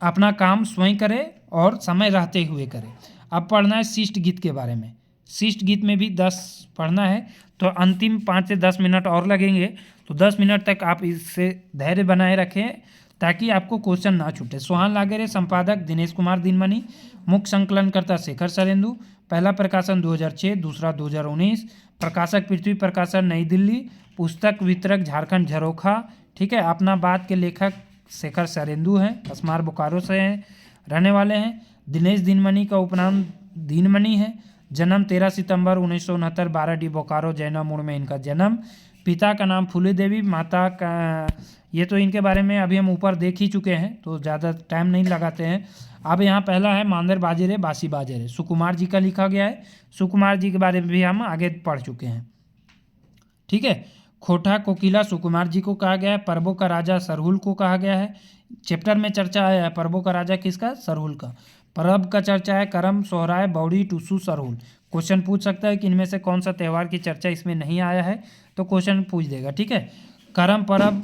अपना काम स्वयं करे और समय रहते हुए करे। अब पढ़ना है शिष्ट गीत के बारे में। शिष्ट गीत में भी 10 पढ़ना है, तो अंतिम 5 से 10 मिनट और लगेंगे, तो 10 मिनट तक आप इससे धैर्य बनाए रखें ताकि आपको क्वेश्चन ना छूटे। सोहान लागेरे, संपादक दिनेश कुमार दिनमणि, मुख्य संकलनकर्ता शेखर सरेंदु, पहला प्रकाशन 2006, दूसरा 2019, प्रकाशक पृथ्वी प्रकाशन नई दिल्ली, पुस्तक वितरक झारखंड झरोखा। ठीक है, अपना बात के लेखक शेखर सरेंदु हैं, कसमार बोकारो से हैं, रहने वाले हैं। दिनेश दिनमणि का उपनाम दिनमणि है। जन्म 13 सितंबर 1969, 12D बोकारो जैना मोड़ में इनका जन्म। पिता का नाम फूले देवी, माता का ये तो इनके बारे में अभी हम ऊपर देख ही चुके हैं, तो ज़्यादा टाइम नहीं लगाते हैं। अब यहाँ पहला है मांदर बाजेरे बासी बाजेरे, सुकुमार जी का लिखा गया है। सुकुमार जी के बारे में भी हम आगे पढ़ चुके हैं। ठीक है, खोटा कोकिला सुकुमार जी को कहा गया है। परबों का राजा सरहुल को कहा गया है। चैप्टर में चर्चा आया है परबों का राजा किसका? सरहुल का। परब का चर्चा है करम, सोहराय, बौड़ी, टूसू, सरहुल। क्वेश्चन पूछ सकता है कि इनमें से कौन सा त्यौहार की चर्चा इसमें नहीं आया है, तो क्वेश्चन पूछ देगा। ठीक है, करम परब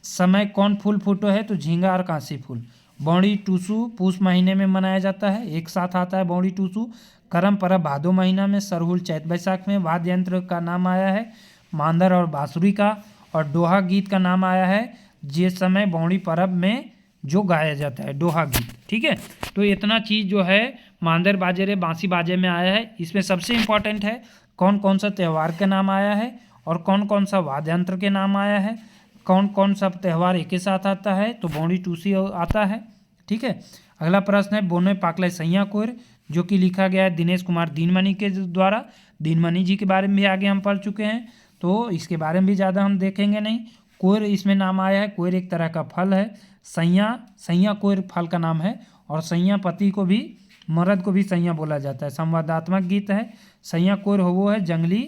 समय कौन फूल फूटो है? तो झींगा और कांसी फूल। बौड़ी टूसू पूस महीने में मनाया जाता है, एक साथ आता है बौड़ी टूसू। करम परब भादो महीना में, सरहुल चैत बैसाख में। वाद्य यंत्र का नाम आया है मांदर और बांसुरी का। और दोहा गीत का नाम आया है जिस समय बौड़ी परब में जो गाया जाता है, दोहा गीत। ठीक है, तो इतना चीज़ जो है मांदर बाजेरे बांसी बाजे में आया है। इसमें सबसे इम्पॉर्टेंट है कौन कौन सा त्यौहार के नाम आया है और कौन कौन सा वाद्य यंत्र के नाम आया है, कौन कौन सा त्यौहार एक ही साथ आता है, तो बौड़ी टूसी आता है। ठीक है, अगला प्रश्न है बोने पाकले सैया कोर, जो कि लिखा गया है दिनेश कुमार दिनमणि के द्वारा। दिनमणि जी के बारे में भी आगे हम पढ़ चुके हैं, तो इसके बारे में भी ज़्यादा हम देखेंगे नहीं। कोयर इसमें नाम आया है, कोयर एक तरह का फल है। सैया कोयर फल का नाम है। और सैया पति को भी, मर्द को भी सैया बोला जाता है। संवादात्मक गीत है। सैया कोयर हो वो है जंगली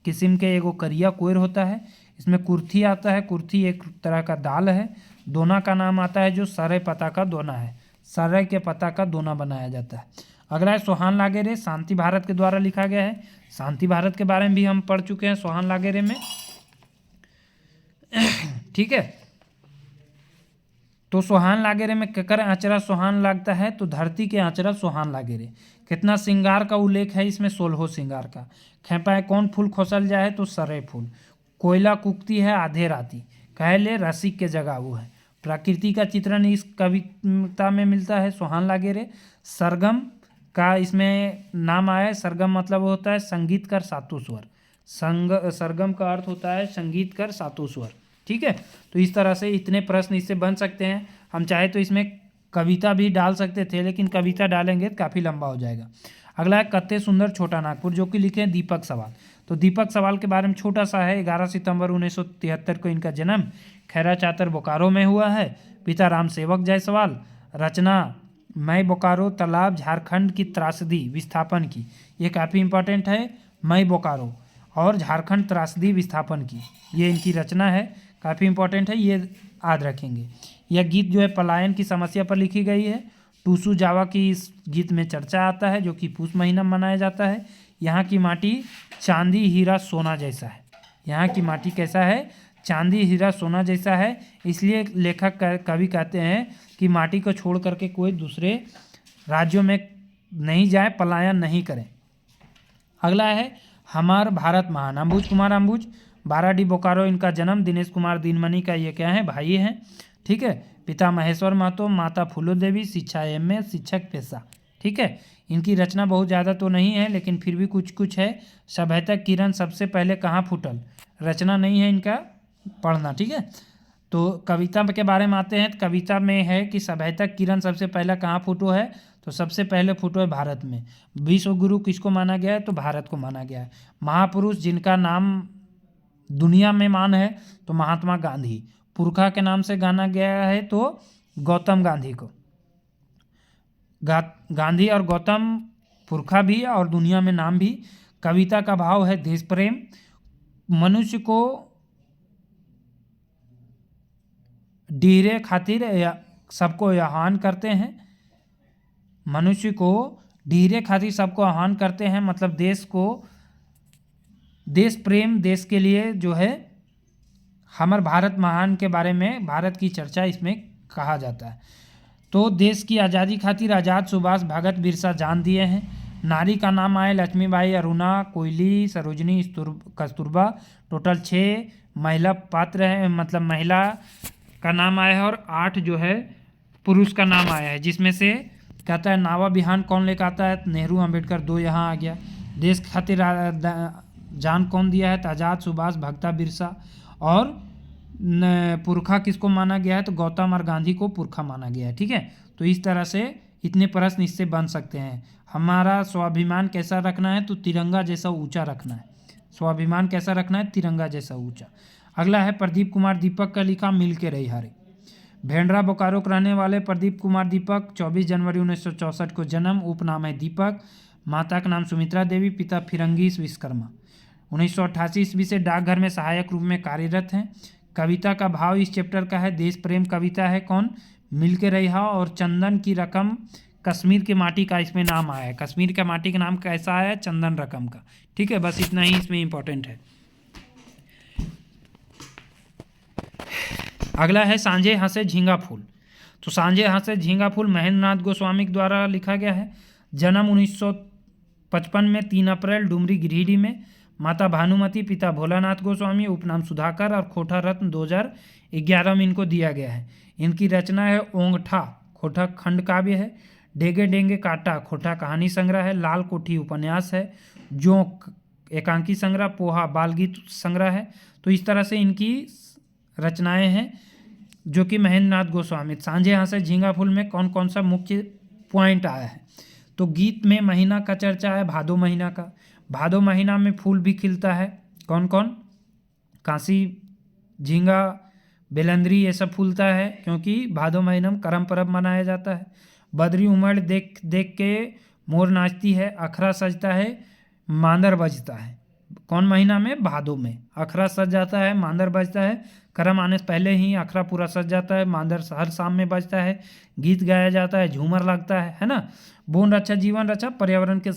किस्म के एगो करिया कोयर होता है। इसमें कुर्थी आता है, कुर्थी एक तरह का दाल है। दोना का नाम आता है जो सरय पत्ता का दोना है, सरय के पत्ता का दोना बनाया जाता है। अगला है सोहान लागेरे, शांति भारत के द्वारा लिखा गया है। शांति भारत के बारे में भी हम पढ़ चुके हैं सोहान लागेरे में। ठीक है, तो सोहान लागेरे में ककर आंचरा सोहान लागता है, तो धरती के आंचरा सोहान लागेरे। कितना श्रृंगार का उल्लेख है इसमें? 16 श्रृंगार का। खेपाए कौन फूल खोसल जाए, तो सरय फूल। कोयला कुकती है आधे राती, कहले रसिक के जगह वो है। प्रकृति का चित्रण इस कविता में मिलता है सोहान लागेरे। सरगम का इसमें नाम आया है। सरगम मतलब होता है संगीत कर सातों स्वर। सरगम का अर्थ होता है संगीत कर सातों स्वर। ठीक है, तो इस तरह से इतने प्रश्न इससे बन सकते हैं। हम चाहे तो इसमें कविता भी डाल सकते थे, लेकिन कविता डालेंगे तो काफ़ी लंबा हो जाएगा। अगला है कत्ते सुंदर छोटा नागपुर, जो कि लिखे हैं दीपक सवाल। तो दीपक सवाल के बारे में छोटा सा है। 11 सितंबर 1973 को इनका जन्म खैरा चातर बोकारो में हुआ है। पिता राम सेवक जायसवाल। रचना मैं बोकारो तालाब झारखंड की त्रासदी विस्थापन की, ये काफ़ी इंपॉर्टेंट है। मैं बोकारो और झारखंड त्रासदी विस्थापन की, ये इनकी रचना है, काफ़ी इंपॉर्टेंट है, ये याद रखेंगे। यह गीत जो है पलायन की समस्या पर लिखी गई है। टूसू जावा की इस गीत में चर्चा आता है, जो कि पूस महीना में मनाया जाता है। यहाँ की माटी चांदी हीरा सोना जैसा है। यहाँ की माटी कैसा है? चांदी हीरा सोना जैसा है। इसलिए लेखक कवि कहते हैं कि माटी को छोड़ करके कोई दूसरे राज्यों में नहीं जाए, पलायन नहीं करें। अगला है हमार भारत महान, अंबुज कुमार अंबुज। 12D बोकारो इनका जन्म। दिनेश कुमार दिनमणि का ये क्या है? भाई हैं। ठीक है, पिता महेश्वर महतो, माता फूलो देवी। शिक्षा MA, शिक्षक पेशा। ठीक है, इनकी रचना बहुत ज़्यादा तो नहीं है, लेकिन फिर भी कुछ कुछ है। सभ्यता किरण सबसे पहले कहाँ फूटल, रचना नहीं है इनका, पढ़ना। ठीक है, तो कविता के बारे में आते हैं। तो कविता में है कि सभ्यता किरण सबसे पहला कहाँ फूटो है, तो सबसे पहले फोटो है भारत में। विश्व गुरु किसको माना गया है? तो भारत को माना गया है। महापुरुष जिनका नाम दुनिया में मान है तो महात्मा गांधी। पुरखा के नाम से जाना गया है तो गौतम गांधी को। गांधी और गौतम पुरखा भी और दुनिया में नाम भी। कविता का भाव है देश प्रेम। मनुष्य को डीरे खातिर सबको आह्वान करते हैं। मनुष्य को डीरे खातिर सबको आह्वान करते हैं, मतलब देश को, देश प्रेम, देश के लिए जो है हमर भारत महान के बारे में भारत की चर्चा इसमें कहा जाता है। तो देश की आज़ादी खातिर आज़ाद सुभाष भगत बिरसा जान दिए हैं। नारी का नाम आए लक्ष्मीबाई, अरुणा, कोयली, सरोजनी, कस्तूरबा। टोटल 6 महिला पात्र हैं, मतलब महिला का नाम आया है और 8 जो है पुरुष का नाम आया है, जिसमें से कहता है नावा बिहान कौन लेकर आता है? नेहरू, अंबेडकर, 2 यहाँ आ गया। देश खातिर जान कौन दिया है? तो आज़ाद सुभाष भगता बिरसा। और पुरखा किसको माना गया है? तो गौतम और गांधी को पुरखा माना गया है। ठीक है, तो इस तरह से इतने प्रश्न इससे बन सकते हैं। हमारा स्वाभिमान कैसा रखना है? तो तिरंगा जैसा ऊंचा रखना है। स्वाभिमान कैसा रखना है? तिरंगा जैसा ऊंचा। अगला है प्रदीप कुमार दीपक का लिखा मिल के रही हारे। भेंडरा बोकारो के रहने वाले प्रदीप कुमार दीपक 24 जनवरी 1964 को जन्म। उपनाम है दीपक। माता का नाम सुमित्रा देवी, पिता फिरंगी विश्वकर्मा। 1988 ईस्वी से डाकघर में सहायक रूप में कार्यरत हैं। कविता का भाव इस चैप्टर का है देश प्रेम कविता है। कौन? मिल के रहा। और चंदन की रकम कश्मीर की माटी का इसमें नाम आया है। कश्मीर का माटी का नाम कैसा आया है? चंदन रकम का। ठीक है, बस इतना ही इसमें इंपॉर्टेंट है। अगला है सांझे हंसे झींगा फूल। तो सांझे हंसे झींगा फूल महेंद्र नाथ गोस्वामी द्वारा लिखा गया है। जन्म 1955 में 3 अप्रैल डुमरी गिरिडीह में। माता भानुमति, पिता भोलानाथ गोस्वामी, उपनाम सुधाकर और खोटा रत्न 2011 में इनको दिया गया है। इनकी रचना है ओंगठा, खोटा खंड काव्य है। डेगे डेंगे काटा, खोटा कहानी संग्रह है। लाल कोठी उपन्यास है। जोंक एकांकी संग्रह। पोहा बालगीत संग्रह है। तो इस तरह से इनकी रचनाएं हैं जो कि महेंद्र नाथ गोस्वामी। सांझे हंसे झींगा फूल में कौन कौन सा मुख्य पॉइंट आया है? तो गीत में महीना का चर्चा है, भादो महीना का। भादो महीना में फूल भी खिलता है। कौन कौन? कांसी, झींगा, बेलंद्री, ये सब फूलता है क्योंकि भादो महीना में करम पर्व मनाया जाता है। बदरी उमड़ देख देख के मोर नाचती है। अखरा सजता है, मांदर बजता है। कौन महीना में? भादो में। अखरा सज जाता है, मांदर बजता है। करम आने से पहले ही अखरा पूरा सज जाता है, मांदर हर शाम में बजता है, गीत गाया जाता है, झूमर लगता है ना। बोन रक्षा जीवन रक्षा पर्यावरण के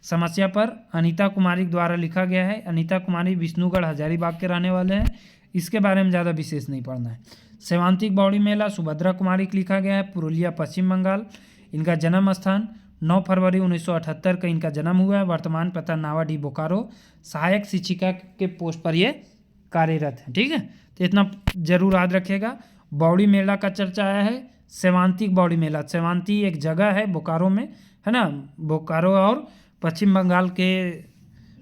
समस्या पर अनीता कुमारी द्वारा लिखा गया है। अनीता कुमारी विष्णुगढ़ हजारीबाग के रहने वाले हैं। इसके बारे में ज़्यादा विशेष नहीं पढ़ना है। सेवांतिक बावड़ी मेला सुभद्रा कुमारी को लिखा गया है। पुरुलिया पश्चिम बंगाल। इनका जन्म स्थान 9 फरवरी 1978 का इनका जन्म हुआ है। वर्तमान पता नावाडी बोकारो। सहायक शिक्षिका के पोस्ट पर ये कार्यरत है। ठीक है, तो इतना जरूर याद रखिएगा। बावड़ी मेला का चर्चा आया है। सेवांतिक बावड़ी मेला, सेवांती एक जगह है बोकारो में, है ना। बोकारो और पश्चिम बंगाल के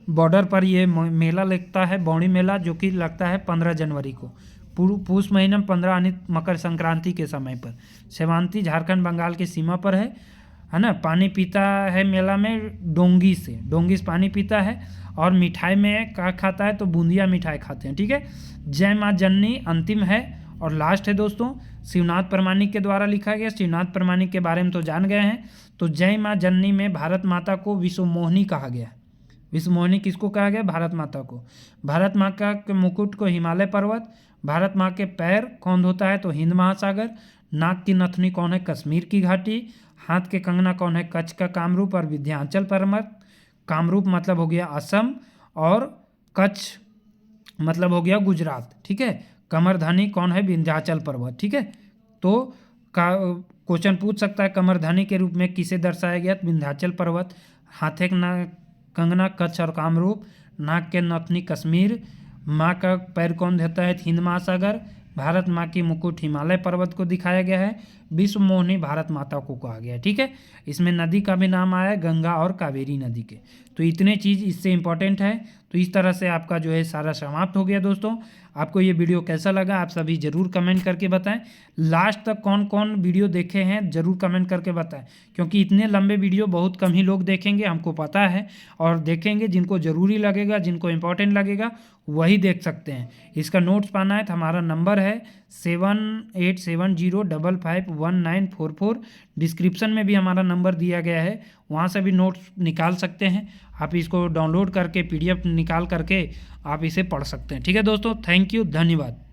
बॉर्डर पर ये मेला लगता है, बावड़ी मेला, जो कि लगता है 15 जनवरी को। पूस महीने में 15 यानी मकर संक्रांति के समय पर। सेवांती झारखंड बंगाल की सीमा पर है ना। पानी पीता है मेला में डोंगी से पानी पीता है। और मिठाई में क्या खाता है? तो बूंदिया मिठाई खाते हैं। ठीक है, जय माँ जननी अंतिम है और लास्ट है दोस्तों। शिवनाथ प्रमाणिक के द्वारा लिखा गया। शिवनाथ प्रमाणिक के बारे में तो जान गए हैं। तो जय माँ जननी में भारत माता को विश्व मोहिनी कहा गया। विश्व मोहिनी किसको कहा गया? भारत माता को। भारत माता के मुकुट को हिमालय पर्वत। भारत माँ के पैर कौन धोता है? तो हिंद महासागर। नाक की नथनी कौन है? कश्मीर की घाटी। हाथ के कंगना कौन है? कच्छ का कामरूप और विंध्याचल पर्वत। कामरूप मतलब हो गया असम और कच्छ मतलब हो गया गुजरात। ठीक है, कमरधनी कौन है? विंध्याचल पर्वत। ठीक है, तो क्वेश्चन पूछ सकता है कमरधनी के रूप में किसे दर्शाया गया? विंध्याचल पर्वत। हाथे का कंगना कच्छ और कामरूप। नाक के नथनी कश्मीर। माँ का पैर कौन देता है? हिंद महासागर। भारत माँ की मुकुट हिमालय पर्वत को दिखाया गया है। विश्व मोहिनी भारत माता को कहा गया है। ठीक है, इसमें नदी का भी नाम आया है, गंगा और कावेरी नदी के। तो इतने चीज़ इससे इम्पोर्टेंट है। तो इस तरह से आपका जो है सारा समाप्त हो गया दोस्तों। आपको ये वीडियो कैसा लगा आप सभी ज़रूर कमेंट करके बताएं। लास्ट तक कौन कौन वीडियो देखे हैं ज़रूर कमेंट करके बताएं, क्योंकि इतने लंबे वीडियो बहुत कम ही लोग देखेंगे, हमको पता है। और देखेंगे जिनको ज़रूरी लगेगा, जिनको इम्पोर्टेंट लगेगा वही देख सकते हैं। इसका नोट्स पाना है तो हमारा नंबर है 7870551944। डिस्क्रिप्शन में भी हमारा नंबर दिया गया है, वहाँ से भी नोट्स निकाल सकते हैं। आप इसको डाउनलोड करके PDF निकाल करके आप इसे पढ़ सकते हैं। ठीक है दोस्तों, थैंक यू, धन्यवाद।